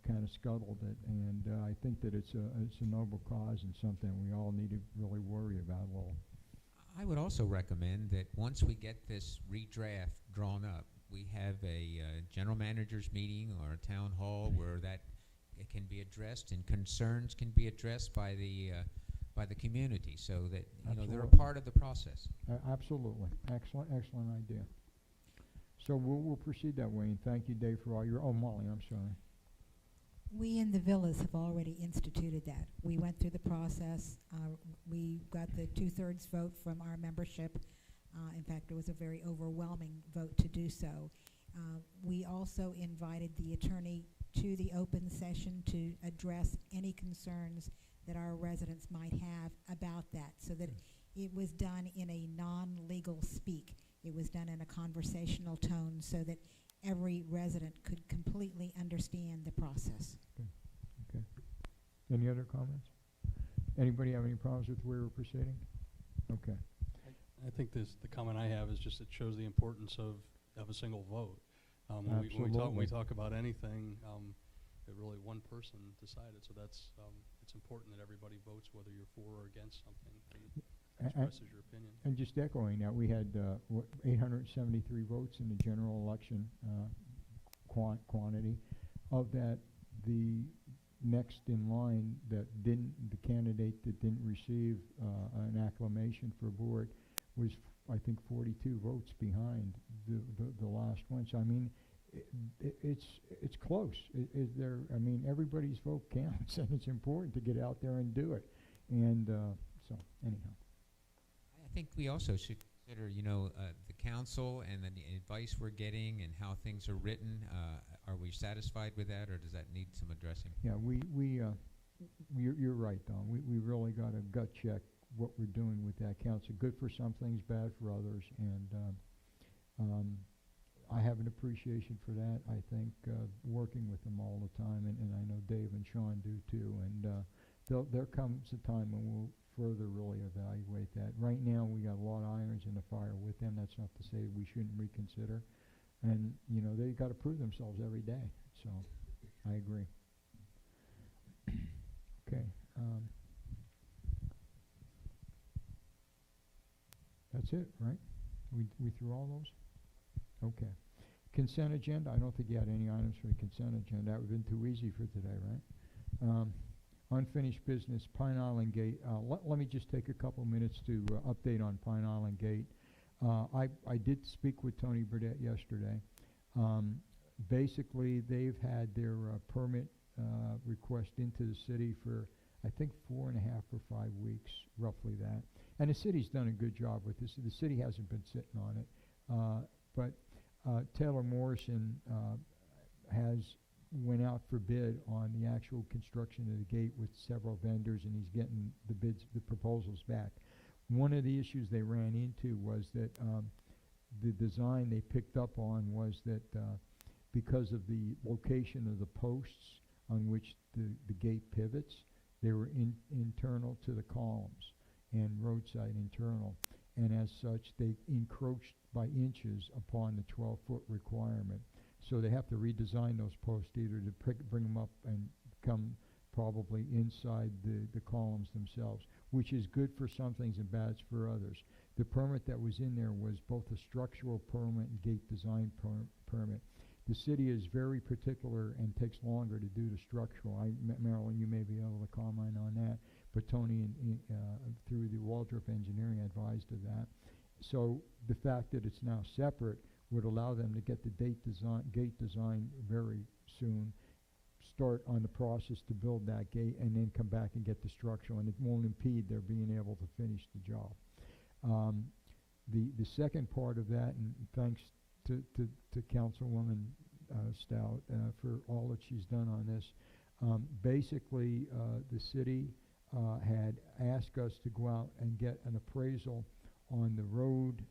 Speaker 1: kind of scuttled it, and I think that it's a noble cause and something we all need to really worry about a little.
Speaker 3: I would also recommend that once we get this redraft drawn up, we have a general managers meeting or a town hall where that it can be addressed and concerns can be addressed by the community, so that they're a part of the process.
Speaker 1: Absolutely, excellent idea. So we'll proceed that way, and thank you, Dave, for all your. Oh, Molly, I'm sorry.
Speaker 4: We in the villas have already instituted that. We went through the process. We got the 2/3 vote from our membership. In fact, it was a very overwhelming vote to do so. We also invited the attorney to the open session to address any concerns that our residents might have about that, so that it was done in a non-legal speak. It was done in a conversational tone so that every resident could completely understand the process.
Speaker 1: Okay. Any other comments? Anybody have any problems with where we're proceeding? Okay.
Speaker 2: I think the comment I have is just it shows the importance of a single vote. When we talk about anything, that really one person decided. So that's it's important that everybody votes, whether you're for or against something, and expresses your opinion.
Speaker 1: And just echoing that, we had 873 votes in the general election quantity. Of that, the next in line the candidate that didn't receive an acclamation for board was, I think, 42 votes behind the last one. So I mean, it's close. I mean, everybody's vote counts, and it's important to get out there and do it. And so, anyhow.
Speaker 3: I think we also should consider, the council and the advice we're getting and how things are written. Are we satisfied with that, or does that need some addressing?
Speaker 1: Yeah, you're right, Don. We really got to gut check what we're doing with that council. Good for some things, bad for others, and I have an appreciation for that. I think working with them all the time, and I know Dave and Sean do too, and there comes a time when we'll further really evaluate that. Right now, we got a lot of irons in the fire with them. That's not to say we shouldn't reconsider. And, they got to prove themselves every day. So, I agree. Okay. That's it, right? We threw all those? Okay. Consent agenda. I don't think you had any items for the consent agenda. That would have been too easy for today, right? unfinished business, Pine Island Gate. Let me just take a couple minutes to update on Pine Island Gate. I did speak with Tony Burdette yesterday. Basically, they've had their permit request into the city for, I think, 4.5 or 5 weeks, roughly that. And the city's done a good job with this. The city hasn't been sitting on it. But Taylor Morrison has went out for bid on the actual construction of the gate with several vendors, and he's getting the proposals back. One of the issues they ran into was that the design they picked up on was that because of the location of the posts on which the gate pivots, they were internal to the columns and roadside internal, and as such they encroached by inches upon the 12-foot requirement. So they have to redesign those posts either to bring them up and come probably inside the columns themselves, which is good for some things and bad for others. The permit that was in there was both a structural permit and gate design permit. The city is very particular and takes longer to do the structural. Marilyn, you may be able to comment on that, but Tony through the Waldrop Engineering advised of that. So the fact that it's now separate would allow them to get the gate design very soon, start on the process to build that gate, and then come back and get the structural, and it won't impede their being able to finish the job. The second part of that, and thanks to Councilwoman Stout for all that she's done on this, basically the city had asked us to go out and get an appraisal on the road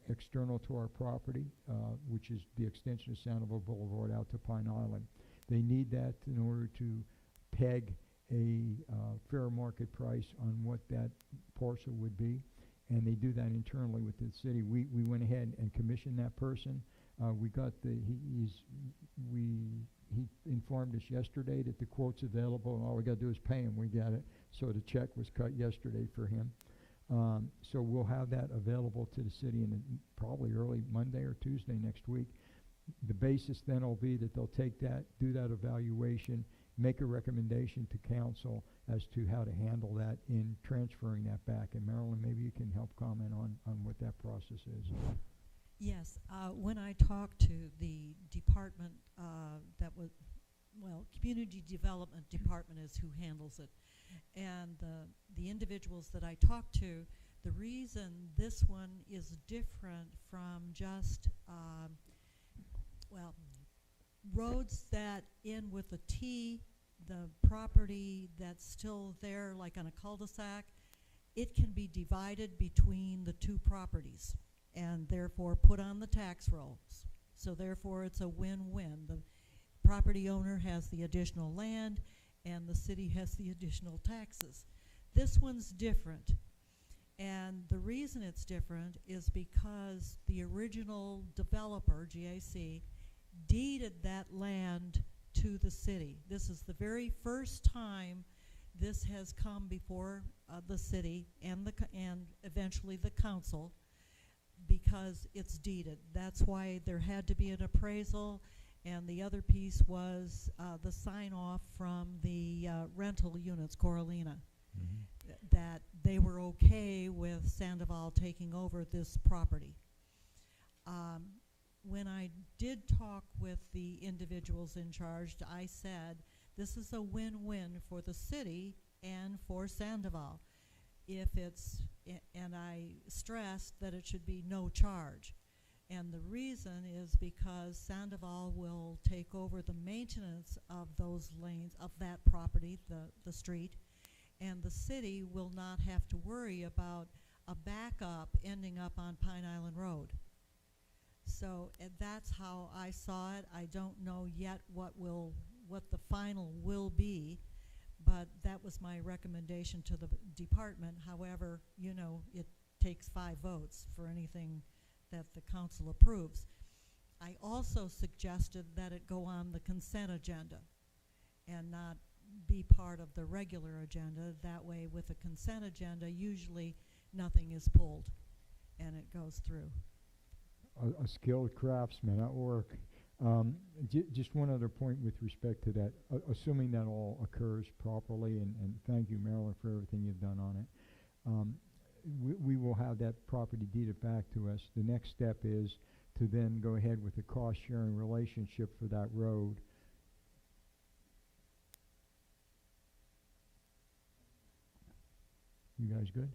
Speaker 1: external to our property, which is the extension of Sandoval Boulevard out to Pine Island. They need that in order to peg a fair market price on what that parcel would be, and they do that internally with the city. We went ahead and commissioned that person. We got he informed us yesterday that the quote's available, and all we got to do is pay him. We got it. So the check was cut yesterday for him. So we'll have that available to the city in probably early Monday or Tuesday next week. The basis then will be that they'll take that, do that evaluation, make a recommendation to council as to how to handle that in transferring that back. And Marilyn, maybe you can help comment on what that process is.
Speaker 5: Yes, when I talked to the department that was, well, Community Development Department is who handles it, and the individuals that I talked to, the reason this one is different from just, well, roads that end with a T, the property that's still there like on a cul-de-sac, it can be divided between the two properties and therefore put on the tax rolls. So therefore it's a win-win. The property owner has the additional land and the city has the additional taxes. This one's different, and the reason it's different is because the original developer, GAC, deeded that land to the city. This is the very first time this has come before the city and eventually the council, because it's deeded. That's why there had to be an appraisal, and the other piece was the sign-off from the rental units, Coralina, that they were okay with Sandoval taking over this property. When I did talk with the individuals in charge, I said, this is a win-win for the city and for Sandoval. If it's, and I stressed that it should be no charge. And the reason is because Sandoval will take over the maintenance of those lanes, of that property, the street, and the city will not have to worry about a backup ending up on Pine Island Road. So that's how I saw it. I don't know yet what the final will be, but that was my recommendation to the department. However, you know, it takes 5 votes for anything that the council approves. I also suggested that it go on the consent agenda and not be part of the regular agenda. That way, with a consent agenda, usually nothing is pulled and it goes through.
Speaker 1: A skilled craftsman at work. Just one other point with respect to that, assuming that all occurs properly, and thank you, Marilyn, for everything you've done on it. We will have that property deeded back to us. The next step is to then go ahead with the cost-sharing relationship for that road. You guys good?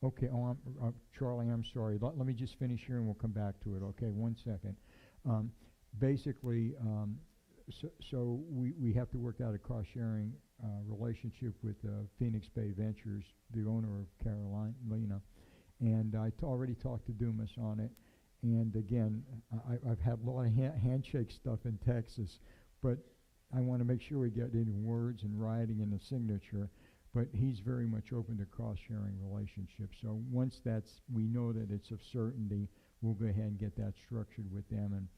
Speaker 1: Okay, Charlie, I'm sorry. Let me just finish here and we'll come back to it. Okay, 1 second. Basically, so we have to work out a cost-sharing relationship with Phoenix Bay Ventures, the owner of Carolina. And I already talked to Dumas on it. And again, I've had a lot of handshake stuff in Texas, but I want to make sure we get it in words and writing and a signature. But he's very much open to cost-sharing relationships. So once we know that it's of certainty, we'll go ahead and get that structured with them. And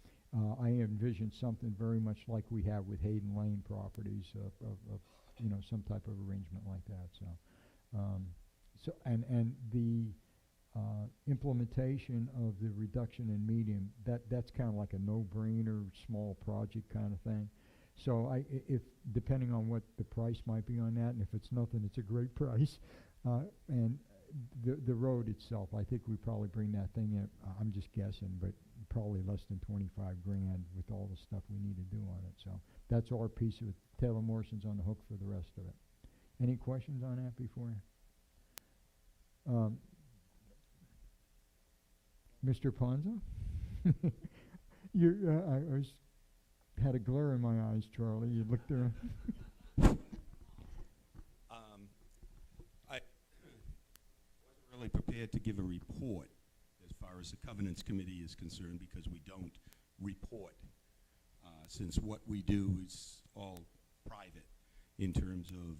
Speaker 1: I envision something very much like we have with Hayden Lane properties of some type of arrangement like that. And the implementation of the reduction in medium, that's kind of like a no-brainer, small project kind of thing. So if depending on what the price might be on that, and if it's nothing, it's a great price. And the road itself, I think we probably bring that thing in. I'm just guessing, but probably less than 25 grand with all the stuff we need to do on it. So that's our piece of it. Taylor Morrison's on the hook for the rest of it. Any questions on that before? Mr. Ponza? I was had a glare in my eyes, Charlie. You looked there.
Speaker 15: I wasn't really prepared to give a report as far as the Covenants Committee is concerned, because we don't report, since what we do is all private in terms of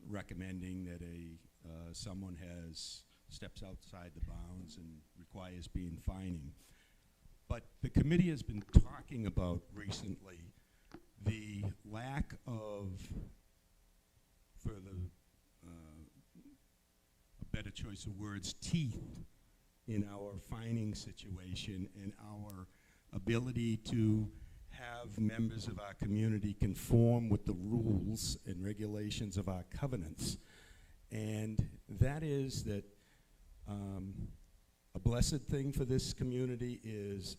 Speaker 15: recommending that someone steps outside the bounds and requires fining. But the committee has been talking about recently the lack of, for a better choice of words, teeth in our fining situation and our ability to have members of our community conform with the rules and regulations of our covenants. And that is that a blessed thing for this community is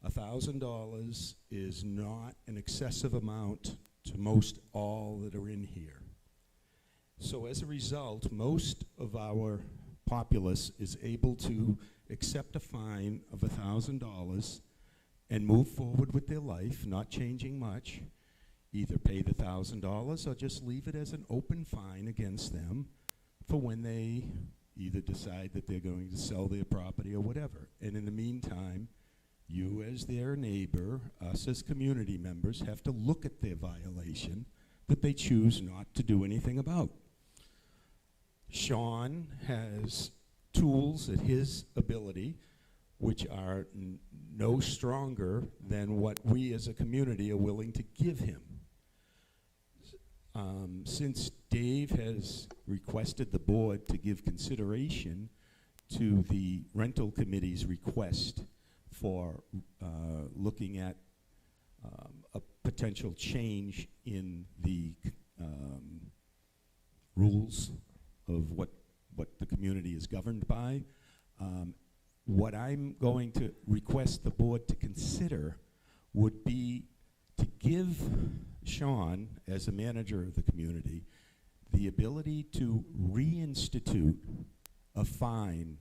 Speaker 15: $1,000 is not an excessive amount to most all that are in here. So as a result, most of our populace is able to accept a fine of $1,000 and move forward with their life, not changing much, either pay the $1,000 or just leave it as an open fine against them for when they either decide that they're going to sell their property or whatever. And in the meantime, you as their neighbor, us as community members, have to look at their violation that they choose not to do anything about. Sean has tools at his ability which are no stronger than what we as a community are willing to give him. Since Dave has requested the board to give consideration to the rental committee's request for looking at a potential change in the rules of what the community is governed by, what I'm going to request the board to consider would be to give Sean, as a manager of the community, the ability to reinstitute a fine.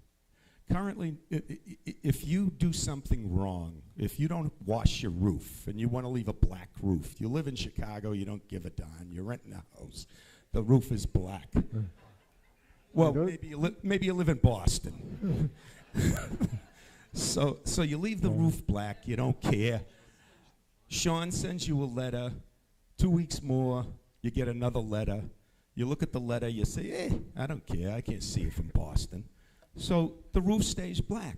Speaker 15: Currently, if you do something wrong, if you don't wash your roof and you want to leave a black roof, you live in Chicago, you don't give a darn, you're renting a house, the roof is black. Well, maybe you live in Boston. So you leave the roof black, you don't care. Sean sends you a letter, 2 weeks more, you get another letter. You look at the letter, you say, I don't care, I can't see it from Boston. So the roof stays black.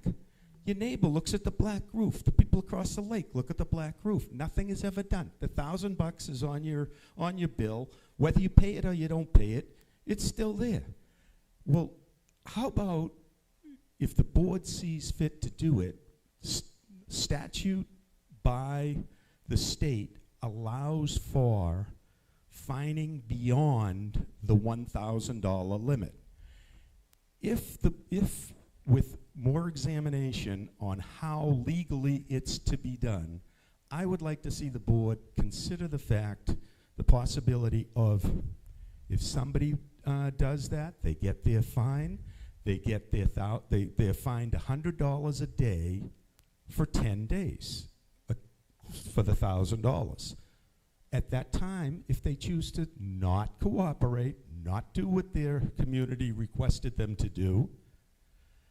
Speaker 15: Your neighbor looks at the black roof. The people across the lake look at the black roof. Nothing is ever done. The $1,000 is on your bill. Whether you pay it or you don't pay it, it's still there. Well, how about if the board sees fit to do it, statute by the state allows for fining beyond the $1,000 limit. If with more examination on how legally it's to be done, I would like to see the board consider the possibility of, if somebody does that, they get their fine, they're fined $100 a day for 10 days for the $1,000. At that time, if they choose to not cooperate, not do what their community requested them to do,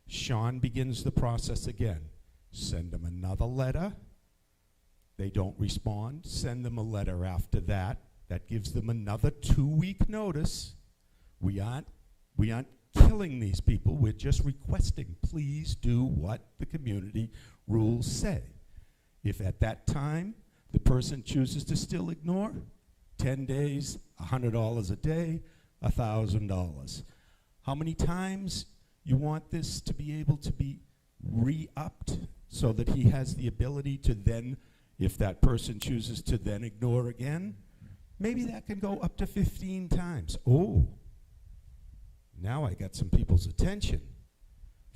Speaker 15: Sean begins the process again. Send them another letter. They don't respond. Send them a letter after that. That gives them another 2-week notice. We aren't killing these people. We're just requesting, please do what the community rules say. If at that time the person chooses to still ignore, 10 days, $100 a day, $1,000. How many times you want this to be able to be re-upped so that he has the ability to then, if that person chooses to then ignore again, maybe that can go up to 15 times. Oh, now I got some people's attention.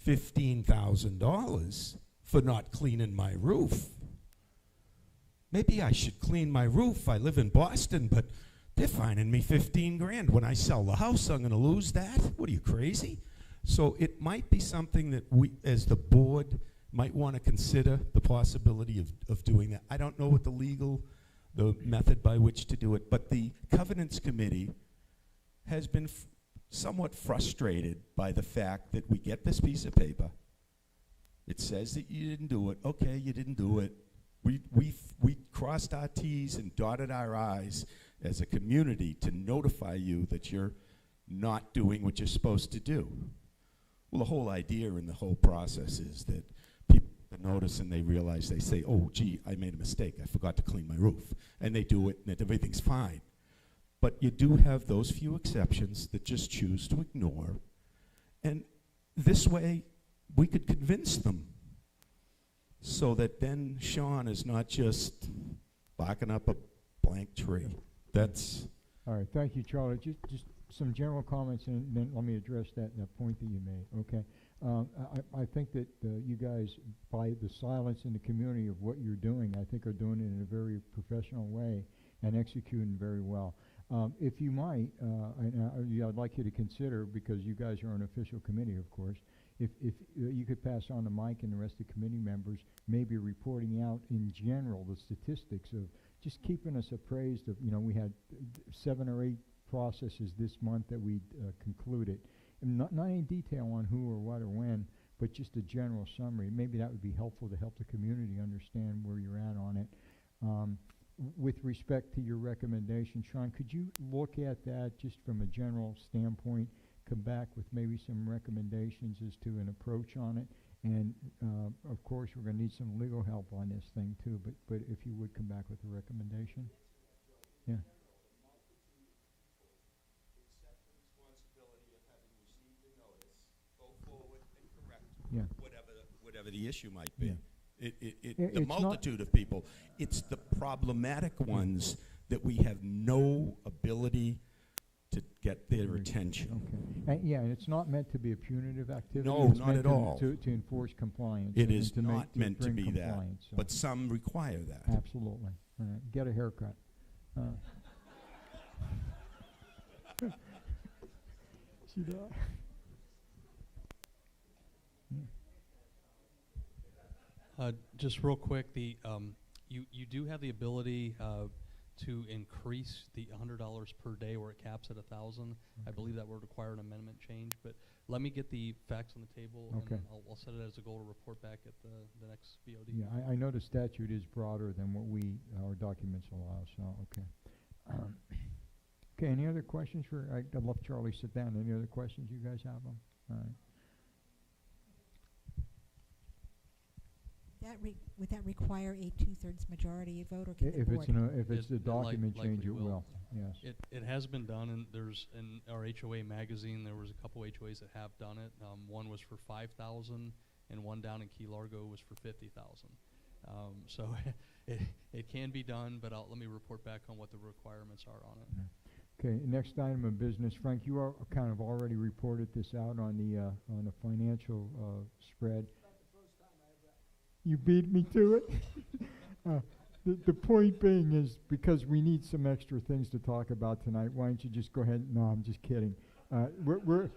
Speaker 15: $15,000 for not cleaning my roof. Maybe I should clean my roof. I live in Boston, but they're fining me 15 grand. When I sell the house, I'm going to lose that? What are you, crazy? So it might be something that we, as the board, might want to consider the possibility of doing that. I don't know what the method by which to do it, but the Covenants Committee has been somewhat frustrated by the fact that we get this piece of paper. It says that you didn't do it. Okay, you didn't do it. We crossed our T's and dotted our I's as a community to notify you that you're not doing what you're supposed to do. Well, the whole idea in the whole process is that people notice and they realize, they say, oh, gee, I made a mistake. I forgot to clean my roof. And they do it and everything's fine. But you do have those few exceptions that just choose to ignore. And this way, we could convince them so that then Sean is not just barking up a blank tree. That's...
Speaker 1: All right, thank you, Charlie. Just some general comments, and then let me address that point that you made, okay? I think that you guys, by the silence in the community of what you're doing, I think are doing it in a very professional way and executing very well. If you might, I'd like you to consider, because you guys are an official committee, of course, if you could pass on to Mike and the rest of the committee members, maybe reporting out in general the statistics of just keeping us appraised of, we had 7 or 8 processes this month that we concluded. And not any detail on who or what or when, but just a general summary. Maybe that would be helpful to help the community understand where you're at on it. With respect to your recommendation, Sean, could you look at that just from a general standpoint, come back with maybe some recommendations as to an approach on it? And of course, we're going to need some legal help on this thing too, but if you would come back with a recommendation. Yeah. Yeah.
Speaker 15: Whatever the issue might be.
Speaker 1: Yeah.
Speaker 15: The multitude of people. It's the problematic ones that we have no ability to get their attention.
Speaker 1: Okay. Yeah, and it's not meant to be a punitive activity.
Speaker 15: No,
Speaker 1: it's
Speaker 15: not
Speaker 1: meant
Speaker 15: at
Speaker 1: to
Speaker 15: all.
Speaker 1: To enforce compliance.
Speaker 15: It
Speaker 1: and
Speaker 15: is
Speaker 1: to
Speaker 15: not meant to
Speaker 1: bring
Speaker 15: be that,
Speaker 1: compliance, so.
Speaker 15: but some require that.
Speaker 1: Absolutely. All right. Get a haircut. See that?
Speaker 2: Just real quick, you do have the ability to increase the $100 per day where it caps at 1,000. I believe that would require an amendment change, but let me get the facts on the table,
Speaker 1: Okay.
Speaker 2: and I'll set it as a goal to report back at the next BOD.
Speaker 1: Yeah, I know the statute is broader than what our documents allow, so, okay. Okay, any other questions I'd love Charlie to sit down. Any other questions you guys have them? All right.
Speaker 4: would that require a 2/3 majority vote, or can the
Speaker 1: If
Speaker 4: board?
Speaker 1: it's a document change,
Speaker 2: likely
Speaker 1: it will, yes.
Speaker 2: It has been done, and there's, in our HOA magazine, there was a couple HOAs that have done it. One was for 5,000, and one down in Key Largo was for 50,000. So it can be done, but let me report back on what the requirements are on it.
Speaker 1: Okay, next item of business, Frank, you kind of already reported this out on the financial spread. You beat me to it. The point being is, because we need some extra things to talk about tonight, why don't you just go ahead? No, I'm just kidding. We're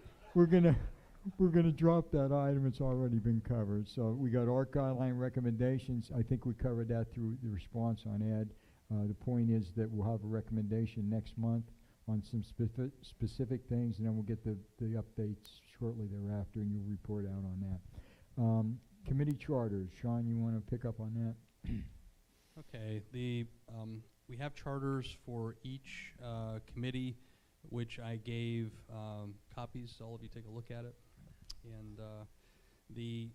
Speaker 1: gonna drop that item. It's already been covered. So we got ARC guideline recommendations. I think we covered that through the response on Ed. The point is that we'll have a recommendation next month on some specific things, and then we'll get the updates shortly thereafter, and you'll report out on that. Committee charters. Sean, you want to pick up on that?
Speaker 2: Okay, we have charters for each committee, which I gave copies. All of you take a look at it. And the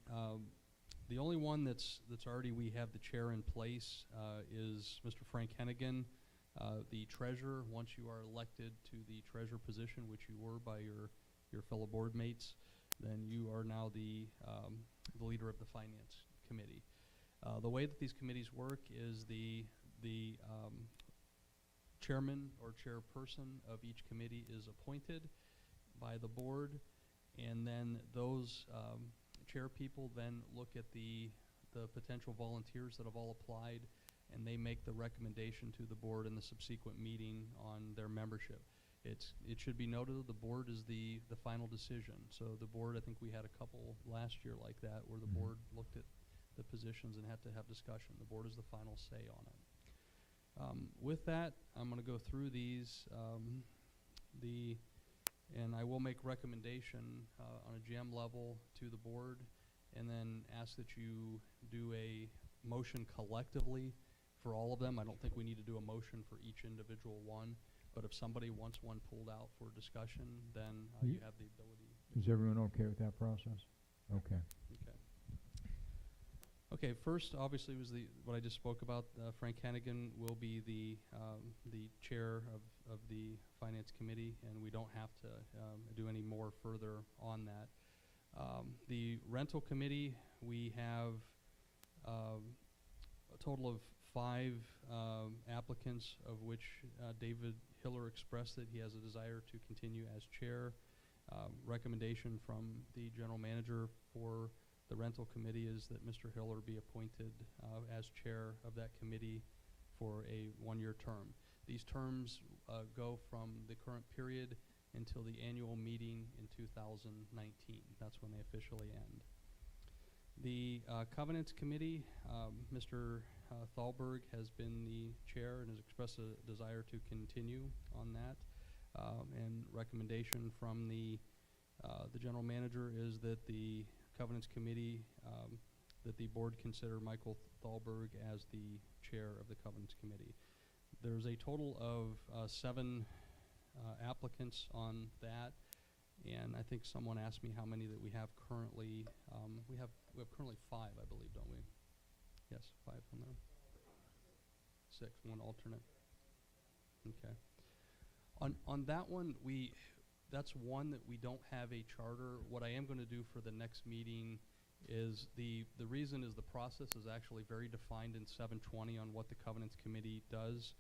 Speaker 2: only one that's already, we have the chair in place is Mr. Frank Hennigan, the treasurer. Once you are elected to the treasurer position, which you were by your fellow board mates, then you are now the leader of the finance committee. The way that these committees work is the chairman or chairperson of each committee is appointed by the board, and then those chair people then look at the potential volunteers that have all applied, and they make the recommendation to the board in the subsequent meeting on their membership. It should be noted that the board is the final decision. So the board, I think we had a couple last year like that, where the board looked at the positions and had to have discussion. The board is the final say on it. With that, I'm going to go through these. And I will make recommendation on a GM level to the board, and then ask that you do a motion collectively for all of them. I don't think we need to do a motion for each individual one, but if somebody wants one pulled out for discussion, then you have the ability.
Speaker 1: Is everyone okay with that process? Okay.
Speaker 2: Okay. Okay, first, obviously, was what I just spoke about. Frank Hennigan will be the chair of the finance committee, and we don't have to do any more further on that. The rental committee, we have a total of 5 applicants, of which David Hiller expressed that he has a desire to continue as chair. Recommendation from the general manager for the rental committee is that Mr. Hiller be appointed as chair of that committee for a 1-year term. These terms go from the current period until the annual meeting in 2019. That's when they officially end. The covenants committee, Mr. Thalberg has been the chair and has expressed a desire to continue on that. And recommendation from the general manager is that the covenants committee, that the board consider Michael Thalberg as the chair of the covenants committee. There's a total of 7 applicants on that, and I think someone asked me how many that we have currently. We have currently 5, I believe, don't we? Yes, 5 on there. 6, 1 alternate. Okay. On that one, that's one that we don't have a charter. What I am going to do for the next meeting is the reason is the process is actually very defined in 720 on what the covenants committee does.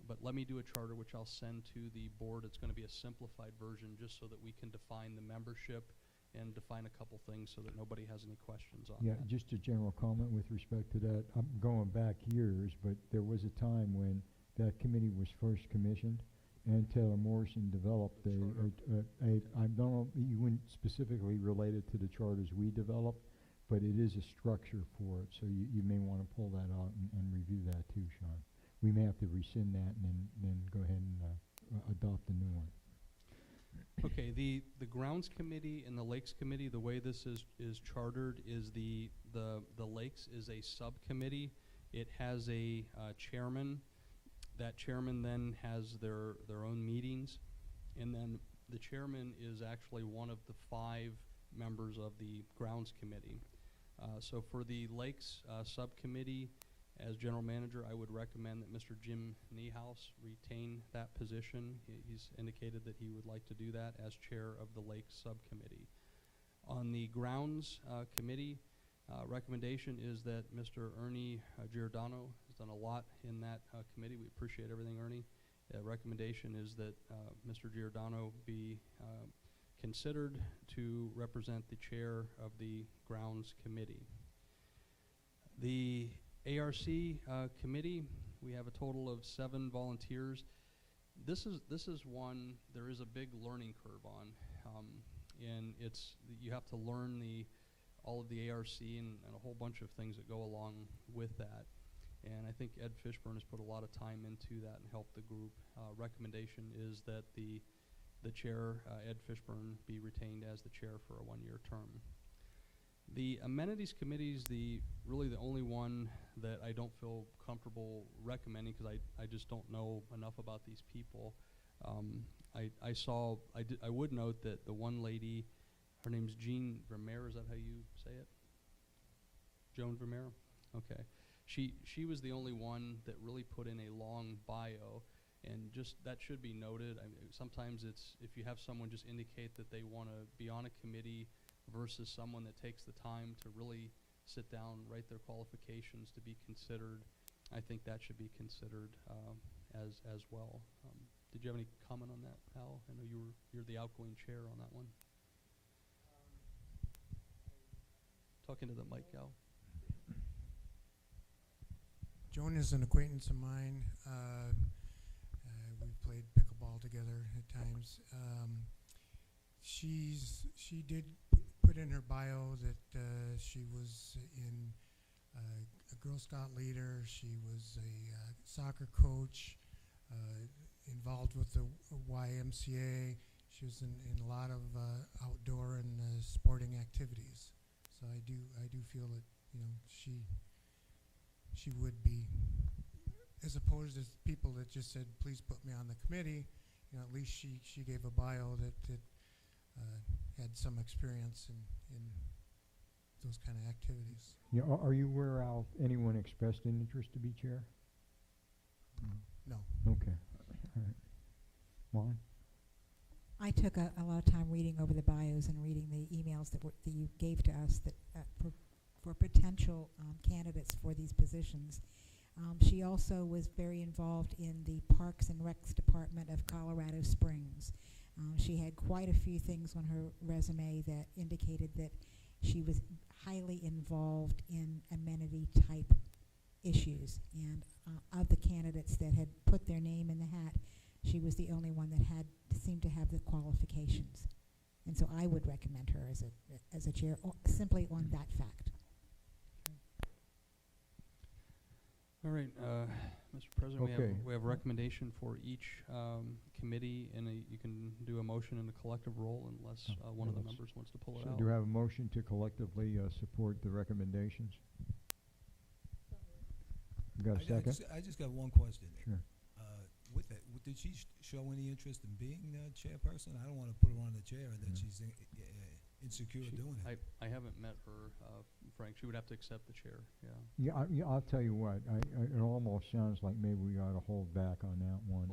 Speaker 2: But let me do a charter which I'll send to the board. It's going to be a simplified version just so that we can define the membership and define a couple things so that nobody has any questions on that.
Speaker 1: Just a general comment with respect to that. I'm going back years, but there was a time when that committee was first commissioned, and Taylor Morrison developed I don't know, you wouldn't specifically relate it to the charters we developed, but it is a structure for it, so you may want to pull that out and review that too, Sean. We may have to rescind that and then go ahead and adopt a new one.
Speaker 2: Okay, the grounds committee and the lakes committee, the way this is chartered is the lakes is a subcommittee. It has a chairman. That chairman then has their own meetings, and then the chairman is actually one of the 5 members of the grounds committee. So for the Lakes Subcommittee, as general manager, I would recommend that Mr. Jim Niehaus retain that position. He's indicated that he would like to do that as chair of the Lakes Subcommittee. On the Grounds Committee, recommendation is that Mr. Ernie Giordano has done a lot in that committee. We appreciate everything, Ernie. Recommendation is that Mr. Giordano be considered to represent the chair of the Grounds Committee. The ARC committee, we have a total of 7 volunteers. This is one there is a big learning curve on, and you have to learn all of the ARC and a whole bunch of things that go along with that. And I think Ed Fishburne has put a lot of time into that and helped the group. Recommendation is that the chair, Ed Fishburne, be retained as the chair for a 1-year term. The amenities committee is really the only one that I don't feel comfortable recommending because I just don't know enough about these people. I would note that the one lady, her name's Jean Vermeer, is that how you say it? Joan Vermeer? Okay. She was the only one that really put in a long bio, and just that should be noted. I mean, sometimes it's if you have someone just indicate that they want to be on a committee versus someone that takes the time to really sit down, write their qualifications to be considered. I think that should be considered as well. Did you have any comment on that, Al? I know you're the outgoing chair on that one. Talking to the mic, Al.
Speaker 6: Joan is an acquaintance of mine. We've played pickleball together at times. She did put in her bio that she was in a Girl Scout leader. She was a soccer coach, involved with the YMCA. She was in a lot of outdoor and sporting activities. So I do feel that she would be, as opposed to people that just said, please put me on the committee, at least she gave a bio that had some experience in those kind of activities.
Speaker 1: Yeah, are you aware, Al, anyone expressed an interest to be chair?
Speaker 6: No.
Speaker 1: Okay. All right. Juan?
Speaker 4: I took a lot of time reading over the bios and reading the emails that you gave to us that for potential candidates for these positions. She also was very involved in the Parks and Recs Department of Colorado Springs. She had quite a few things on her resume that indicated that she was highly involved in amenity-type issues. And of the candidates that had put their name in the hat, she was the only one that seemed to have the qualifications. And so I would recommend her as a chair, simply on that fact.
Speaker 2: All right, Mr. President,
Speaker 1: Okay.
Speaker 2: we have a recommendation for each committee, and you can do a motion in a collective roll unless one of the members wants to pull it
Speaker 1: So
Speaker 2: out.
Speaker 1: do I have a motion to collectively support the recommendations? You got a second?
Speaker 8: I just got one question.
Speaker 1: Sure.
Speaker 8: With that, did she show any interest in being chairperson? I don't want to put her on the chair and that she's insecure doing it.
Speaker 2: I haven't met her, Frank. She would have to accept the chair, yeah.
Speaker 1: Yeah, I'll tell you what, it almost sounds like maybe we ought to hold back on that one,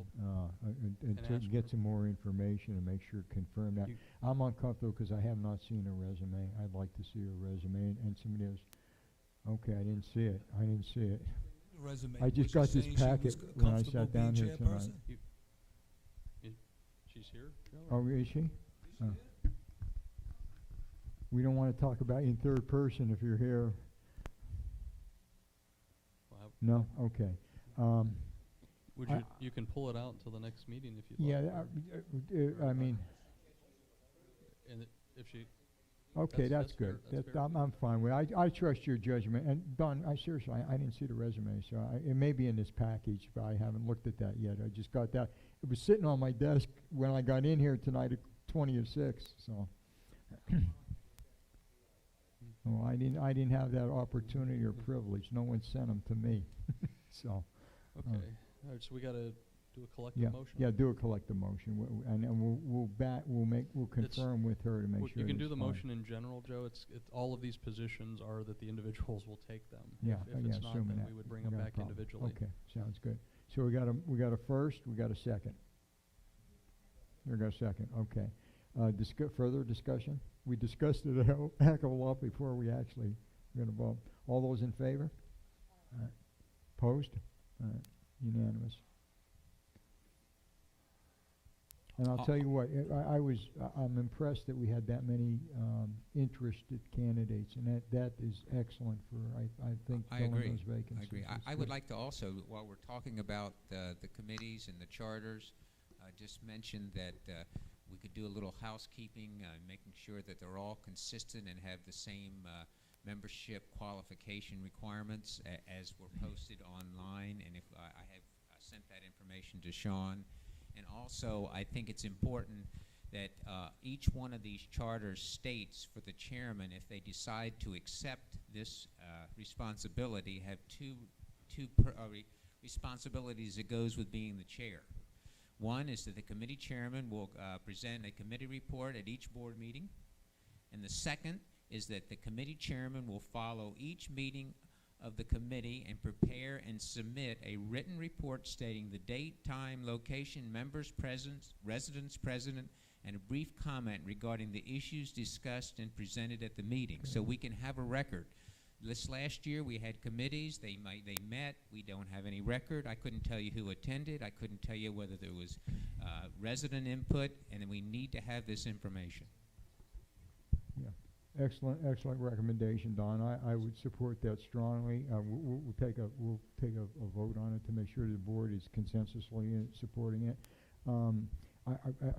Speaker 1: and to
Speaker 2: ask
Speaker 1: get
Speaker 2: her.
Speaker 1: some more information and make sure, confirm that. I'm uncomfortable because I have not seen her resume. I'd like to see her resume, and somebody else, okay, I didn't see it.
Speaker 8: Resume.
Speaker 1: I just got this packet when I sat down here tonight.
Speaker 2: She's here?
Speaker 1: Oh, is she? Oh. We don't want to talk about you in third person if you're here. No? Okay.
Speaker 2: You can pull it out until the next meeting if you'd
Speaker 1: yeah,
Speaker 2: like.
Speaker 1: I mean.
Speaker 2: And if she.
Speaker 1: Okay, that's good. I'm fine with it. I trust your judgment. And Don, seriously, I didn't see the resume, so it may be in this package, but I haven't looked at that yet. I just got that. It was sitting on my desk when I got in here tonight at 20 to 6. So, well, I didn't have that opportunity or privilege. No one sent them to me. So.
Speaker 2: Okay. All right. So we got a do a collective
Speaker 1: Yeah,
Speaker 2: motion?
Speaker 1: yeah, do a collective motion, and we'll confirm with her to make
Speaker 2: Well,
Speaker 1: sure
Speaker 2: you can do
Speaker 1: it's
Speaker 2: the
Speaker 1: fine.
Speaker 2: motion in general, Joe. All of these positions are that the individuals will take them.
Speaker 1: Yeah,
Speaker 2: If
Speaker 1: yeah,
Speaker 2: it's not,
Speaker 1: assuming
Speaker 2: then
Speaker 1: that.
Speaker 2: we would bring
Speaker 1: we
Speaker 2: them
Speaker 1: got a
Speaker 2: back
Speaker 1: problem.
Speaker 2: individually.
Speaker 1: Okay, sounds good. So we got a first, we got a second. We got a second, okay. Further discussion? We discussed it a heck of a lot before we actually got involved. All those in favor? All right. Opposed? All right, unanimous. And I'll tell you what, I'm impressed that we had that many interested candidates, and that is excellent for, I think,
Speaker 3: I
Speaker 1: filling
Speaker 3: agree.
Speaker 1: those vacancies.
Speaker 3: I agree.
Speaker 1: It's
Speaker 3: I would
Speaker 1: good.
Speaker 3: like to also, while we're talking about the committees and the charters, just mention that we could do a little housekeeping, making sure that they're all consistent and have the same membership qualification requirements as were posted online. And if I have sent that information to Sean. And also, I think it's important that each one of these charters states for the chairman, if they decide to accept this responsibility, have two responsibilities that goes with being the chair. One is that the committee chairman will present a committee report at each board meeting, and the second is that the committee chairman will follow each meeting of the committee and prepare and submit a written report stating the date, time, location, members present, residents present, and a brief comment regarding the issues discussed and presented at the meeting, so we can have a record. This last year we had committees, they met, we don't have any record. I couldn't tell you who attended, I couldn't tell you whether there was resident input, and we need to have this information.
Speaker 1: Yeah, excellent recommendation, Don. I would support that strongly. We'll take a vote on it to make sure the board is consensusly supporting it.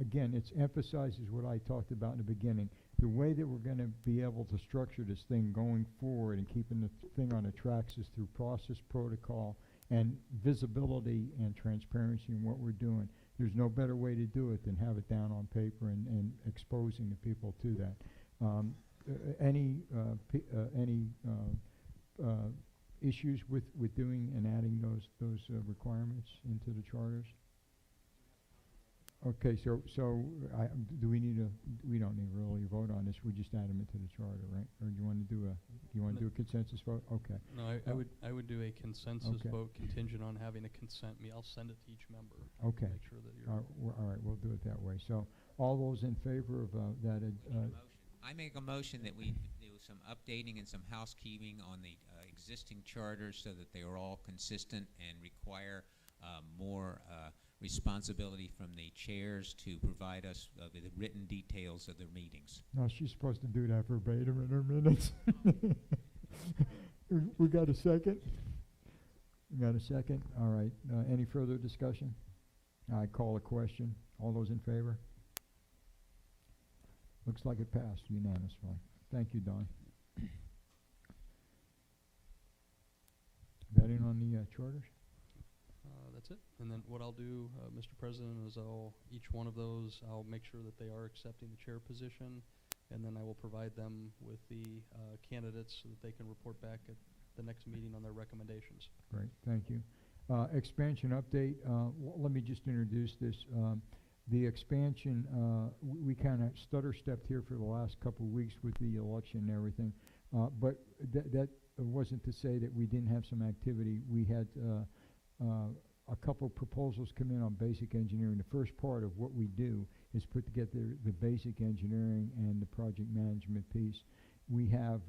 Speaker 1: Again, it emphasizes what I talked about in the beginning. The way that we're going to be able to structure this thing going forward and keeping the thing on the tracks is through process, protocol, and visibility and transparency in what we're doing. There's no better way to do it than have it down on paper and exposing the people to that. Any issues with doing and adding those requirements into the charters? Okay, so do we need we don't need really a vote on this, we just add them into the charter, right? Or do you want to do a consensus vote? Okay.
Speaker 2: No, I would do a consensus
Speaker 1: Okay.
Speaker 2: vote contingent on having a consent. I'll send it to each member.
Speaker 1: Okay.
Speaker 2: Make sure that you're.
Speaker 1: All right, we'll do it that way. So all those in favor of that?
Speaker 3: I make a motion that we do some updating and some housekeeping on the existing charters so that they are all consistent and require more responsibility from the chairs to provide us with the written details of their meetings.
Speaker 1: No, she's supposed to do that verbatim in her minutes. We got a second? We got a second? All right. Any further discussion? I call a question. All those in favor? Looks like it passed unanimously. Thank you, Don. That in on the charters?
Speaker 2: That's it. And then what I'll do, Mr. President, is each one of those, I'll make sure that they are accepting the chair position, and then I will provide them with the candidates so that they can report back at the next meeting on their recommendations.
Speaker 1: Great, thank you. Expansion update, let me just introduce this. The expansion, we kind of stutter-stepped here for the last couple of weeks with the election and everything, but that wasn't to say that we didn't have some activity. We had a couple proposals come in on basic engineering. The first part of what we do is put together the basic engineering and the project management piece. We have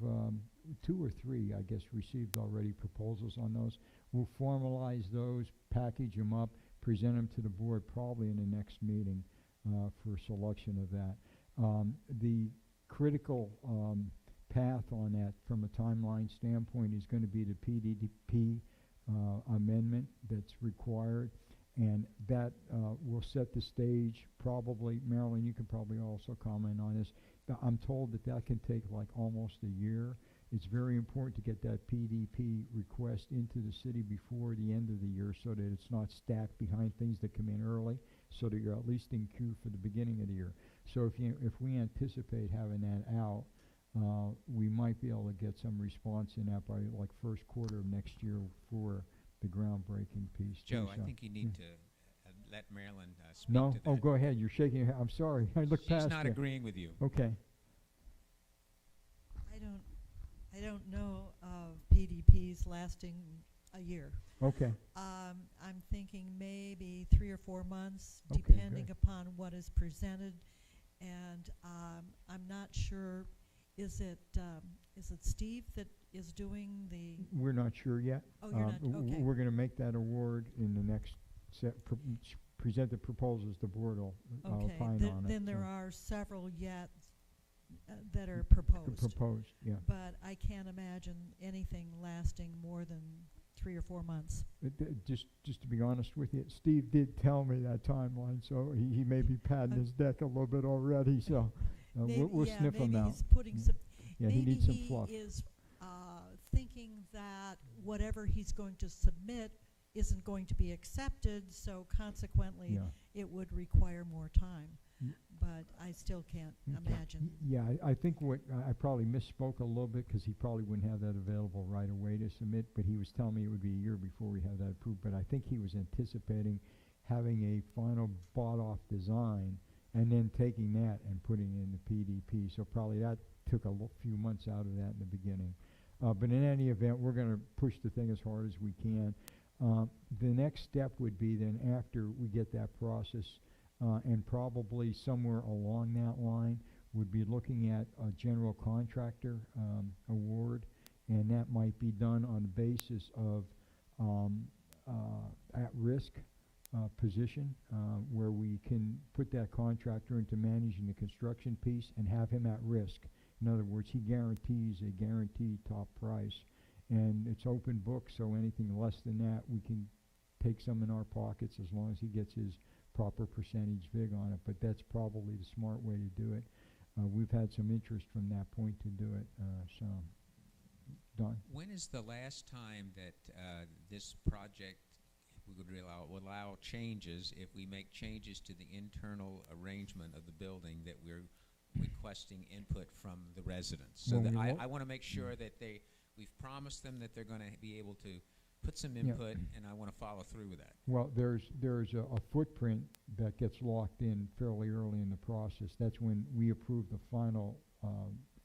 Speaker 1: 2 or 3, I guess, received already proposals on those. We'll formalize those, package them up, present them to the board probably in the next meeting for selection of that. The critical path on that from a timeline standpoint is going to be the PDP amendment that's required, and that will set the stage probably. Marilyn, you can probably also comment on this. I'm told that can take like almost a year. It's very important to get that PDP request into the city before the end of the year so that it's not stacked behind things that come in early, so that you're at least in queue for the beginning of the year. So if we anticipate having that out, we might be able to get some response in that by like first quarter of next year for the groundbreaking piece.
Speaker 3: Joe, I think you need to let Marilyn speak
Speaker 1: No?
Speaker 3: to that.
Speaker 1: Oh, go ahead. You're shaking your head. I'm sorry. I looked
Speaker 3: She's
Speaker 1: past
Speaker 3: not
Speaker 1: you.
Speaker 3: agreeing with you.
Speaker 1: Okay.
Speaker 5: I don't know of PDPs lasting a year.
Speaker 1: Okay.
Speaker 5: I'm thinking maybe 3 or 4 months,
Speaker 1: Okay,
Speaker 5: depending
Speaker 1: good.
Speaker 5: upon what is presented. And I'm not sure, is it Steve that is doing the?
Speaker 1: We're not sure yet.
Speaker 5: Oh, you're not, okay.
Speaker 1: We're going to make that award in the next set. Present the proposals. The board will
Speaker 5: Okay,
Speaker 1: opine on it.
Speaker 5: then there
Speaker 1: so.
Speaker 5: are several yet that are proposed.
Speaker 1: Proposed, yeah.
Speaker 5: But I can't imagine anything lasting more than 3 or 4 months.
Speaker 1: Just to be honest with you, Steve did tell me that timeline, so he may be padding his deck a little bit already. So we'll
Speaker 5: yeah,
Speaker 1: sniff him
Speaker 5: maybe
Speaker 1: out.
Speaker 5: he's putting some.
Speaker 1: Yeah,
Speaker 5: maybe
Speaker 1: he needs some
Speaker 5: he
Speaker 1: fluff.
Speaker 5: is thinking that whatever he's going to submit isn't going to be accepted, so consequently
Speaker 1: Yeah.
Speaker 5: it would require more time.
Speaker 1: Mm.
Speaker 5: But I still can't imagine.
Speaker 1: Yeah, I think what I probably misspoke a little bit because he probably wouldn't have that available right away to submit, but he was telling me it would be a year before we have that approved. But I think he was anticipating having a final bought-off design and then taking that and putting it in the PDP. So probably that took a few months out of that in the beginning. But in any event, we're going to push the thing as hard as we can. The next step would be then after we get that process, and probably somewhere along that line, would be looking at a general contractor award, and that might be done on the basis of at-risk position, where we can put that contractor into managing the construction piece and have him at risk. In other words, he guarantees a guaranteed top price, and it's open book, so anything less than that, we can take some in our pockets as long as he gets his proper percentage vig on it. But that's probably the smart way to do it. We've had some interest from that point to do it. So, Don?
Speaker 3: When is the last time that this project would allow changes, if we make changes to the internal arrangement of the building, that we're requesting input from the residents? So that I want to make sure that we've promised them that they're going to be able to put some input, and I want to follow through with that.
Speaker 1: Well, there's a footprint that gets locked in fairly early in the process. That's when we approve the final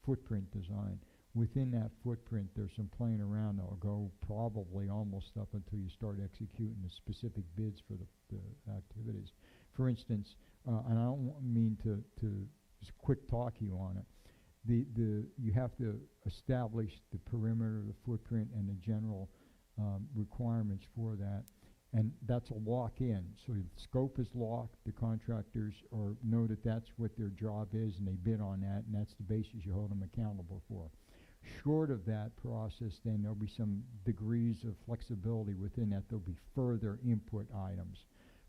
Speaker 1: footprint design. Within that footprint, there's some playing around that will go probably almost up until you start executing the specific bids for the activities. For instance, and I don't mean to just quick talk you on it. You have to establish the perimeter of the footprint and the general requirements for that, and that's a lock-in. So the scope is locked. The contractors know that that's what their job is, and they bid on that, and that's the basis you hold them accountable for. Short of that process, then there'll be some degrees of flexibility within that. There'll be further input items.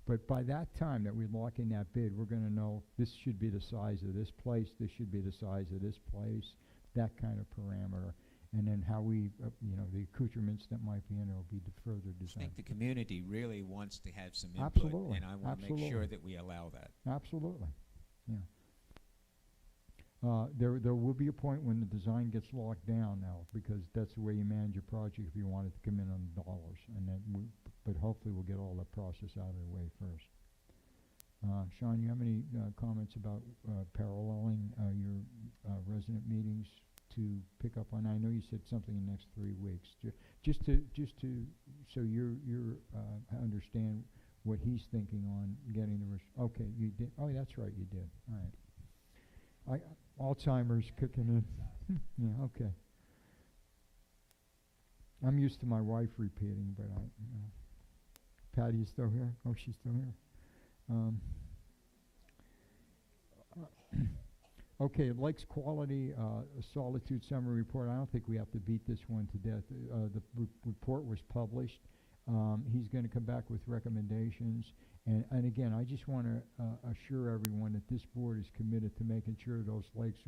Speaker 1: But by that time that we lock in that bid, we're going to know this should be the size of this place, this should be the size of this place, that kind of parameter. And then how we, the accoutrements that might be in it will be further
Speaker 3: I
Speaker 1: designed.
Speaker 3: think the community really wants to have some input,
Speaker 1: Absolutely.
Speaker 3: and I want to make sure that we allow that.
Speaker 1: Absolutely, yeah. There will be a point when the design gets locked down now, because that's the way you manage your project if you want it to come in on dollars. And then but hopefully we'll get all that process out of the way first. Sean, you have any comments about paralleling your resident meetings to pick up on? I know you said something in the next 3 weeks. Just to so you understand what he's thinking on getting the okay, you did. Oh, that's right, you did. All right. Alzheimer's kicking in. Yeah, okay. I'm used to my wife repeating, but Patty is still here? Oh, she's still here. Okay, Lakes Quality Solitude Summary Report. I don't think we have to beat this one to death. The report was published. He's going to come back with recommendations. And again, I just want to assure everyone that this board is committed to making sure those lakes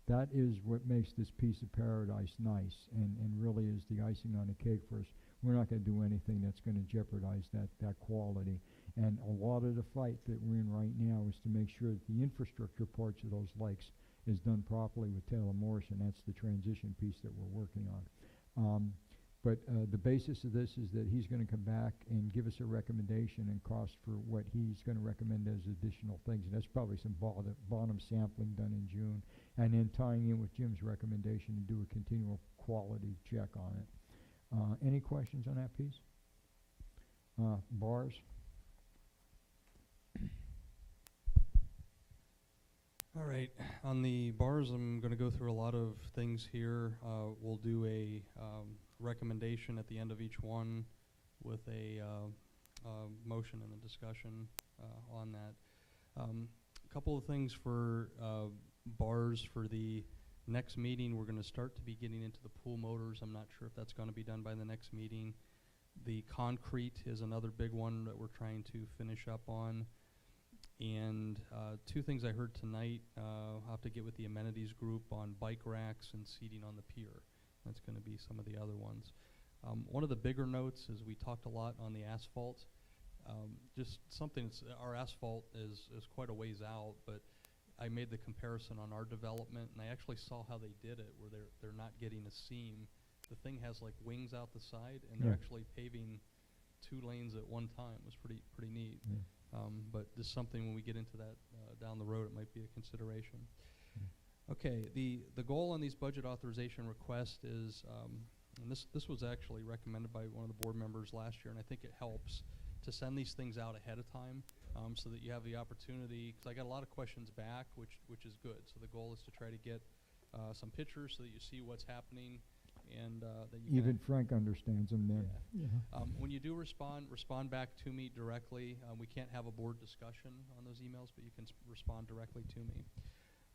Speaker 1: that is what makes this piece of paradise nice, and really is the icing on the cake for us. We're not going to do anything that's going to jeopardize that quality. And a lot of the fight that we're in right now is to make sure that the infrastructure parts of those lakes is done properly with Taylor Morrison. That's the transition piece that we're working on. But the basis of this is that he's going to come back and give us a recommendation and cost for what he's going to recommend as additional things. And that's probably some bottom sampling done in June, and then tying in with Jim's recommendation to do a continual quality check on it. Any questions on that piece? Bars?
Speaker 2: All right, on the bars, I'm going to go through a lot of things here. We'll do a recommendation at the end of each one with a motion and a discussion on that. A couple of things for bars for the next meeting. We're going to start to be getting into the pool motors. I'm not sure if that's going to be done by the next meeting. The concrete is another big one that we're trying to finish up on. And two things I heard tonight, I'll have to get with the amenities group on bike racks and seating on the pier. That's going to be some of the other ones. One of the bigger notes is we talked a lot on the asphalt. Just something, our asphalt is quite a ways out, but I made the comparison on our development, and I actually saw how they did it, where they're not getting a seam. The thing has like wings out the side, and they're actually paving 2 lanes at one time. It was pretty neat.
Speaker 1: Yeah.
Speaker 2: But just something when we get into that down the road, it might be a consideration. Okay, the goal on these budget authorization requests is, and this was actually recommended by one of the board members last year, and I think it helps to send these things out ahead of time so that you have the opportunity, because I got a lot of questions back, which is good. So the goal is to try to get some pictures so that you see what's happening. And that you
Speaker 1: Even Frank understands them then.
Speaker 2: yeah. When you do respond back to me directly. We can't have a board discussion on those emails, but you can respond directly to me.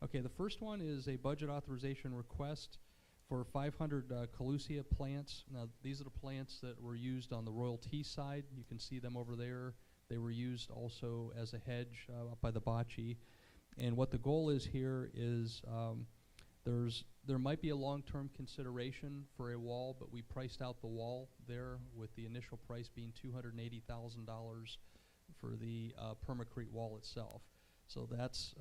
Speaker 2: Okay, the first one is a budget authorization request for 500 Calusia plants. Now, these are the plants that were used on the Royal T side. You can see them over there. They were used also as a hedge up by the bocce. And what the goal is here is there might be a long-term consideration for a wall, but we priced out the wall there with the initial price being $280,000 for the permacrete wall itself. So that's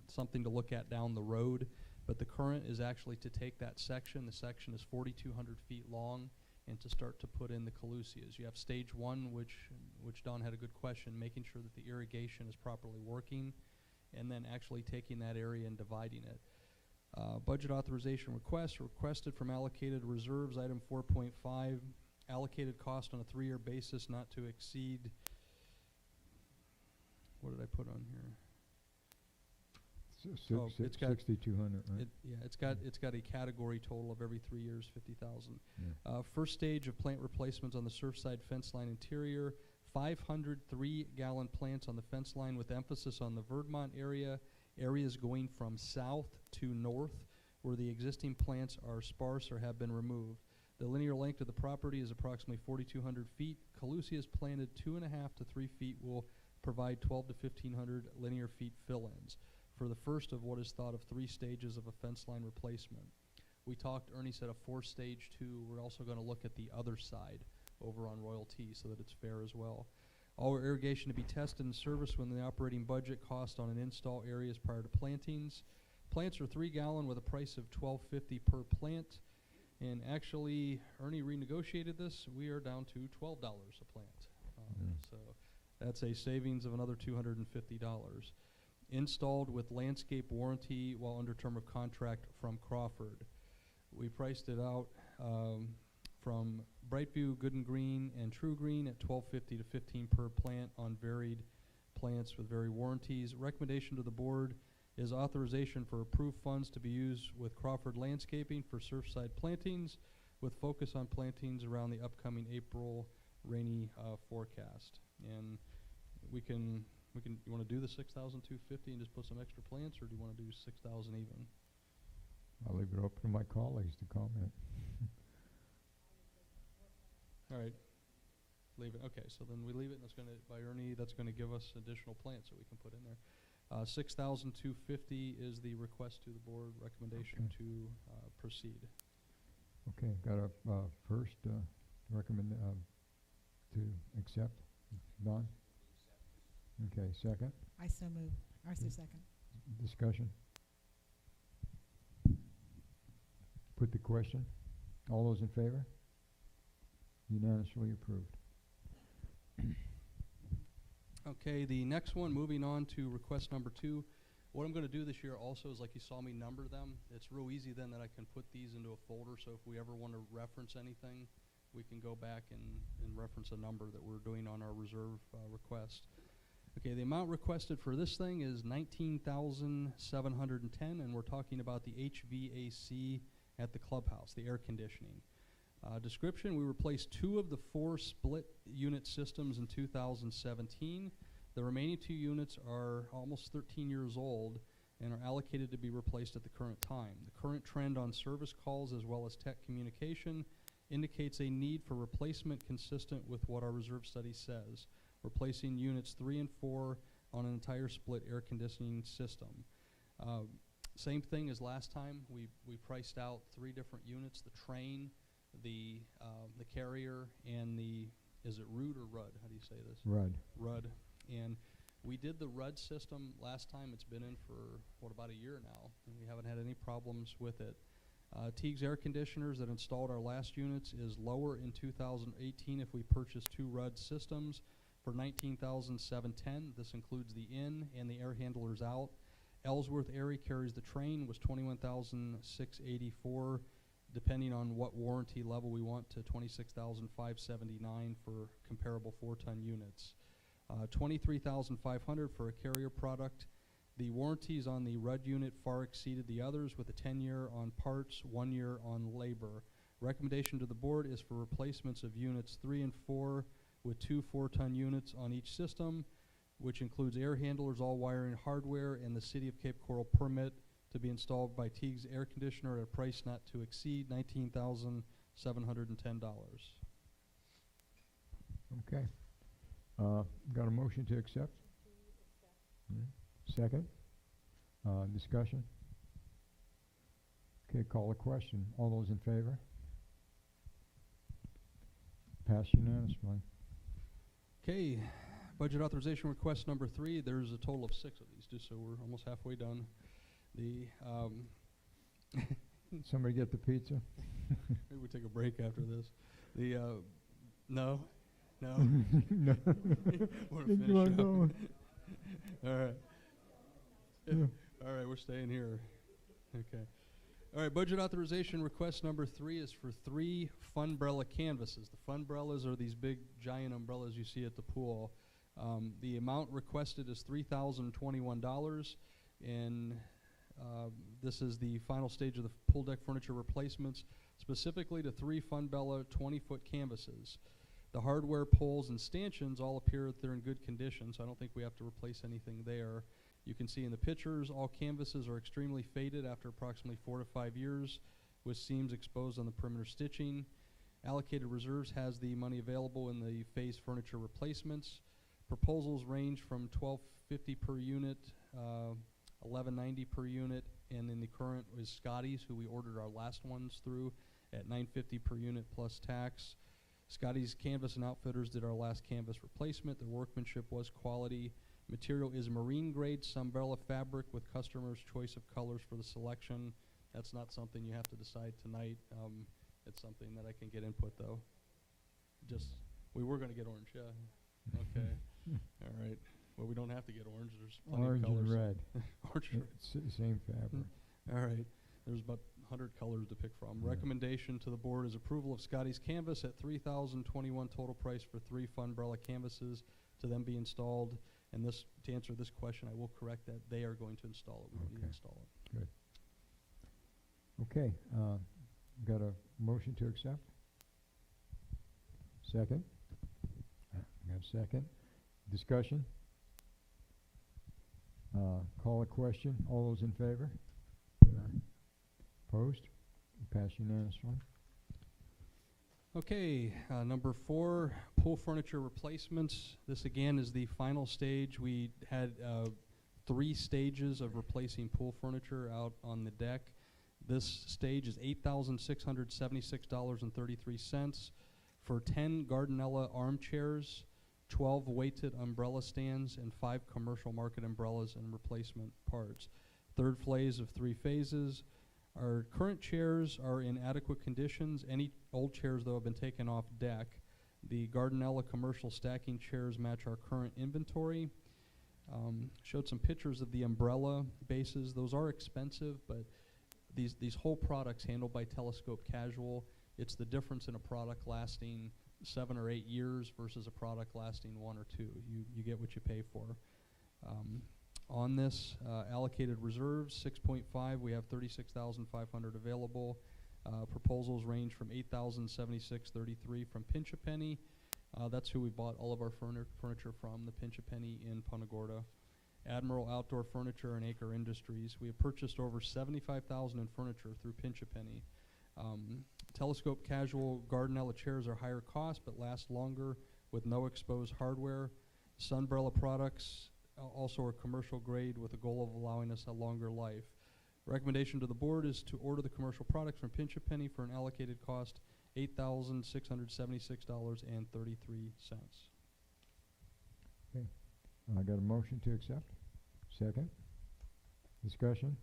Speaker 2: something to look at down the road. But the current is actually to take that section. The section is 4,200 feet long, and to start to put in the Calusias. You have stage 1, which Don had a good question, making sure that the irrigation is properly working, and then actually taking that area and dividing it. Budget authorization request requested from allocated reserves, item 4.5, allocated cost on a 3-year basis not to exceed, what did I put on here?
Speaker 1: It's got 6,200, right?
Speaker 2: It's got a category total of every 3 years, 50,000.
Speaker 1: Yeah.
Speaker 2: First stage of plant replacements on the Surfside fence line interior, 500 3-gallon plants on the fence line with emphasis on the Verdmont area. Areas going from south to north where the existing plants are sparse or have been removed. The linear length of the property is approximately 4,200 feet. Calusias planted 2.5 to 3 feet will provide 12 to 1,500 linear feet fill-ins for the first of what is thought of 3 stages of a fence line replacement. We talked, Ernie said a 4-stage 2. We're also going to look at the other side over on Royal T so that it's fair as well. All irrigation to be tested and serviced when the operating budget cost on an install areas prior to plantings. Plants are 3-gallon with a price of $12.50 per plant. And actually, Ernie renegotiated this. We are down to $12 a plant. So that's a savings of another $250. Installed with landscape warranty while under term of contract from Crawford. We priced it out from Brightview, Good and Green, and True Green at $12.50 to $15 per plant on varied plants with varied warranties. Recommendation to the board is authorization for approved funds to be used with Crawford Landscaping for Surfside plantings, with focus on plantings around the upcoming April rainy forecast. And you want to do the 6,250 and just put some extra plants, or do you want to do 6,000 even?
Speaker 1: I'll leave it open to my colleagues to comment.
Speaker 2: All right, leave it. Okay, so then we leave it, and that's going to, by Ernie, that's going to give us additional plants that we can put in there. 6,250 is the request to the board, recommendation to proceed.
Speaker 1: Okay, got a first recommend to accept. Don? Okay, second?
Speaker 4: I so move. Arthur second.
Speaker 1: Discussion? Put the question. All those in favor? Unanimously approved.
Speaker 2: Okay, the next one, moving on to request number 2. What I'm going to do this year also is, like you saw me number them, it's real easy then that I can put these into a folder, so if we ever want to reference anything, we can go back and reference a number that we're doing on our reserve request. Okay, the amount requested for this thing is $19,710, and we're talking about the HVAC at the clubhouse, the air conditioning. Description, we replaced 2 of the 4 split unit systems in 2017. The remaining 2 units are almost 13 years old and are allocated to be replaced at the current time. The current trend on service calls as well as tech communication indicates a need for replacement consistent with what our reserve study says, replacing units 3 and 4 on an entire split air conditioning system. Same thing as last time. We priced out 3 different units: the train, the carrier, and the, is it Rudd or Rudd? How do you say this?
Speaker 1: Rudd.
Speaker 2: Rudd. And we did the Rudd system last time. It's been in for, what, about a year now, and we haven't had any problems with it. Teague's air conditioners that installed our last units is lower in 2018 if we purchase 2 Rudd systems for $19,710. This includes the in and the air handlers out. Ellsworth Airy carries the train, was $21,684, depending on what warranty level we want, to $26,579 for comparable 4-ton units. $23,500 for a carrier product. The warranties on the Rudd unit far exceeded the others, with a 10-year on parts, 1 year on labor. Recommendation to the board is for replacements of units 3 and 4 with 2 4-ton units on each system, which includes air handlers, all wiring hardware, and the City of Cape Coral permit to be installed by Teague's air conditioner at a price not to exceed $19,710.
Speaker 1: Okay. Got a motion to accept? Second? Discussion? Okay, call a question. All those in favor? Passed unanimously.
Speaker 2: Okay, budget authorization request number 3. There's a total of 6 of these, just so we're almost halfway done. The
Speaker 1: Somebody get the pizza?
Speaker 2: maybe we take a break after this. The no.
Speaker 1: No.
Speaker 2: Wanna
Speaker 1: Keep
Speaker 2: finish
Speaker 1: on
Speaker 2: up?
Speaker 1: going.
Speaker 2: All right.
Speaker 1: Yeah.
Speaker 2: All right, we're staying here. Okay. All right, budget authorization request number 3 is for 3 Funbrella canvases. The Funbrellas are these big, giant umbrellas you see at the pool. The amount requested is $3,021, and this is the final stage of the pool deck furniture replacements, specifically to 3 Funbrella 20-foot canvases. The hardware poles and stanchions all appear that they're in good condition, so I don't think we have to replace anything there. You can see in the pictures, all canvases are extremely faded after approximately 4 to 5 years, with seams exposed on the perimeter stitching. Allocated reserves has the money available in the phase furniture replacements. Proposals range from $1,250 per unit, $1,190 per unit, and then the current is Scotty's, who we ordered our last ones through, at $950 per unit plus tax. Scotty's Canvas and Outfitters did our last canvas replacement. Their workmanship was quality. Material is marine grade Sunbrella fabric with customer's choice of colors for the selection. That's not something you have to decide tonight. It's something that I can get input though. We were going to get orange, yeah. Okay. All right. Well, we don't have to get orange. There's plenty
Speaker 1: Orange
Speaker 2: of colors.
Speaker 1: and red.
Speaker 2: Orange and red.
Speaker 1: Same fabric.
Speaker 2: All right. There's about 100 colors to pick from.
Speaker 1: Yeah.
Speaker 2: Recommendation to the board is approval of Scotty's Canvas at $3,021 total price for 3 Funbrella canvases to then be installed. And this, to answer this question, I will correct that. They are going to install it. We don't need to
Speaker 1: Okay.
Speaker 2: install it.
Speaker 1: Good. Okay, got a motion to accept? Second? Got a second. Discussion? Call a question. All those in favor? Opposed? Passed unanimously.
Speaker 2: Okay, number 4, pool furniture replacements. This again is the final stage. We had 3 stages of replacing pool furniture out on the deck. This stage is $8,676.33 for 10 Gardenella armchairs, 12 weighted umbrella stands, and 5 commercial market umbrellas and replacement parts. Third phase of 3 phases. Our current chairs are in adequate conditions. Any old chairs, though, have been taken off deck. The Gardenella commercial stacking chairs match our current inventory. Showed some pictures of the umbrella bases. Those are expensive, but these whole products handled by Telescope Casual, it's the difference in a product lasting 7 or 8 years versus a product lasting 1 or 2. You get what you pay for. On this, allocated reserves, 6.5, we have 36,500 available. Proposals range from 8,076.33 from Pinch a Penny. That's who we bought all of our furniture from, the Pinch a Penny in Punta Gorda. Admiral Outdoor Furniture and Acre Industries. We have purchased over 75,000 in furniture through Pinch a Penny. Telescope Casual Gardenella chairs are higher cost but last longer with no exposed hardware. Sunbrella products also are commercial grade with a goal of allowing us a longer life. Recommendation to the board is to order the commercial products from Pinch a Penny for an allocated cost $8,676.33.
Speaker 1: Okay. I got a motion to accept. Second. Discussion.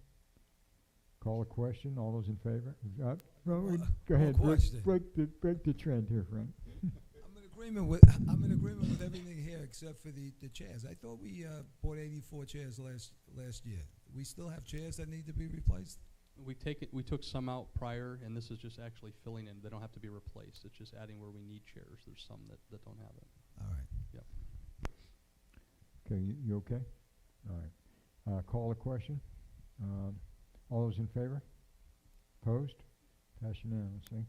Speaker 1: Call a question. All those in favor? Go ahead.
Speaker 8: question.
Speaker 1: Break the trend here, Frank.
Speaker 8: I'm in agreement with everything here except for the chairs. I thought we bought 84 chairs last year. We still have chairs that need to be replaced?
Speaker 2: We took some out prior, and this is just actually filling in. They don't have to be replaced. It's just adding where we need chairs. There's some that don't have it.
Speaker 8: All right.
Speaker 2: Yep.
Speaker 1: Okay, you okay? All right. Call a question. All those in favor? Opposed? Pass unanimously.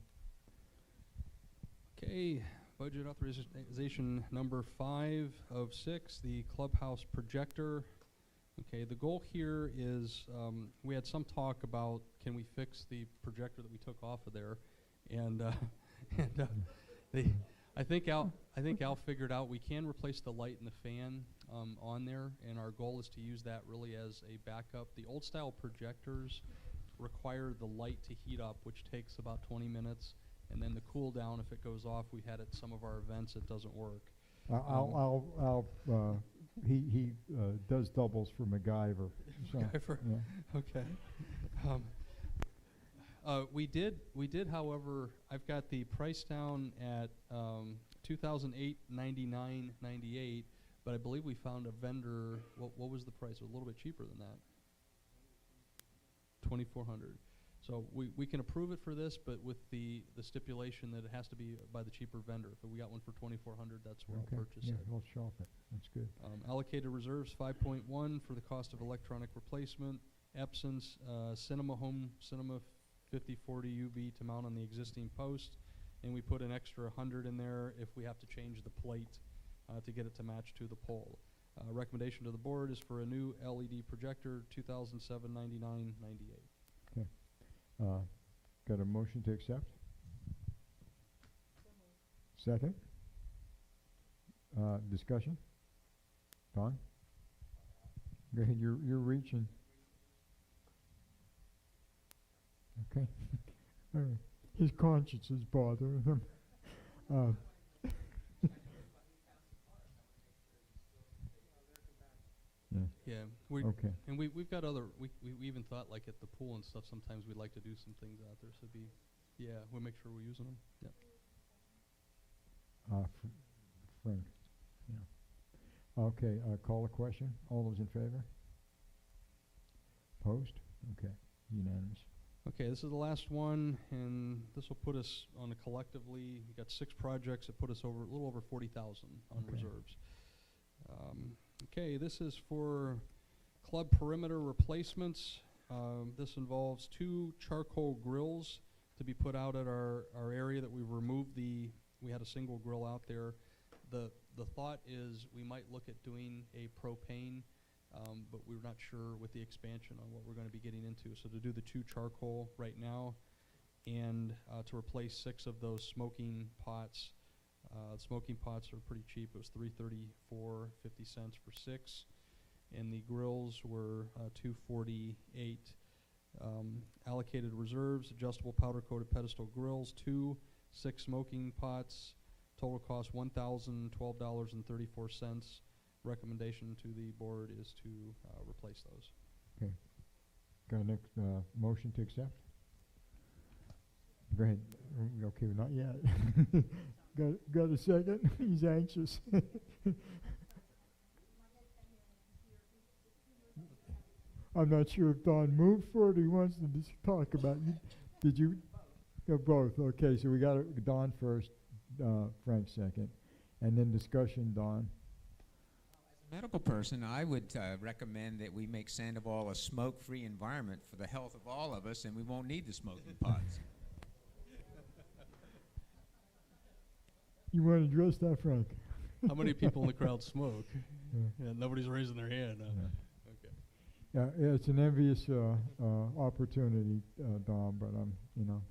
Speaker 2: Okay, budget authorization number 5 of 6, the clubhouse projector. Okay, the goal here is we had some talk about can we fix the projector that we took off of there, and I think Al figured out we can replace the light and the fan on there, and our goal is to use that really as a backup. The old style projectors require the light to heat up, which takes about 20 minutes, and then the cool down, if it goes off, we had at some of our events, it doesn't work.
Speaker 1: He does doubles for MacGyver. So,
Speaker 2: MacGyver.
Speaker 1: yeah.
Speaker 2: Okay. We did, however, I've got the price down at $2,008.99.98, but I believe we found a vendor. What was the price? A little bit cheaper than that. $2,400. So we can approve it for this, but with the stipulation that it has to be by the cheaper vendor. If we got one for $2,400, that's where I'll purchase it.
Speaker 1: We'll shop it. That's good.
Speaker 2: Allocated reserves 5.1 for the cost of electronic replacement. Epson's Cinema 5040 UV to mount on the existing post, and we put an extra 100 in there if we have to change the plate to get it to match to the pole. Recommendation to the board is for a new LED projector, $2,007.99.98.
Speaker 1: Okay. Got a motion to accept? Second? Discussion? Don? Go ahead, you're reaching. Okay. His conscience is bothering him.
Speaker 2: Yeah.
Speaker 1: Okay.
Speaker 2: And we've got other. We even thought like at the pool and stuff. Sometimes we'd like to do some things out there. So we'll make sure we're using them. Yeah.
Speaker 1: Frank. Yeah. Okay. Call a question. All those in favor? Opposed? Okay. Unanimous.
Speaker 2: Okay, this is the last one, and this will put us on a collectively. We got 6 projects that put us over a little over 40,000 on reserves. Okay, this is for club perimeter replacements. This involves 2 charcoal grills to be put out at our area that we've removed we had a single grill out there. The thought is we might look at doing a propane, but we're not sure with the expansion on what we're going to be getting into. So to do the 2 charcoal right now, and to replace 6 of those smoking pots. Smoking pots are pretty cheap. It was $3.34.50 for 6, and the grills were $2.48. Allocated reserves: adjustable powder coated pedestal grills, 2, 6 smoking pots. Total cost $1,012.34. Recommendation to the board is to replace those.
Speaker 1: Okay. Got a next motion to accept? Go ahead. Okay, not yet. Got a second? He's anxious. I'm not sure if Don moved for it or he wants to just talk about it. Did you? Both. Okay, so we got Don first, Frank second. And then discussion, Don.
Speaker 3: As a medical person, I would recommend that we make Sandoval a smoke-free environment for the health of all of us, and we won't need the smoking pots.
Speaker 1: You want to address that, Frank?
Speaker 2: How many people in the crowd smoke?
Speaker 1: Yeah.
Speaker 2: Yeah, nobody's raising their hand.
Speaker 1: Yeah.
Speaker 2: Okay.
Speaker 1: Yeah, it's an envious opportunity, Don, but you know.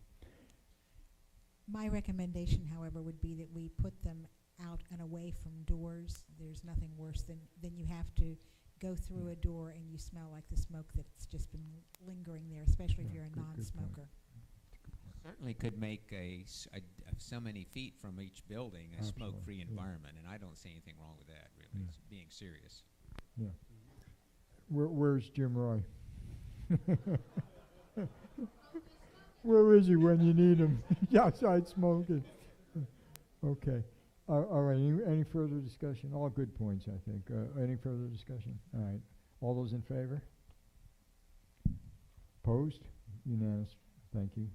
Speaker 4: My recommendation, however, would be that we put them out and away from doors. There's nothing worse than you have to go through a door and you smell like the smoke that's just been lingering there, especially if you're a
Speaker 1: Good point.
Speaker 4: non-smoker.
Speaker 3: Certainly could make so many feet from each building a
Speaker 1: Absolutely,
Speaker 3: smoke-free
Speaker 1: yeah.
Speaker 3: environment, and I don't see anything wrong with that, really,
Speaker 1: Yeah.
Speaker 3: it's being serious.
Speaker 1: Yeah. Where's Jim Roy? Where is he when you need him? He's outside smoking. Okay. All right. Any further discussion? All good points, I think. Any further discussion? All right. All those in favor? Opposed? Unanimous. Thank you.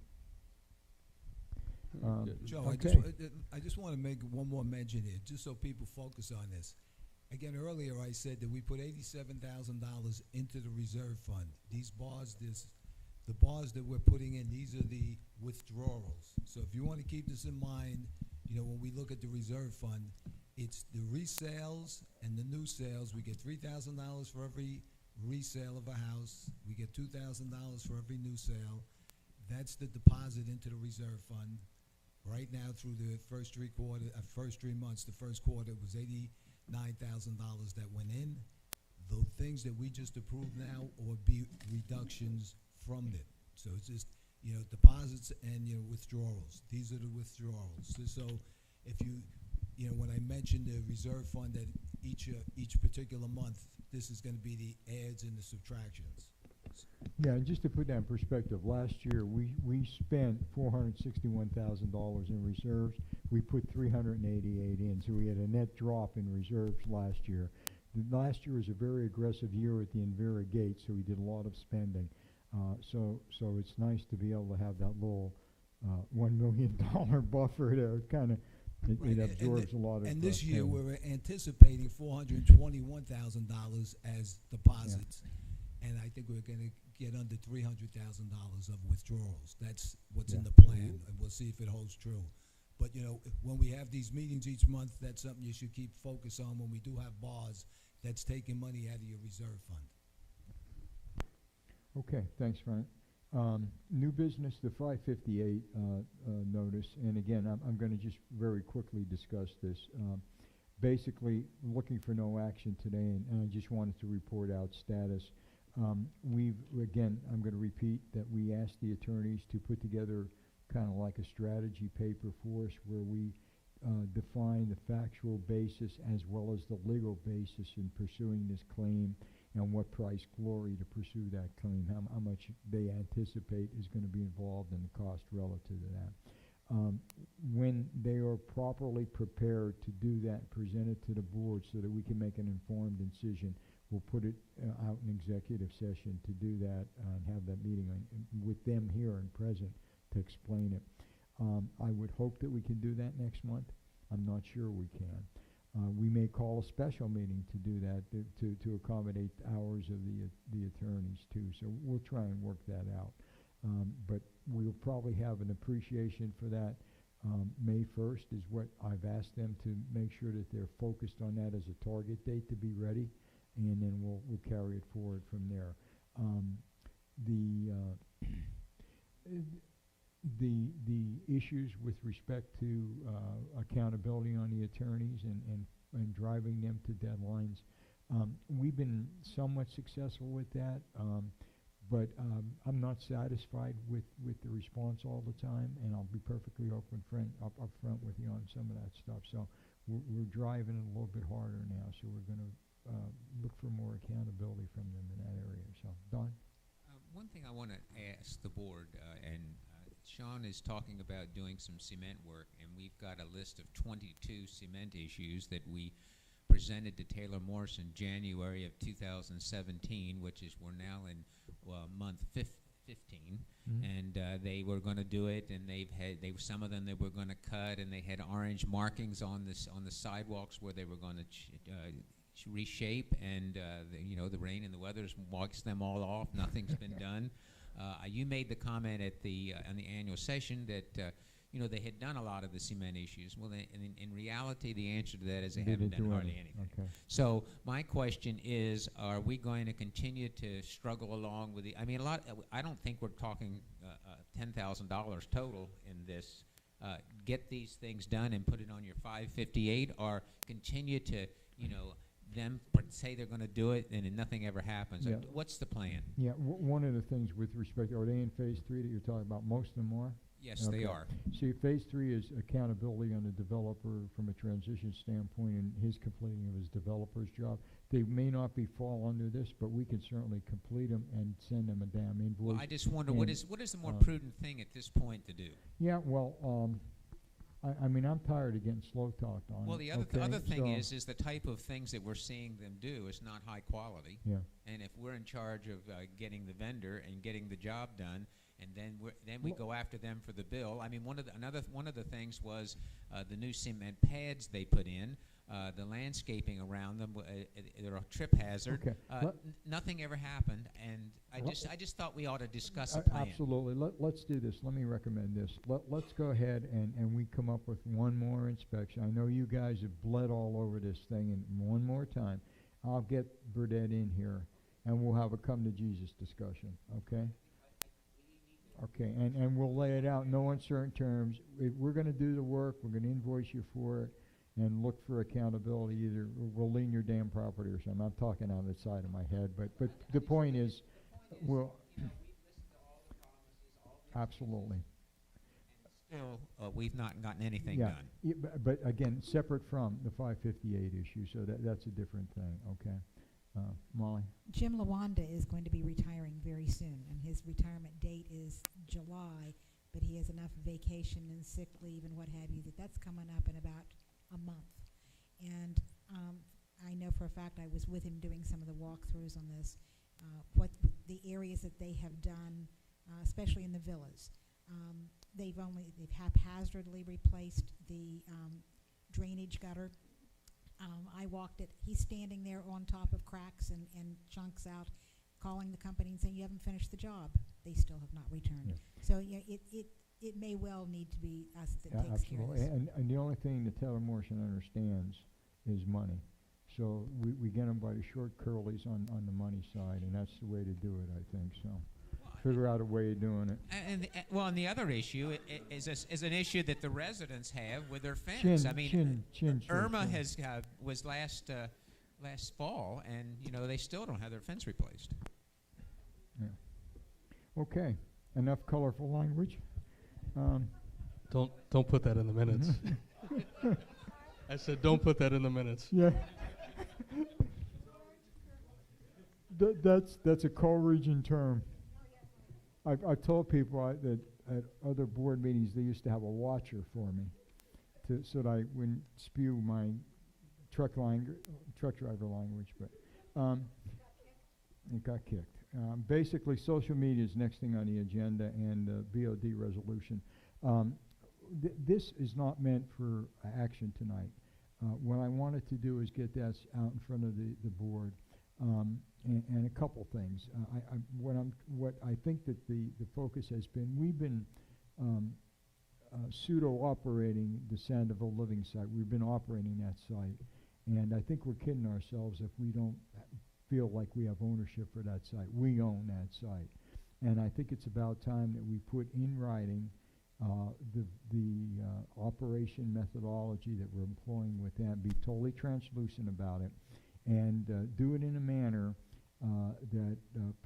Speaker 8: Joe,
Speaker 1: okay.
Speaker 8: I just want to make one more mention here, just so people focus on this. Again, earlier I said that we put $87,000 into the reserve fund. These bars, the bars that we're putting in, these are the withdrawals. So if you want to keep this in mind, you know, when we look at the reserve fund, it's the resales and the new sales. We get $3,000 for every resale of a house. We get $2,000 for every new sale. That's the deposit into the reserve fund. Right now, through the first 3 months, the first quarter was $89,000 that went in. The things that we just approved now would be reductions from it. So it's just, you know, deposits and, you know, withdrawals. These are the withdrawals. So if you know, when I mentioned the reserve fund that each particular month, this is going to be the adds and the subtractions.
Speaker 1: Yeah, and just to put that in perspective, last year we spent $461,000 in reserves. We put 388 in, so we had a net drop in reserves last year. Last year was a very aggressive year at the Envera gate, so we did a lot of spending. So it's nice to be able to have that little $1 million buffer there. It kind of it absorbs a lot of.
Speaker 8: And this year
Speaker 1: pain.
Speaker 8: we're anticipating $421,000 as deposits. Yeah. And I think we're going to get under $300,000 of withdrawals. That's what's in the plan, and we'll see if it holds true. But, you know, when we have these meetings each month, that's something you should keep focus on. When we do have bars, that's taking money out of your reserve fund.
Speaker 1: Okay, thanks, Frank. New business, the 558 notice, and again, I'm going to just very quickly discuss this. Basically, looking for no action today, and I just wanted to report out status. Again, I'm going to repeat that we asked the attorneys to put together kind of like a strategy paper for us where we define the factual basis as well as the legal basis in pursuing this claim and what price Glory to pursue that claim, how much they anticipate is going to be involved in the cost relative to that. When they are properly prepared to do that, present it to the board so that we can make an informed decision. We'll put it out in executive session to do that and have that meeting with them here and present to explain it. I would hope that we can do that next month. I'm not sure we can. We may call a special meeting to do that, to accommodate the hours of the attorneys too. So we'll try and work that out. But we'll probably have an appreciation for that. May 1st is what I've asked them to make sure that they're focused on that as a target date to be ready. And then we'll carry it forward from there. The issues with respect to accountability on the attorneys and driving them to deadlines, we've been somewhat successful with that, but I'm not satisfied with the response all the time, and I'll be perfectly up front with you on some of that stuff. So we're driving it a little bit harder now, so we're going to look for more accountability from them in that area. So, Don?
Speaker 3: One thing I want to ask the board, and Sean is talking about doing some cement work, and we've got a list of 22 cement issues that we presented to Taylor Morse in January of 2017, which is we're now in month 15, and they were going to do it, and some of them they were going to cut, and they had orange markings on the sidewalks where they were going to reshape, and the rain and the weather wipes them all off. Nothing's been done. You made the comment at on the annual session that they had done a lot of the cement issues. Well, in reality, the answer to that is they haven't done hardly anything.
Speaker 1: Okay.
Speaker 3: So my question is, are we going to continue to struggle along with I mean, I don't think we're talking $10,000 total in this. Get these things done and put it on your 558, or continue to, them say they're going to do it and then nothing ever happens.
Speaker 1: Yeah.
Speaker 3: What's the plan?
Speaker 1: Yeah, one of the things with respect, are they in phase 3 that you're talking about? Most of them are?
Speaker 3: Yes, they are.
Speaker 1: See, phase 3 is accountability on the developer from a transition standpoint and his completing of his developer's job. They may not fall under this, but we can certainly complete them and send them a damn invoice.
Speaker 3: Well, I just wonder, what is the more prudent thing at this point to do?
Speaker 1: Yeah, well, I mean, I'm tired of getting slow talked on.
Speaker 3: Well, the other thing is the type of things that we're seeing them do is not high quality.
Speaker 1: Yeah.
Speaker 3: And if we're in charge of getting the vendor and getting the job done, and then we go after them for the bill. I mean, one of the things was the new cement pads they put in, the landscaping around them. They're a trip hazard.
Speaker 1: Okay.
Speaker 3: Nothing ever happened, and I just thought we ought to discuss a plan.
Speaker 1: Absolutely. Let's do this. Let me recommend this. Let's go ahead and we come up with one more inspection. I know you guys have bled all over this thing, and one more time, I'll get Burdette in here, and we'll have a come to Jesus discussion. Okay. Okay, and we'll lay it out in no uncertain terms. If we're going to do the work, we're going to invoice you for it, and look for accountability. Either we'll lien your damn property or something. I'm talking out of the side of my head, but the point is, we'll absolutely.
Speaker 3: Still, we've not gotten anything
Speaker 1: Yeah,
Speaker 3: done.
Speaker 1: but again, separate from the 558 issue, so that's a different thing. Okay, Molly.
Speaker 4: Jim Lawanda is going to be retiring very soon, and his retirement date is July, but he has enough vacation and sick leave and what have you that's coming up in about a month. And I know for a fact I was with him doing some of the walkthroughs on this, what the areas that they have done, especially in the villas. They've haphazardly replaced the drainage gutter. I walked it. He's standing there on top of cracks and chunks out, calling the company and saying, you haven't finished the job. They still have not returned.
Speaker 1: Yeah.
Speaker 4: So yeah, it may well need to be us that takes care of
Speaker 1: Absolutely.
Speaker 4: this.
Speaker 1: And the only thing that Taylor Morrison understands is money. So we get them by the short curlies on the money side, and that's the way to do it, I think. So figure out a way of doing it.
Speaker 3: And the other issue is an issue that the residents have with their fence. Irma was last fall, and they still don't have their fence replaced.
Speaker 1: Yeah. Okay. Enough colorful language.
Speaker 2: Don't put that in the minutes. I said don't put that in the minutes.
Speaker 1: Yeah. That's a co-region term. I've told people that at other board meetings they used to have a watcher for me, so that I wouldn't spew my truck driver language. But it got kicked. Basically, social media is next thing on the agenda, and BOD resolution. This is not meant for action tonight. What I wanted to do is get that out in front of the board. And a couple things. What I think that the focus has been, we've been pseudo-operating the Sandoval living site. We've been operating that site, and I think we're kidding ourselves if we don't feel like we have ownership for that site. We own that site, and I think it's about time that we put in writing the operation methodology that we're employing with that. Be totally translucent about it, and do it in a manner that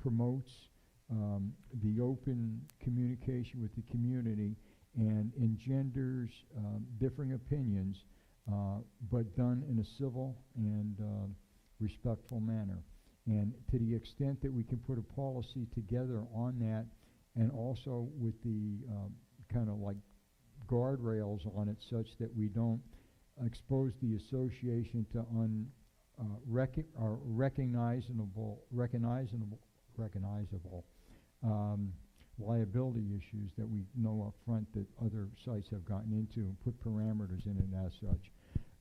Speaker 1: promotes the open communication with the community and engenders differing opinions, but done in a civil and respectful manner. And to the extent that we can put a policy together on that, and also with the kind of like guardrails on it such that we don't expose the association to recognizable liability issues that we know up front that other sites have gotten into, and put parameters in it as such.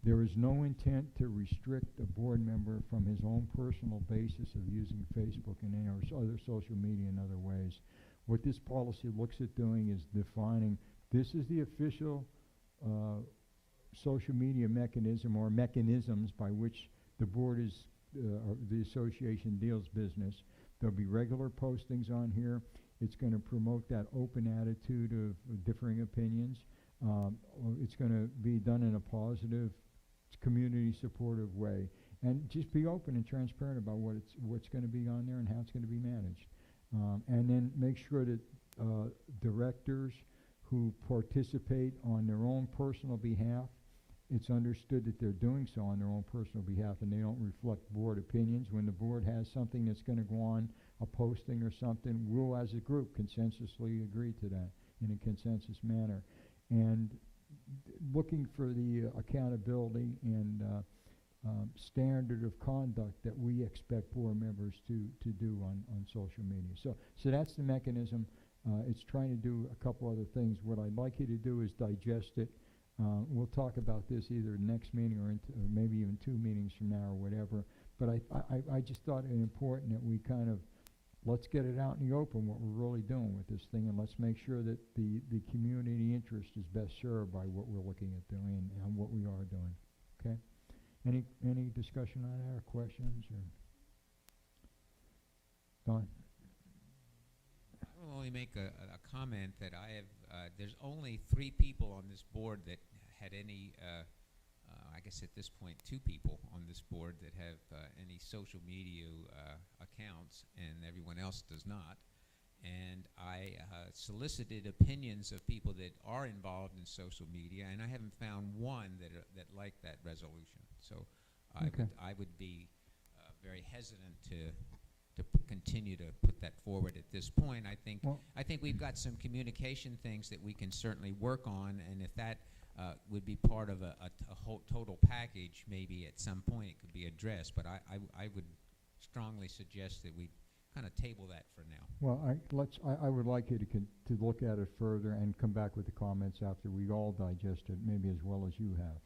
Speaker 1: There is no intent to restrict a board member from his own personal basis of using Facebook and any other social media in other ways. What this policy looks at doing is defining this is the official social media mechanism or mechanisms by which the board is, or the association deals business. There'll be regular postings on here. It's going to promote that open attitude of differing opinions. It's going to be done in a positive, community supportive way. And just be open and transparent about what's going to be on there and how it's going to be managed. And then make sure that directors who participate on their own personal behalf, it's understood that they're doing so on their own personal behalf and they don't reflect board opinions. When the board has something that's going to go on, a posting or something, we'll as a group consensusly agree to that in a consensus manner. And looking for the accountability and standard of conduct that we expect board members to do on social media. So that's the mechanism. It's trying to do a couple other things. What I'd like you to do is digest it. We'll talk about this either next meeting or maybe even 2 meetings from now or whatever. But I just thought it important that we kind of, let's get it out in the open what we're really doing with this thing, and let's make sure that the community interest is best served by what we're looking at doing and what we are doing. Okay? Any discussion on that or questions? Or Don?
Speaker 3: I'll only make a comment that I have, there's only 3 people on this board that had any, I guess at this point 2 people on this board that have any social media accounts, and everyone else does not. And I solicited opinions of people that are involved in social media, and I haven't found one that liked that resolution. So I would be very hesitant to continue to put that forward at this point. I think we've got some communication things that we can certainly work on, and if that would be part of a whole total package, maybe at some point it could be addressed. But I would strongly suggest that we kind of table that for now.
Speaker 1: Well, I would like you to look at it further and come back with the comments after we all digest it, maybe as well as you have,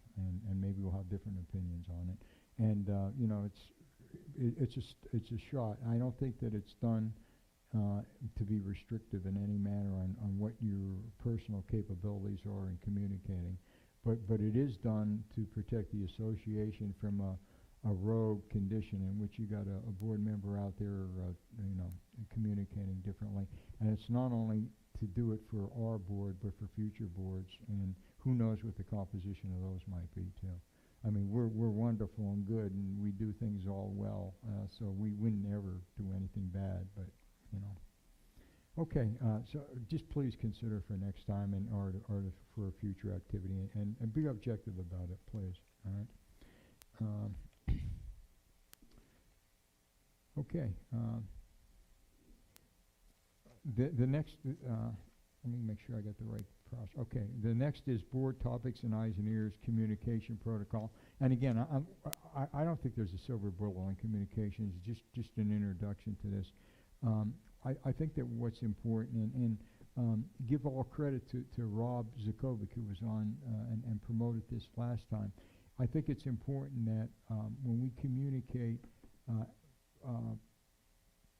Speaker 1: and maybe we'll have different opinions on it. And you know, it's a shot. I don't think that it's done to be restrictive in any manner on what your personal capabilities are in communicating, but it is done to protect the association from a rogue condition in which you got a board member out there, you know, communicating differently. And it's not only to do it for our board, but for future boards, and who knows what the composition of those might be too. I mean, we're wonderful and good, and we do things all well, so we wouldn't ever do anything bad, but, you know. Okay, so just please consider for next time and or for a future activity, and be objective about it, please, all right? Okay, the next, let me make sure I got the right process. Okay, the next is board topics and eyes and ears communication protocol. And again, I don't think there's a silver bullet on communications, just an introduction to this. I think that what's important, and give all credit to Rob Zakovic, who was on and promoted this last time. I think it's important that when we communicate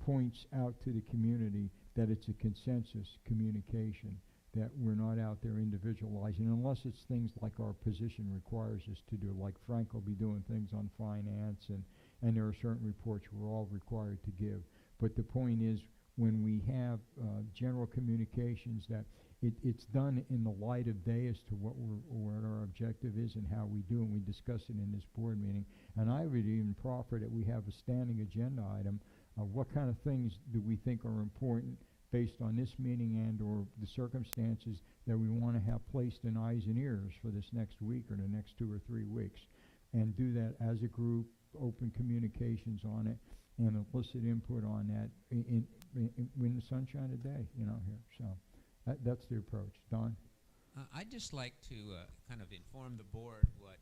Speaker 1: points out to the community, that it's a consensus communication, that we're not out there individualizing, unless it's things like our position requires us to do, like Frank will be doing things on finance, and there are certain reports we're all required to give. But the point is, when we have general communications, that it's done in the light of day as to what our objective is and how we do, and we discuss it in this board meeting. And I would even proffer that we have a standing agenda item of what kind of things do we think are important based on this meeting and or the circumstances that we want to have placed in eyes and ears for this next week or the next 2 or 3 weeks, and do that as a group, open communications on it, and elicit input on that in the sunshine of day, you know, here. So That's the approach. Don?
Speaker 3: I'd just like to kind of inform the board what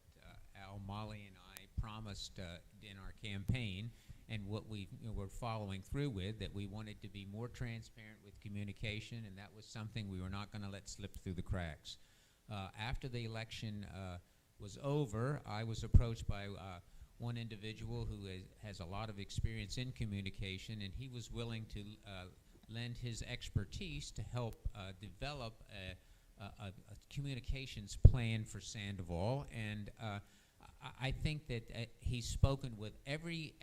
Speaker 3: Al, Molly, and I promised in our campaign, and what we're following through with, that we wanted to be more transparent with communication, and that was something we were not going to let slip through the cracks. After the election was over, I was approached by one individual who has a lot of experience in communication, and he was willing to lend his expertise to help develop a communications plan for Sandoval, and I think that he's spoken with every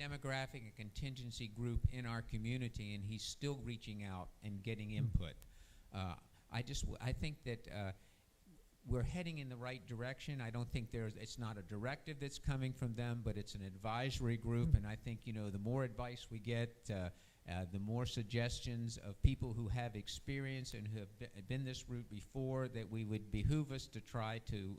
Speaker 3: demographic and contingency group in our community, and he's still reaching out and getting input. I think that we're heading in the right direction. I don't think it's not a directive that's coming from them, but it's an advisory group, and I think, you know, the more advice we get, the more suggestions of people who have experience and who have been this route before, that we would behoove us to try to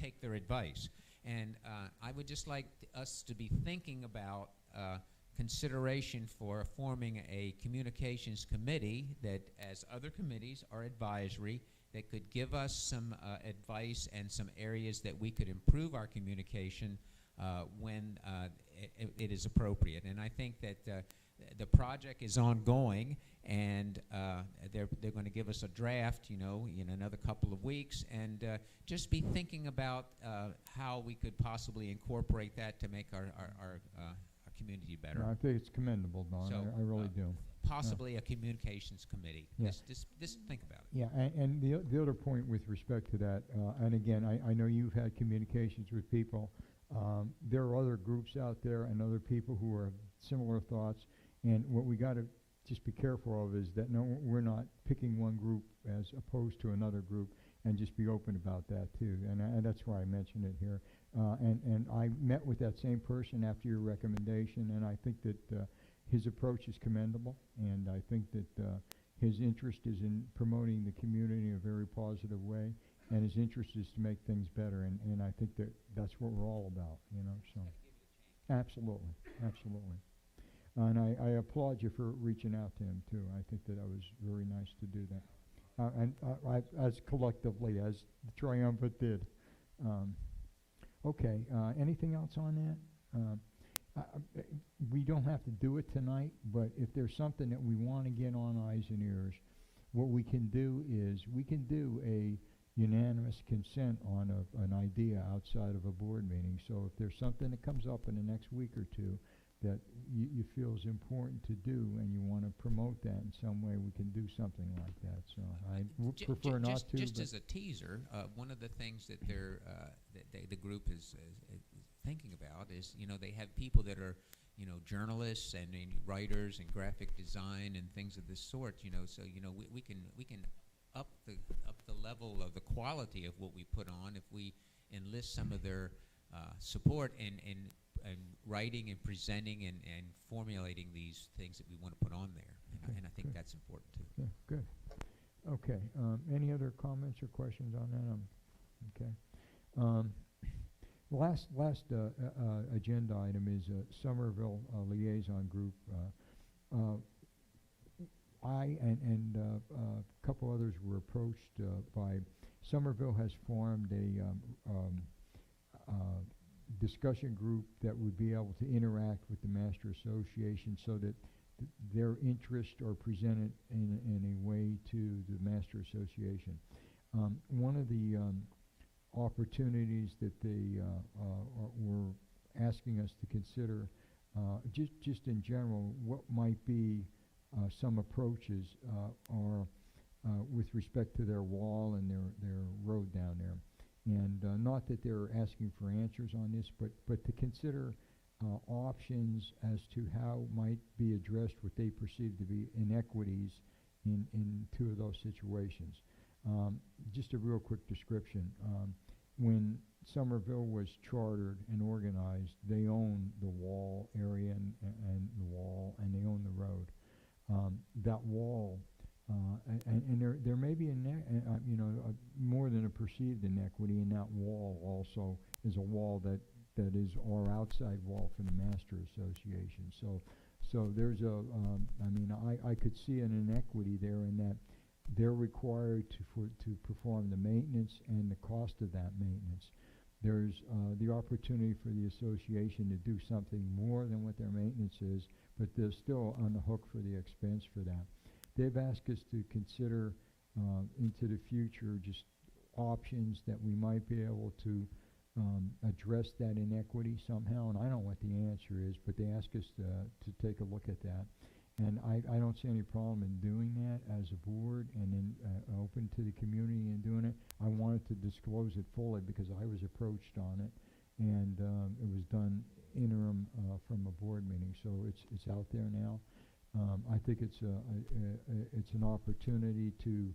Speaker 3: take their advice. And I would just like us to be thinking about consideration for forming a communications committee that, as other committees, are advisory, that could give us some advice and some areas that we could improve our communication when it is appropriate. And I think that the project is ongoing, and they're going to give us a draft, you know, in another couple of weeks, and just be thinking about how we could possibly incorporate that to make our community better.
Speaker 1: No, I think it's commendable, Don.
Speaker 3: So,
Speaker 1: I really do.
Speaker 3: Possibly a communications committee.
Speaker 1: Yeah.
Speaker 3: Just think about it.
Speaker 1: Yeah, and the other point with respect to that, and again, I know you've had communications with people. There are other groups out there and other people who are similar thoughts, and what we got to just be careful of is that we're not picking one group as opposed to another group, and just be open about that too. And that's why I mentioned it here. And I met with that same person after your recommendation, and I think that his approach is commendable, and I think that his interest is in promoting the community in a very positive way, and his interest is to make things better, and I think that that's what we're all about, you know, so. Absolutely, absolutely. And I applaud you for reaching out to him, too. I think that was very nice to do that. And as collectively as the triumvirate did. Okay, anything else on that? We don't have to do it tonight, but if there's something that we want to get on eyes and ears, what we can do is we can do a unanimous consent on an idea outside of a board meeting. So if there's something that comes up in the next week or two that you feel is important to do and you want to promote that in some way, we can do something like that. So I would prefer not to.
Speaker 3: Just as a teaser, one of the things that the group is thinking about is, you know, they have people that are, you know, journalists and writers and graphic design and things of this sort, you know, so, you know, we can up the level of the quality of what we put on if we enlist some of their support in writing and presenting and formulating these things that we want to put on there. And I think that's important too.
Speaker 1: Yeah, good. Okay. Any other comments or questions on that? Okay. Last agenda item is Somerville liaison group. I and a couple others were approached by Somerville has formed a discussion group that would be able to interact with the Master Association so that their interests are presented in a way to the Master Association. One of the opportunities that they were asking us to consider, just in general, what might be some approaches are with respect to their wall and their road down there. And not that they're asking for answers on this, but to consider options as to how might be addressed what they perceive to be inequities in two of those situations. Just a real quick description. When Somerville was chartered and organized, they owned the wall area and the wall, and they owned the road. That wall, and there may be more than a perceived inequity in that wall. Also, is a wall that is our outside wall for the Master Association. So So there's I mean, I could see an inequity there in that they're required to perform the maintenance and the cost of that maintenance. There's the opportunity for the association to do something more than what their maintenance is, but they're still on the hook for the expense for that. They've asked us to consider into the future just options that we might be able to address that inequity somehow, and I don't know what the answer is, but they ask us to take a look at that. And I don't see any problem in doing that as a board and then open to the community and doing it. I wanted to disclose it fully because I was approached on it, and it was done interim from a board meeting, so it's out there now. I think it's an opportunity to,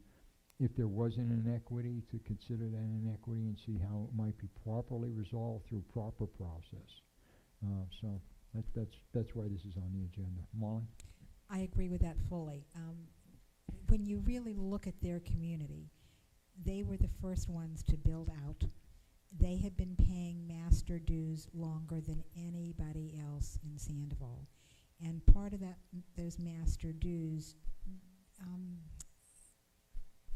Speaker 1: if there was an inequity, to consider that inequity and see how it might be properly resolved through proper process. So that's why this is on the agenda. Molly?
Speaker 4: I agree with that fully. When you really look at their community, they were the first ones to build out. They have been paying master dues longer than anybody else in Sandoval. And part of that, those master dues,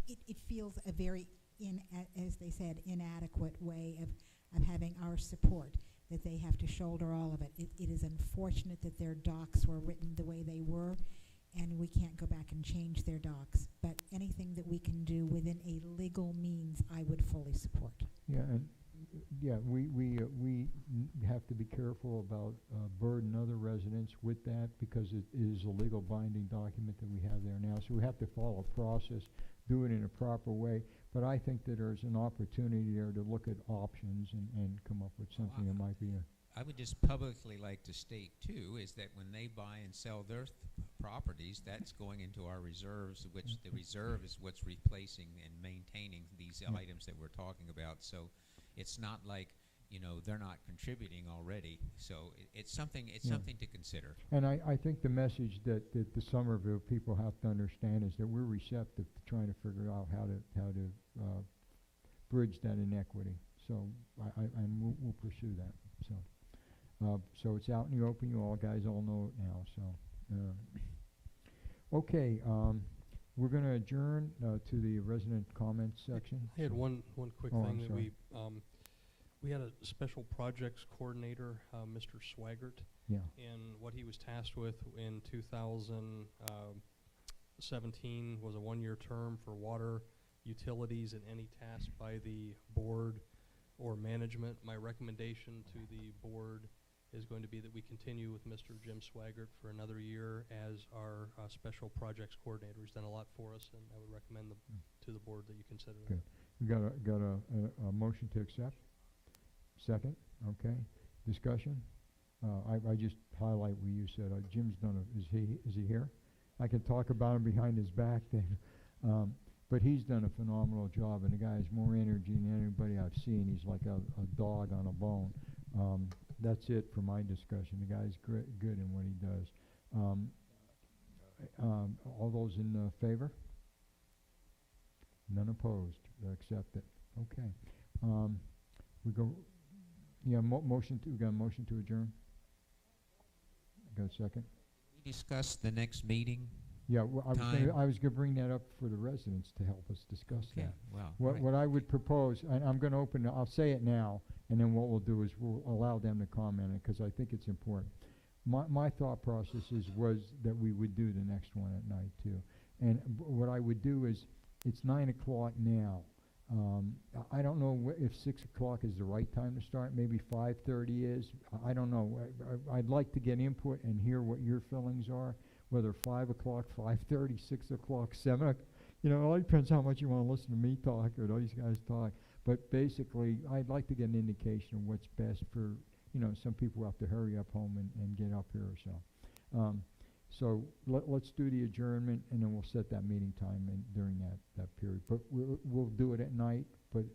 Speaker 4: it feels a very, as they said, inadequate way of having our support, that they have to shoulder all of it. It is unfortunate that their docs were written the way they were, and we can't go back and change their docs. But anything that we can do within a legal means, I would fully support.
Speaker 1: Yeah, and yeah, we have to be careful about burden other residents with that, because it is a legal binding document that we have there now. So we have to follow a process, do it in a proper way. But I think that there's an opportunity there to look at options and come up with something that might be
Speaker 3: I would just publicly like to state, too, is that when they buy and sell their properties, that's going into our reserves, which the reserve is what's replacing and maintaining these items that we're talking about. So it's not like, you know, they're not contributing already. So it's something to consider.
Speaker 1: And I think the message that the Somerville people have to understand is that we're receptive to trying to figure out how to bridge that inequity. So and we'll pursue that. So it's out in the open. You all guys all know it now. So okay, we're going to adjourn to the resident comments section.
Speaker 2: I had one quick
Speaker 1: Oh,
Speaker 2: thing
Speaker 1: I'm
Speaker 2: that
Speaker 1: sorry.
Speaker 2: we had a special projects coordinator, Mr. Swaggart,
Speaker 1: Yeah.
Speaker 2: and what he was tasked with in 2017 was a one-year term for water, utilities, and any task by the board or management. My recommendation to the board is going to be that we continue with Mr. Jim Swaggart for another year as our special projects coordinator. He's done a lot for us, and I would recommend to the board that you consider that.
Speaker 1: Good. We got a motion to accept. Second. Okay. Discussion. I just highlight what you said. Jim's done is he here? I can talk about him behind his back then. But he's done a phenomenal job, and the guy has more energy than anybody I've seen. He's like a dog on a bone. That's it for my discussion. The guy's good in what he does. All those in favor? None opposed. Accept it. Okay. We go. Yeah. Motion to. We got a motion to adjourn. Got a second?
Speaker 3: We discuss the next meeting.
Speaker 1: Yeah, well, I was gonna bring that up for the residents to help us discuss that.
Speaker 3: Well,
Speaker 1: What I would propose, and I'm gonna open, I'll say it now, and then what we'll do is we'll allow them to comment on it, because I think it's important. My thought process was that we would do the next one at night too. And what I would do is, it's 9 o'clock now. I don't know if 6 o'clock is the right time to start, maybe 5:30 is, I don't know. I'd like to get input and hear what your feelings are, whether 5 o'clock, 5:30, 6 o'clock, 7 o'clock. You know, it all depends how much you want to listen to me talk or these guys talk. But basically, I'd like to get an indication of what's best for, you know, some people have to hurry up home and get up here or so. So let's do the adjournment, and then we'll set that meeting time during that period. But we'll do it at night, but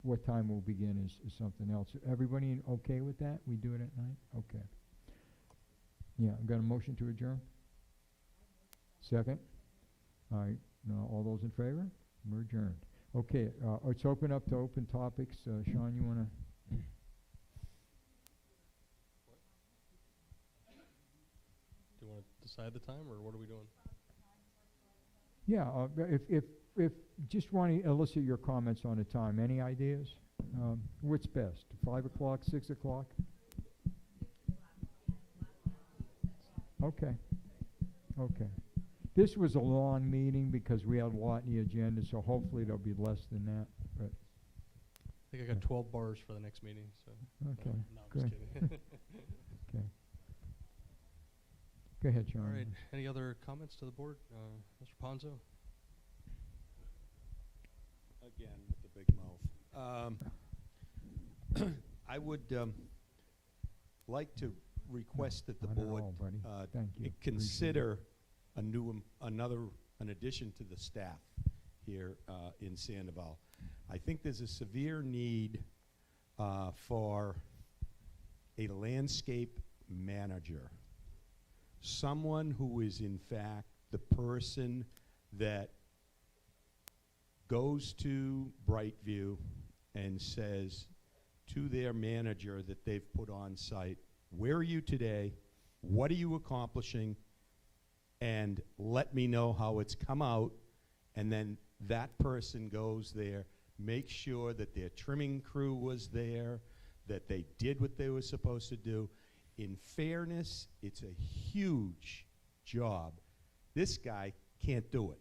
Speaker 1: what time we'll begin is something else. Everybody okay with that? We do it at night? Okay. Yeah, I've got a motion to adjourn? Second? All right, now all those in favor? We're adjourned. Okay, let's open up to open topics. Sean, you want to?
Speaker 2: Do you want to decide the time, or what are we doing?
Speaker 1: Yeah, if just want to elicit your comments on the time. Any ideas? What's best? 5 o'clock, 6 o'clock? Okay. Okay. This was a long meeting because we had a lot in the agenda, so hopefully there'll be less than that. But
Speaker 2: I think I got 12 bars for the next meeting, so.
Speaker 1: okay,
Speaker 2: No, I'm
Speaker 1: good.
Speaker 2: just kidding.
Speaker 1: Okay. Go ahead, John.
Speaker 2: All right, any other comments to the board? Mr. Ponzo?
Speaker 15: Again, with the big mouth. I would like to request that the
Speaker 1: Not at
Speaker 15: board
Speaker 1: all, buddy. Thank you.
Speaker 15: consider an addition to the staff here in Sandoval. I think there's a severe need for a landscape manager, someone who is in fact the person that goes to Brightview and says to their manager that they've put on site, where are you today? What are you accomplishing? And let me know how it's come out. And then that person goes there, makes sure that their trimming crew was there, that they did what they were supposed to do. In fairness, it's a huge job. This guy can't do it.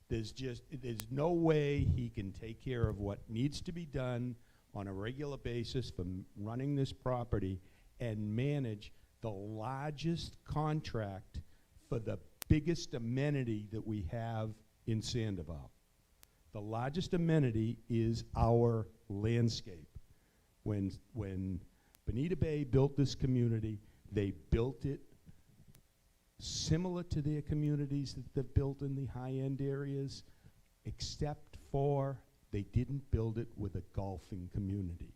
Speaker 15: There's no way he can take care of what needs to be done on a regular basis for running this property and manage the largest contract for the biggest amenity that we have in Sandoval. The largest amenity is our landscape. When Bonita Bay built this community, they built it similar to their communities that they've built in the high-end areas, except for they didn't build it with a golfing community.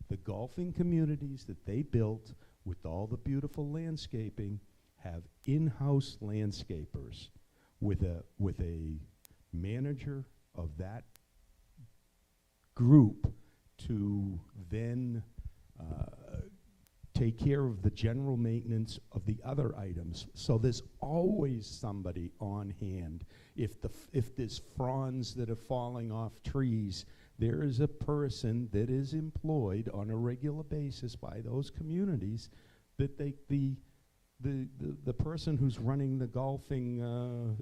Speaker 15: The golfing communities that they built with all the beautiful landscaping have in-house landscapers with a manager of that group to then take care of the general maintenance of the other items. So there's always somebody on hand. If there's fronds that are falling off trees, there is a person that is employed on a regular basis by those communities that the person who's running the golfing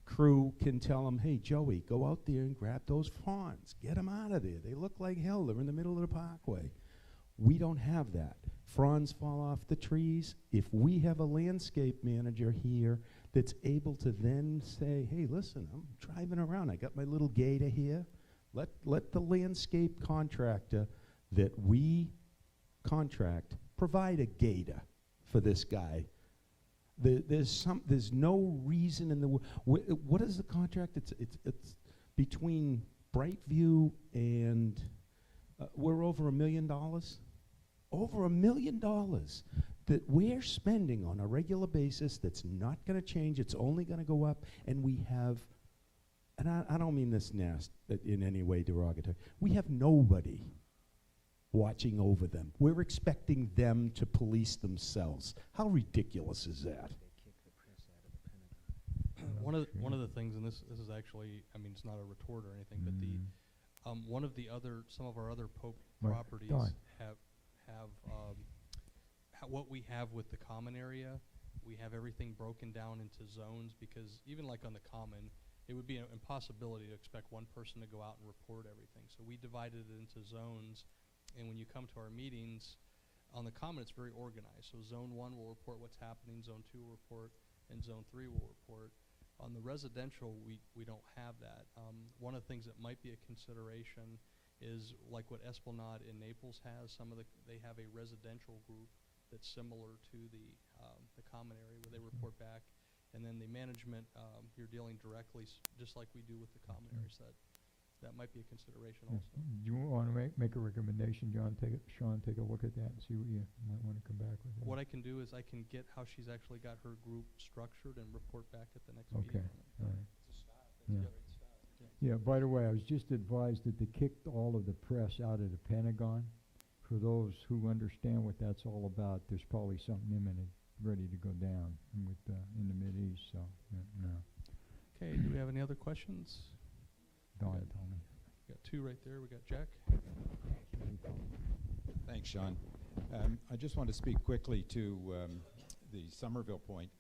Speaker 15: crew can tell them, hey, Joey, go out there and grab those fronds. Get them out of there. They look like hell. They're in the middle of the parkway. We don't have that. Fronds fall off the trees. If we have a landscape manager here that's able to then say, hey, listen, I'm driving around. I got my little gator here. Let the landscape contractor that we contract provide a gator for this guy. There's no reason in the world. What is the contract? It's between Brightview and we're over $1 million. Over $1 million that we're spending on a regular basis. That's not going to change. It's only going to go up. And we have, and I don't mean this in any way derogatory. We have nobody watching over them. We're expecting them to police themselves. How ridiculous is that?
Speaker 2: One of the things, and this is actually, I mean, it's not a retort or anything, but the some of our other properties have what we have with the common area. We have everything broken down into zones, because even like on the common, it would be an impossibility to expect one person to go out and report everything. So we divided it into zones, and when you come to our meetings, on the common it's very organized. So zone 1 will report what's happening, zone 2 will report, and zone 3 will report. On the residential, we don't have that. One of the things that might be a consideration is like what Esplanade in Naples has. They have a residential group that's similar to the common area where they report back, and then the management, you're dealing directly, just like we do with the common areas. That might be a consideration also.
Speaker 1: Do you want to make a recommendation, John? Sean, take a look at that and see what you might want to come back with.
Speaker 2: What I can do is I can get how she's actually got her group structured and report back at the next
Speaker 1: okay.
Speaker 2: meeting.
Speaker 1: All right. Yeah, by the way, I was just advised that they kicked all of the press out of the Pentagon. For those who understand what that's all about, there's probably something imminent ready to go down with, in the Mideast, so, no.
Speaker 2: Okay, do we have any other questions?
Speaker 1: Don
Speaker 2: Good.
Speaker 1: told me.
Speaker 2: We got two right there. We got Jack.
Speaker 16: Thanks, Sean. I just want to speak quickly to the Somerville point.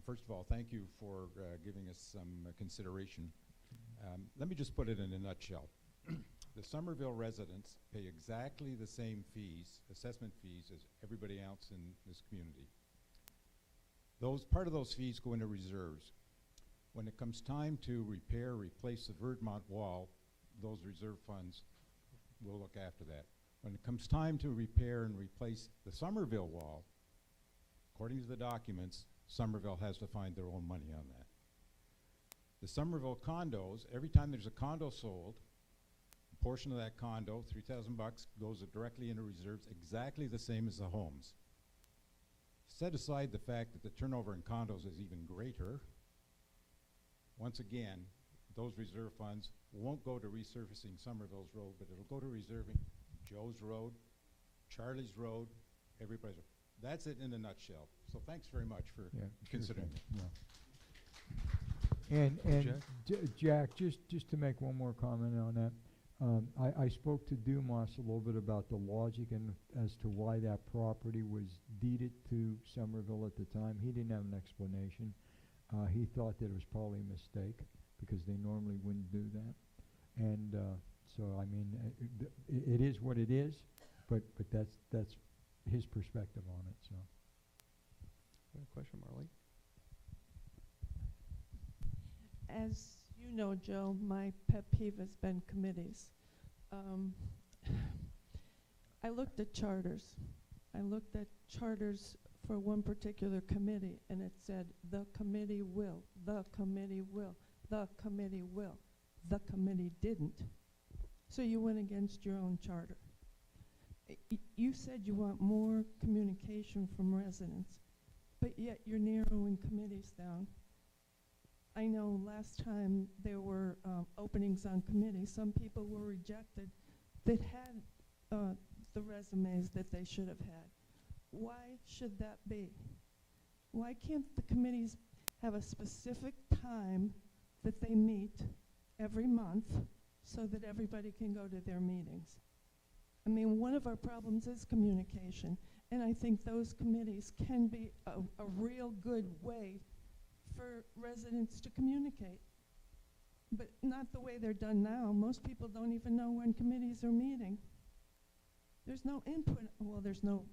Speaker 16: First of all, thank you for giving us some consideration. Let me just put it in a nutshell. The Somerville residents pay exactly the same fees, assessment fees, as everybody else in this community. Part of those fees go into reserves. When it comes time to repair, replace the Verdmont wall, those reserve funds will look after that. When it comes time to repair and replace the Somerville wall, according to the documents, Somerville has to find their own money on that. The Somerville condos, every time there's a condo sold, a portion of that condo, $3,000 goes directly into reserves, exactly the same as the homes. Set aside the fact that the turnover in condos is even greater, once again, those reserve funds won't go to resurfacing Somerville's road, but it'll go to reserving Joe's Road, Charlie's Road, everybody's road. That's it in a nutshell. So thanks very much for considering it.
Speaker 1: Yeah. And
Speaker 2: Jack?
Speaker 1: Jack, just to make one more comment on that, I spoke to Dumas a little bit about the logic and as to why that property was deeded to Somerville at the time. He didn't have an explanation. He thought that it was probably a mistake because they normally wouldn't do that. And so, I mean, it is what it is, but that's his perspective on it. So.
Speaker 2: Question, Marlene?
Speaker 17: As you know, Joe, my pet peeve has been committees. I looked at charters. I looked at charters for one particular committee, and it said, the committee will, the committee will, the committee will. The committee didn't. So you went against your own charter. You said you want more communication from residents, but yet you're narrowing committees down. I know last time there were openings on committees. Some people were rejected that had the resumes that they should have had. Why should that be? Why can't the committees have a specific time that they meet every month so that everybody can go to their meetings? I mean, one of our problems is communication, and I think those committees can be a real good way for residents to communicate, but not the way they're done now. Most people don't even know when committees are meeting. There's no input. Well, there's no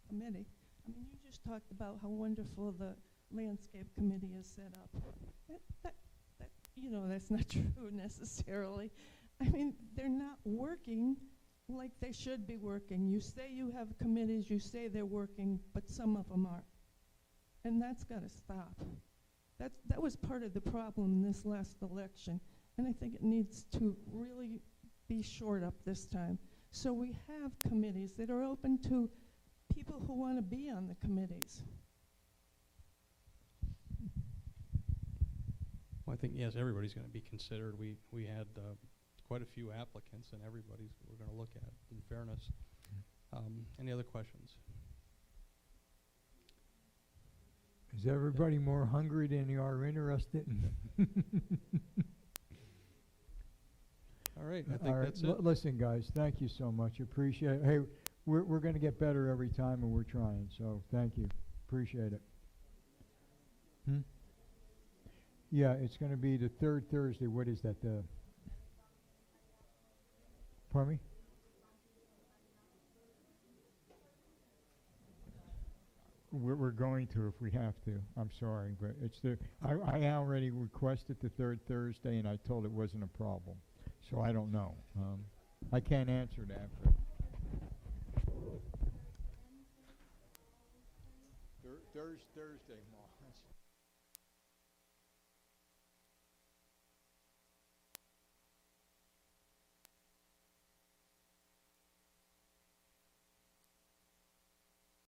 Speaker 17: committee. I mean, you just talked about how wonderful the landscape committee is set up. That you know, that's not true necessarily. I mean, they're not working like they should be working. You say you have committees, you say they're working, but some of them aren't. And that's got to stop. That was part of the problem in this last election, and I think it needs to really be shored up this time. So we have committees that are open to people who want to be on the committees.
Speaker 2: Well, I think, yes, everybody's going to be considered. We had quite a few applicants, and everybody's we're going to look at, in fairness. Any other questions?
Speaker 1: Is everybody more hungry than you are interested in?
Speaker 2: All right, I think that's it.
Speaker 1: Listen, guys, thank you so much. Appreciate it. Hey, we're going to get better every time, and we're trying. So thank you. Appreciate it. Yeah, it's going to be the third Thursday. What is that? Pardon me? We're going to if we have to. I'm sorry, but it's I already requested the third Thursday, and I told it wasn't a problem. So I don't know. I can't answer that. But Thursday, Mark.